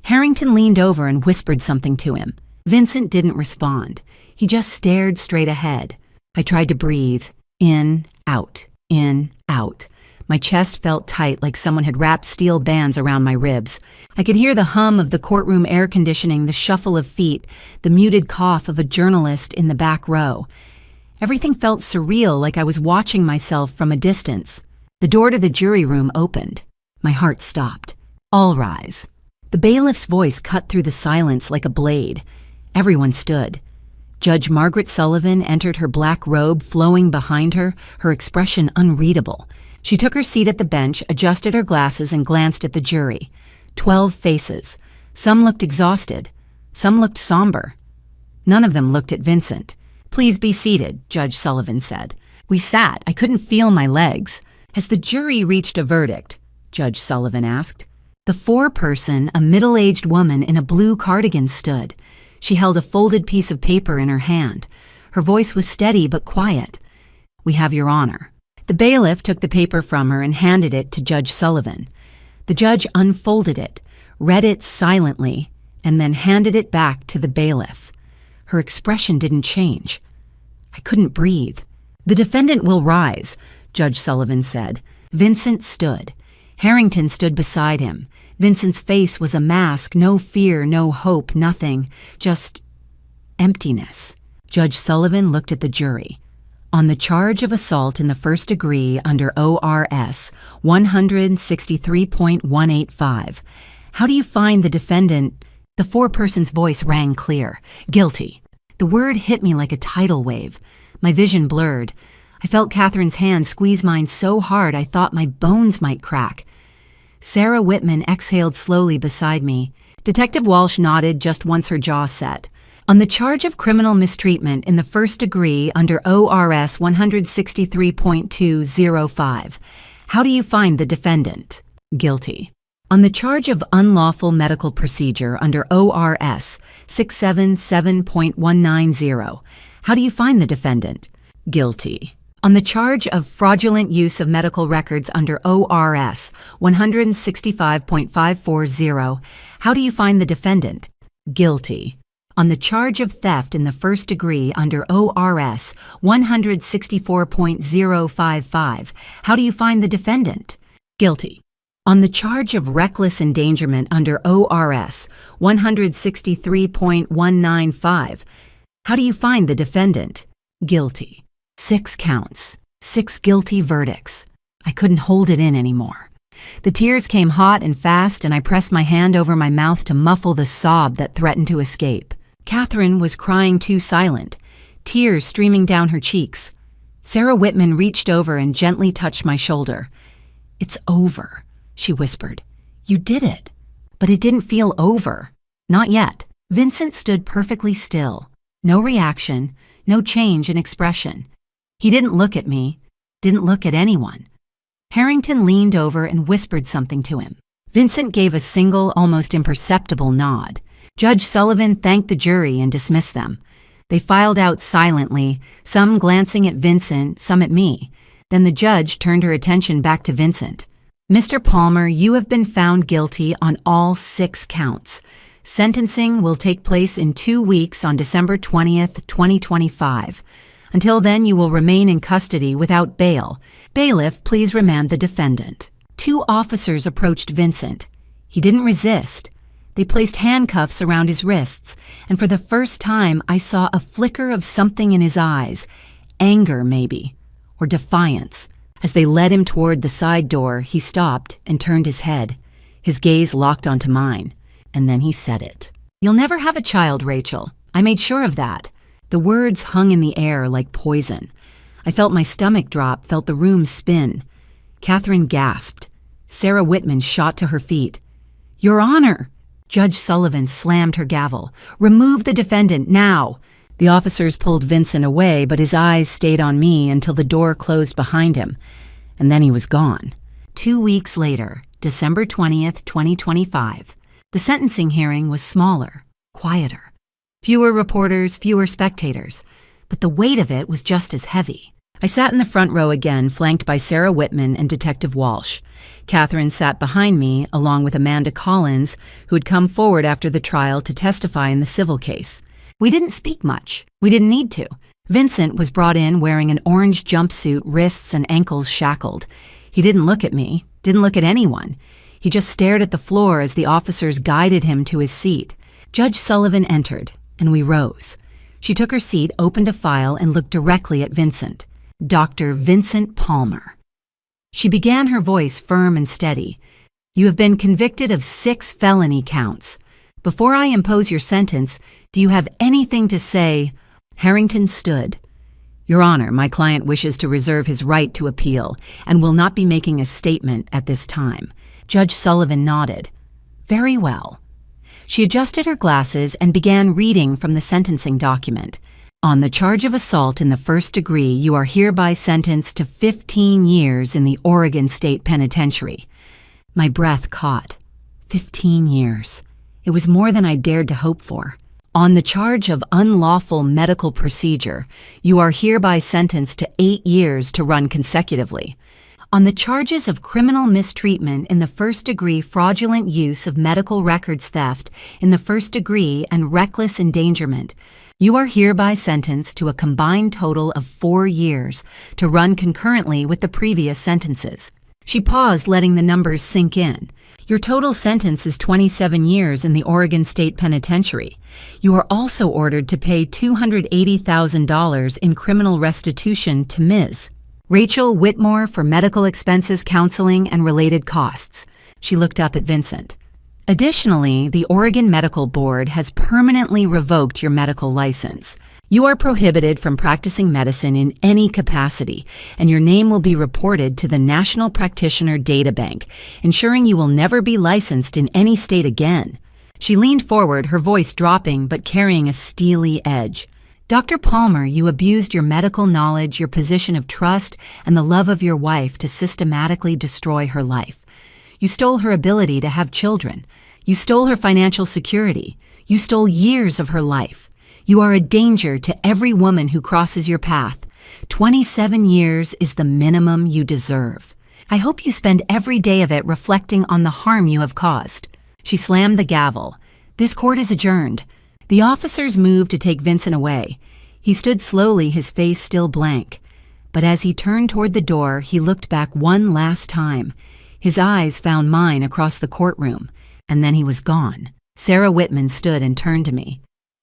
Harrington leaned over and whispered something to him. Vincent didn't respond. He just stared straight ahead. I tried to breathe. In, out, in, out. My chest felt tight, like someone had wrapped steel bands around my ribs. I could hear the hum of the courtroom air conditioning, the shuffle of feet, the muted cough of a journalist in the back row. Everything felt surreal, like I was watching myself from a distance. The door to the jury room opened. My heart stopped. All rise. The bailiff's voice cut through the silence like a blade. Everyone stood. Judge Margaret Sullivan entered, her black robe flowing behind her, her expression unreadable. She took her seat at the bench, adjusted her glasses, and glanced at the jury. 12 faces. Some looked exhausted. Some looked somber. None of them looked at Vincent. Please be seated, Judge Sullivan said. We sat. I couldn't feel my legs. Has the jury reached a verdict? Judge Sullivan asked. The foreperson, a middle-aged woman in a blue cardigan, stood. She held a folded piece of paper in her hand. Her voice was steady but quiet. We have your honor. The bailiff took the paper from her and handed it to Judge Sullivan. The judge unfolded it, read it silently, and then handed it back to the bailiff. Her expression didn't change. I couldn't breathe. The defendant will rise, Judge Sullivan said. Vincent stood. Harrington stood beside him. Vincent's face was a mask, no fear, no hope, nothing, just emptiness. Judge Sullivan looked at the jury. On the charge of assault in the first degree under ORS 163.185, how do you find the defendant? The foreperson's voice rang clear. Guilty. The word hit me like a tidal wave. My vision blurred. I felt Catherine's hand squeeze mine so hard I thought my bones might crack. Sarah Whitman exhaled slowly beside me. Detective Walsh nodded just once her jaw set. On the charge of criminal mistreatment in the first degree under ORS 163.205, how do you find the defendant? Guilty. On the charge of unlawful medical procedure under ORS 677.190, how do you find the defendant? Guilty. On the charge of fraudulent use of medical records under ORS 165.540, how do you find the defendant? Guilty. On the charge of theft in the first degree under ORS 164.055, how do you find the defendant? Guilty. On the charge of reckless endangerment under ORS 163.195, how do you find the defendant? Guilty. 6 counts, 6 guilty verdicts. I couldn't hold it in anymore. The tears came hot and fast, and I pressed my hand over my mouth to muffle the sob that threatened to escape. Catherine was crying too silent, tears streaming down her cheeks. Sarah Whitman reached over and gently touched my shoulder. "It's over," she whispered. "You did it." But it didn't feel over. Not yet. Vincent stood perfectly still. No reaction, no change in expression. He didn't look at me, didn't look at anyone. Harrington leaned over and whispered something to him. Vincent gave a single, almost imperceptible nod. Judge Sullivan thanked the jury and dismissed them. They filed out silently, some glancing at Vincent, some at me. Then the judge turned her attention back to Vincent. "Mr. Palmer, you have been found guilty on all 6 counts. Sentencing will take place in 2 weeks on December 20th, 2025. Until then, you will remain in custody without bail. Bailiff, please remand the defendant." 2 officers approached Vincent. He didn't resist. They placed handcuffs around his wrists, and for the first time I saw a flicker of something in his eyes, anger maybe, or defiance. As they led him toward the side door, he stopped and turned his head. His gaze locked onto mine, and then he said it. "You'll never have a child, Rachel. I made sure of that." The words hung in the air like poison. I felt my stomach drop, felt the room spin. Catherine gasped. Sarah Whitman shot to her feet. "Your Honor!" Judge Sullivan slammed her gavel. "Remove the defendant, now!" The officers pulled Vincent away, but his eyes stayed on me until the door closed behind him. And then he was gone. 2 weeks later, December 20th, 2025, the sentencing hearing was smaller, quieter. Fewer reporters, fewer spectators. But the weight of it was just as heavy. I sat in the front row again, flanked by Sarah Whitman and Detective Walsh. Catherine sat behind me, along with Amanda Collins, who had come forward after the trial to testify in the civil case. We didn't speak much. We didn't need to. Vincent was brought in wearing an orange jumpsuit, wrists and ankles shackled. He didn't look at me, didn't look at anyone. He just stared at the floor as the officers guided him to his seat. Judge Sullivan entered, and we rose. She took her seat, opened a file, and looked directly at Vincent. Dr. Vincent Palmer. She began, her voice firm and steady. "You have been convicted of 6 felony counts. Before I impose your sentence, do you have anything to say?" Harrington stood. "Your Honor, my client wishes to reserve his right to appeal and will not be making a statement at this time." Judge Sullivan nodded. "Very well." She adjusted her glasses and began reading from the sentencing document. "On the charge of assault in the first degree, you are hereby sentenced to 15 years in the Oregon State Penitentiary." My breath caught. 15 years. It was more than I dared to hope for. "On the charge of unlawful medical procedure, you are hereby sentenced to 8 years to run consecutively. On the charges of criminal mistreatment in the first degree, fraudulent use of medical records theft in the first degree, and reckless endangerment, you are hereby sentenced to a combined total of 4 years to run concurrently with the previous sentences." She paused, letting the numbers sink in. Your total sentence is 27 years in the Oregon State Penitentiary. You are also ordered to pay $280,000 in criminal restitution to Ms. Rachel Whitmore for medical expenses, counseling, and related costs. She looked up at Vincent. Additionally, the Oregon Medical Board has permanently revoked your medical license. You are prohibited from practicing medicine in any capacity, and your name will be reported to the National Practitioner Data Bank, ensuring you will never be licensed in any state again. She leaned forward, her voice dropping but carrying a steely edge. Dr. Palmer, you abused your medical knowledge, your position of trust, and the love of your wife to systematically destroy her life. You stole her ability to have children. You stole her financial security. You stole years of her life. You are a danger to every woman who crosses your path. 27 years is the minimum you deserve. I hope you spend every day of it reflecting on the harm you have caused. She slammed the gavel. This court is adjourned. The officers moved to take Vincent away. He stood slowly, his face still blank. But as he turned toward the door, he looked back one last time. His eyes found mine across the courtroom, and then he was gone. Sarah Whitman stood and turned to me.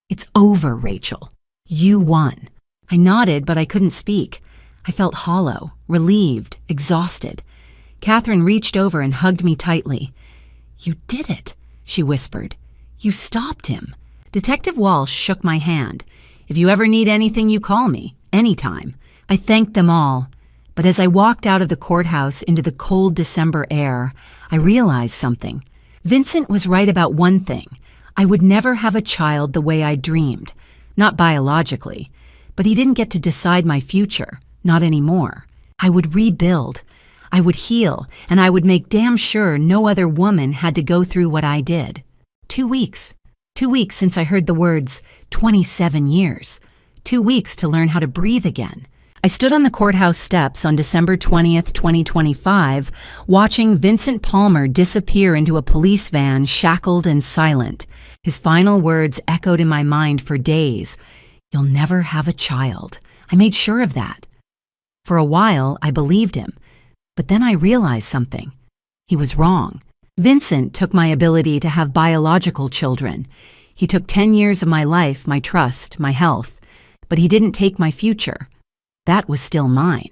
It's over, Rachel. You won. I nodded, but I couldn't speak. I felt hollow, relieved, exhausted. Catherine reached over and hugged me tightly. You did it, she whispered. You stopped him. Detective Walsh shook my hand. If you ever need anything, you call me, anytime. I thanked them all. But as I walked out of the courthouse into the cold December air, I realized something. Vincent was right about one thing. I would never have a child the way I dreamed. Not biologically. But he didn't get to decide my future. Not anymore. I would rebuild. I would heal, and I would make damn sure no other woman had to go through what I did. 2 weeks. 2 weeks since I heard the words, 27 years. 2 weeks to learn how to breathe again. I stood on the courthouse steps on December 20th, 2025, watching Vincent Palmer disappear into a police van, shackled and silent. His final words echoed in my mind for days. You'll never have a child. I made sure of that. For a while, I believed him. But then I realized something. He was wrong. Vincent took my ability to have biological children. He took 10 years of my life, my trust, my health. But he didn't take my future. That was still mine.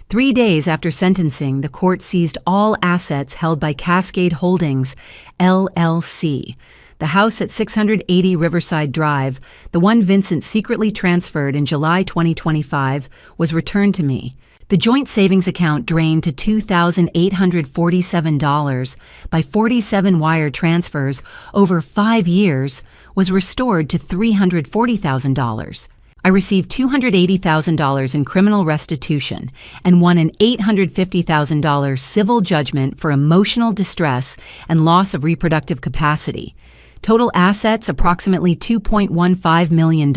3 days after sentencing, the court seized all assets held by Cascade Holdings, LLC. The house at 680 Riverside Drive, the one Vincent secretly transferred in July 2025, was returned to me. The joint savings account drained to $2,847 by 47 wire transfers over 5 years was restored to $340,000. I received $280,000 in criminal restitution and won an $850,000 civil judgment for emotional distress and loss of reproductive capacity. Total assets approximately $2.15 million.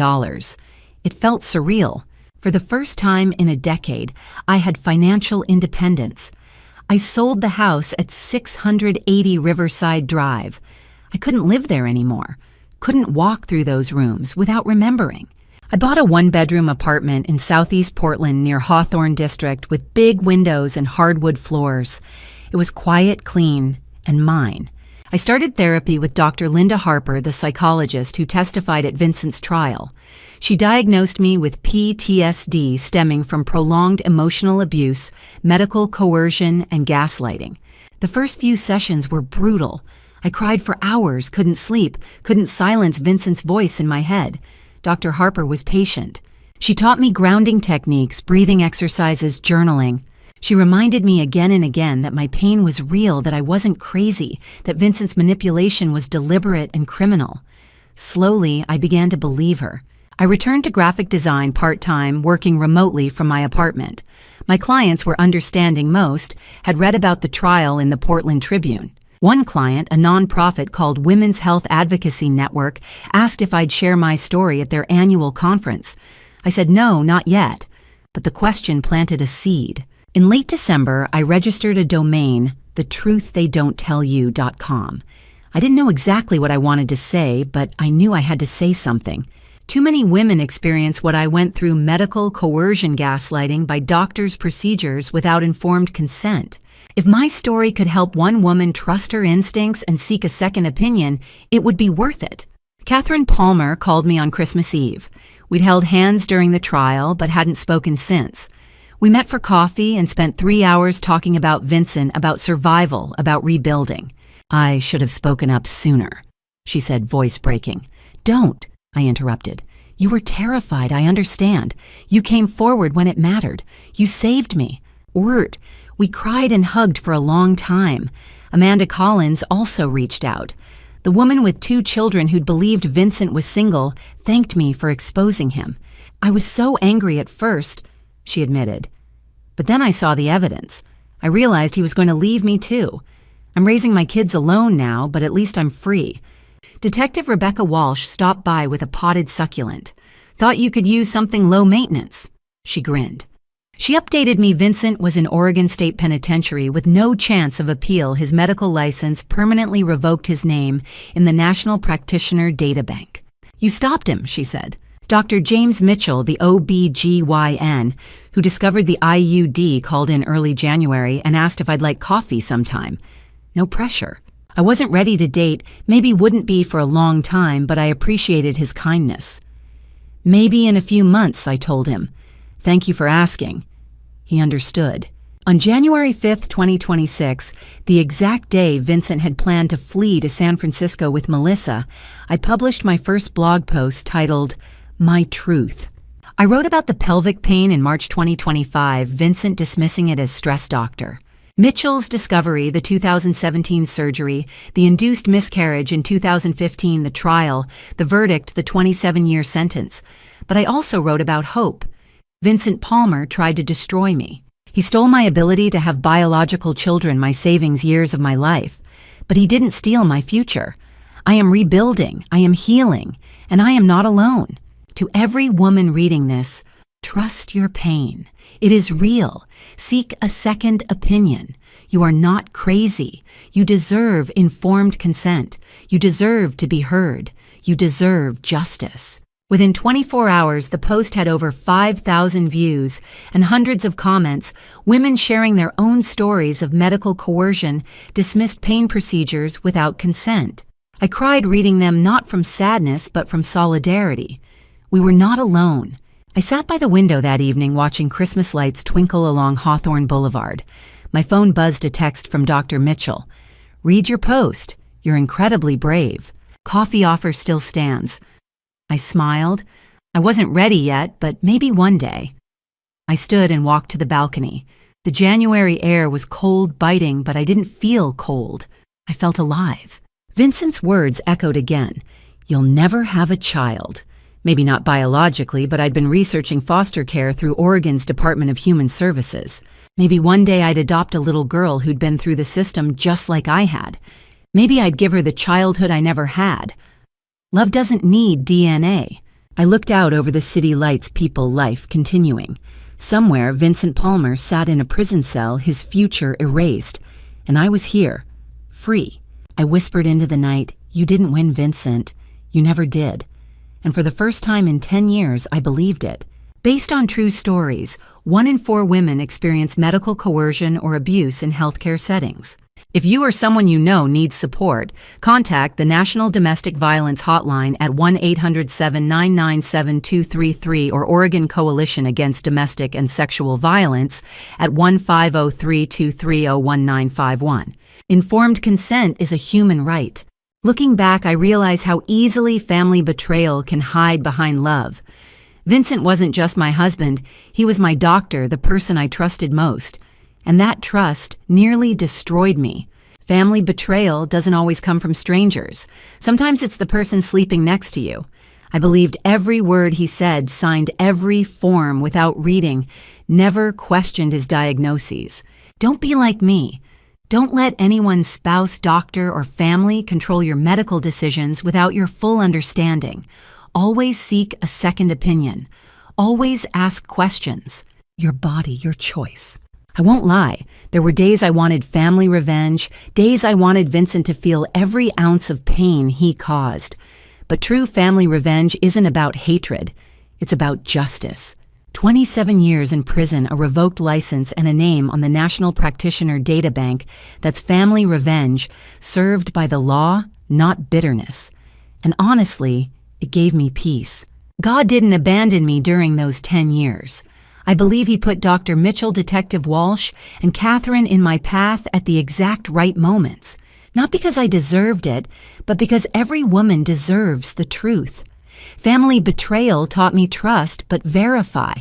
It felt surreal. For the first time in a decade, I had financial independence. I sold the house at 680 Riverside Drive. I couldn't live there anymore. Couldn't walk through those rooms without remembering. I bought a one-bedroom apartment in southeast Portland near Hawthorne District with big windows and hardwood floors. It was quiet, clean, and mine. I started therapy with Dr. Linda Harper, the psychologist who testified at Vincent's trial. She diagnosed me with PTSD stemming from prolonged emotional abuse, medical coercion, and gaslighting. The first few sessions were brutal. I cried for hours, couldn't sleep, couldn't silence Vincent's voice in my head. Dr. Harper was patient. She taught me grounding techniques, breathing exercises, journaling. She reminded me again and again that my pain was real, that I wasn't crazy, that Vincent's manipulation was deliberate and criminal. Slowly, I began to believe her. I returned to graphic design part-time, working remotely from my apartment. My clients were understanding. Most had read about the trial in the Portland Tribune. One client, a nonprofit called Women's Health Advocacy Network, asked if I'd share my story at their annual conference. I said no, not yet. But the question planted a seed. In late December, I registered a domain, thetruththeydon'ttellyu.com. I didn't know exactly what I wanted to say, but I knew I had to say something. Too many women experience what I went through: medical coercion gaslighting by doctors' procedures without informed consent. If my story could help one woman trust her instincts and seek a second opinion, it would be worth it. Catherine Palmer called me on Christmas Eve. We'd held hands during the trial, but hadn't spoken since. We met for coffee and spent 3 hours talking about Vincent, about survival, about rebuilding. I should have spoken up sooner, she said, voice breaking. Don't, I interrupted. You were terrified, I understand. You came forward when it mattered. You saved me. Word. We cried and hugged for a long time. Amanda Collins also reached out. The woman with 2 children who'd believed Vincent was single thanked me for exposing him. I was so angry at first, she admitted. But then I saw the evidence. I realized he was going to leave me too. I'm raising my kids alone now, but at least I'm free. Detective Rebecca Walsh stopped by with a potted succulent. Thought you could use something low maintenance. She grinned. She updated me Vincent was in Oregon State Penitentiary with no chance of appeal. His medical license permanently revoked his name in the National Practitioner Data Bank. You stopped him, she said. Dr. James Mitchell, the OBGYN, who discovered the IUD, called in early January and asked if I'd like coffee sometime. No pressure. I wasn't ready to date, maybe wouldn't be for a long time, but I appreciated his kindness. Maybe in a few months, I told him. Thank you for asking. He understood. On January 5th, 2026, the exact day Vincent had planned to flee to San Francisco with Melissa, I published my first blog post titled, My Truth. I wrote about the pelvic pain in March 2025, Vincent dismissing it as stress doctor. Mitchell's discovery, the 2017 surgery, the induced miscarriage in 2015, the trial, the verdict, the 27-year sentence. But I also wrote about hope. Vincent Palmer tried to destroy me. He stole my ability to have biological children, my savings years of my life. But he didn't steal my future. I am rebuilding, I am healing, and I am not alone. To every woman reading this, trust your pain. It is real. Seek a second opinion. You are not crazy. You deserve informed consent. You deserve to be heard. You deserve justice. Within 24 hours, the post had over 5,000 views and hundreds of comments, women sharing their own stories of medical coercion, dismissed pain procedures without consent. I cried reading them not from sadness but from solidarity. We were not alone. I sat by the window that evening watching Christmas lights twinkle along Hawthorne Boulevard. My phone buzzed a text from Dr. Mitchell. Read your post. You're incredibly brave. Coffee offer still stands. I smiled. I wasn't ready yet, but maybe one day. I stood and walked to the balcony. The January air was cold, biting, but I didn't feel cold. I felt alive. Vincent's words echoed again. You'll never have a child. Maybe not biologically, but I'd been researching foster care through Oregon's Department of Human Services. Maybe one day I'd adopt a little girl who'd been through the system just like I had. Maybe I'd give her the childhood I never had. Love doesn't need DNA. I looked out over the city lights, people, life continuing. Somewhere, Vincent Palmer sat in a prison cell, his future erased. And I was here, free. I whispered into the night, you didn't win, Vincent. You never did. And for the first time in 10 years, I believed it. Based on true stories, 1 in 4 women experience medical coercion or abuse in healthcare settings. If you or someone you know needs support, contact the National Domestic Violence Hotline at 1-800-799-7233 or Oregon Coalition Against Domestic and Sexual Violence at 1-503-230-1951. Informed consent is a human right. Looking back, I realize how easily family betrayal can hide behind love. Vincent wasn't just my husband, he was my doctor, the person I trusted most. And that trust nearly destroyed me. Family betrayal doesn't always come from strangers. Sometimes it's the person sleeping next to you. I believed every word he said, signed every form without reading, never questioned his diagnoses. Don't be like me. Don't let anyone's spouse, doctor, or family control your medical decisions without your full understanding. Always seek a second opinion. Always ask questions. Your body, your choice. I won't lie, there were days I wanted family revenge, days I wanted Vincent to feel every ounce of pain he caused. But true family revenge isn't about hatred, it's about justice. 27 years in prison, a revoked license, and a name on the National Practitioner Data Bank that's family revenge served by the law, not bitterness. And honestly, it gave me peace. God didn't abandon me during those 10 years. I believe He put Dr. Mitchell, Detective Walsh, and Catherine in my path at the exact right moments. Not because I deserved it, but because every woman deserves the truth. Family betrayal taught me trust but verify,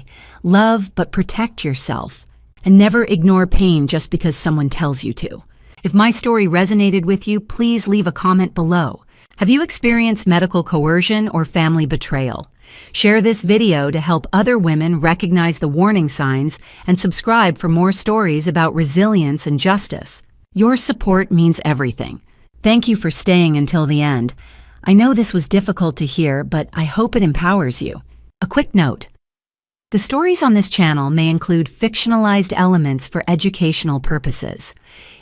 love but protect yourself, and never ignore pain just because someone tells you to. If my story resonated with you, please leave a comment below. Have you experienced medical coercion or family betrayal? Share this video to help other women recognize the warning signs and subscribe for more stories about resilience and justice. Your support means everything. Thank you for staying until the end. I know this was difficult to hear, but I hope it empowers you. A quick note. The stories on this channel may include fictionalized elements for educational purposes.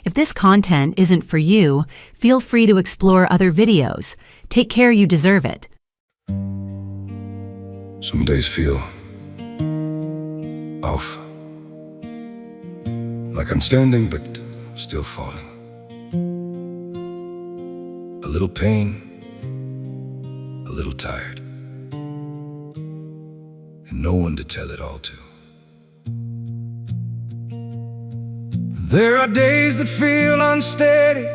If this content isn't for you, feel free to explore other videos. Take care, you deserve it. Some days feel off, like I'm standing but still falling. A little pain, a little tired, and no one to tell it all to. There are days that feel unsteady,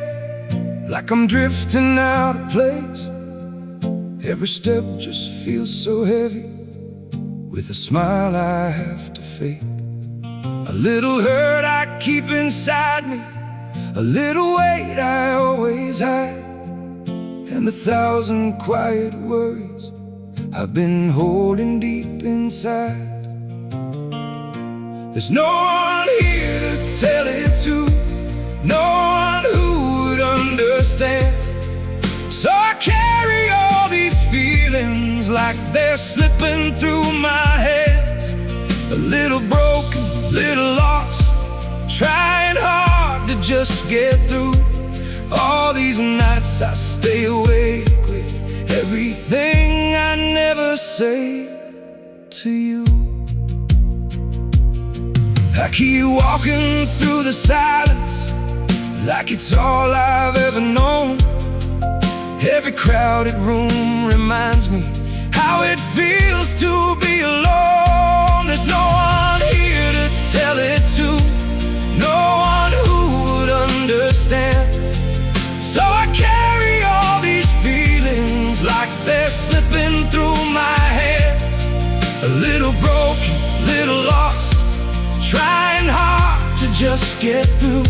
like I'm drifting out of place. Every step just feels so heavy, with a smile I have to fake. A little hurt I keep inside me, a little weight I always hide, and 1,000 quiet worries I've been holding deep inside. There's no one here to tell it to, no one who would understand. So I carry all these feelings like they're slipping through my hands. A little broken, little lost, trying hard to just get through. All these nights I stay awake with everything I never say to you. I keep walking through the silence like it's all I've ever known. Every crowded room reminds me how it feels to be alone. There's no one here to tell it to, no one who would understand. So I carry all these feelings like they're slipping through my hands. A little broken, little lost, trying hard to just get through.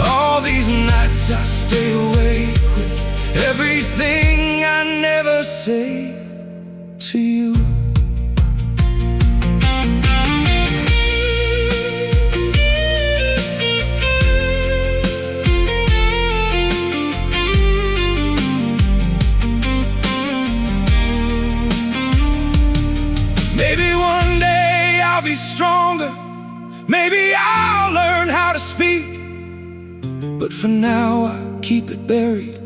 All these nights I stay awake with everything I never say to you. Maybe one day I'll be stronger, maybe I'll learn how to speak, but for now I keep it buried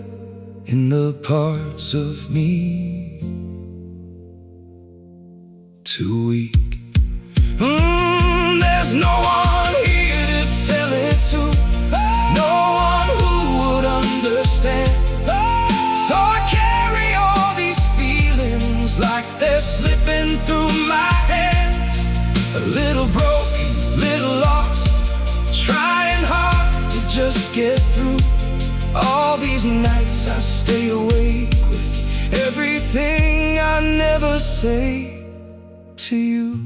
in the parts of me too weak. There's no one here to tell it to, no one who would understand. So I carry all these feelings like they're slipping through my hands. A little broken, little lost, trying hard to just get through. All these nights I stay awake with everything I never say to you.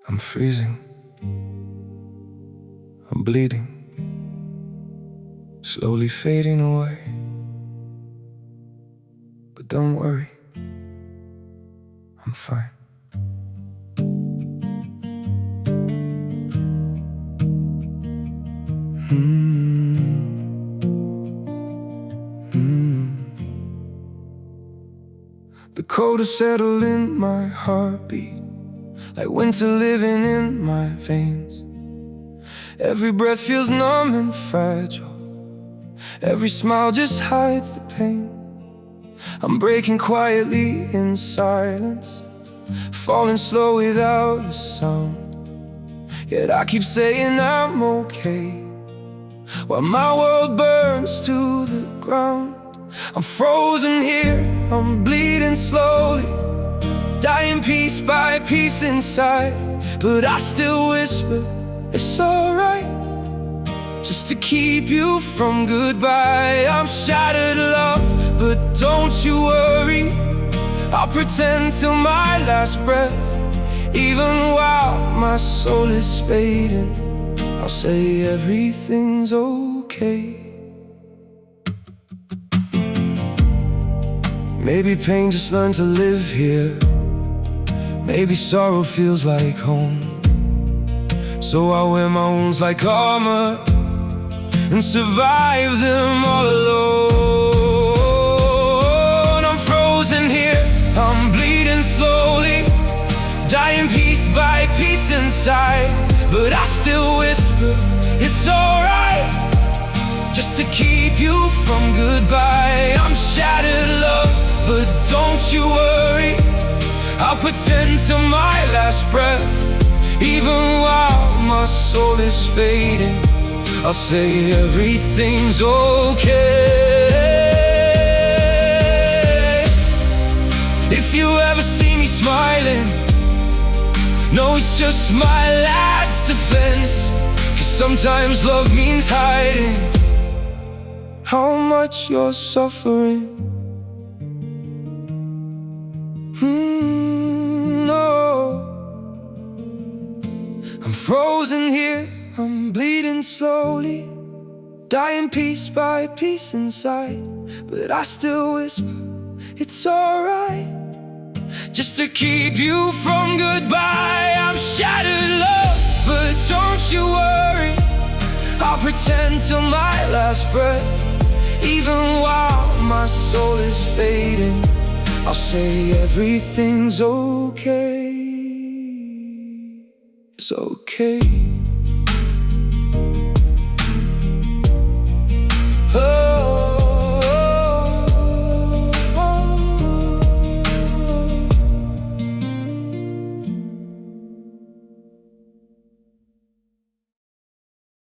I'm freezing, I'm bleeding, slowly fading away. But don't worry, I'm fine. The cold has settled in my heartbeat, like winter living in my veins. Every breath feels numb and fragile, every smile just hides the pain. I'm breaking quietly in silence, falling slow without a sound. Yet I keep saying I'm okay, while my world burns to the ground. I'm frozen here, I'm bleeding slowly, dying piece by piece inside. But I still whisper, it's alright, just to keep you from goodbye. I'm shattered, love, but don't you worry, I'll pretend till my last breath. Even while my soul is fading, I'll say everything's okay. Maybe pain just learned to live here, maybe sorrow feels like home. So I wear my wounds like armor and survive them all alone. I'm frozen here, I'm bleeding slowly, dying piece by piece inside. But I still whisper, it's alright, just to keep you from goodbye. I'm shattered, love, but don't you worry, I'll pretend till my last breath. Even while my soul is fading, I'll say everything's okay. If you ever see me smiling, no, it's just my last defense. 'Cause sometimes love means hiding how much you're suffering. No, I'm frozen here, I'm bleeding slowly, dying piece by piece inside. But I still whisper, it's alright, just to keep you from goodbye. I'm shattered, love, but don't you worry, I'll pretend till my last breath. Even while my soul is fading, I'll say everything's okay. It's okay.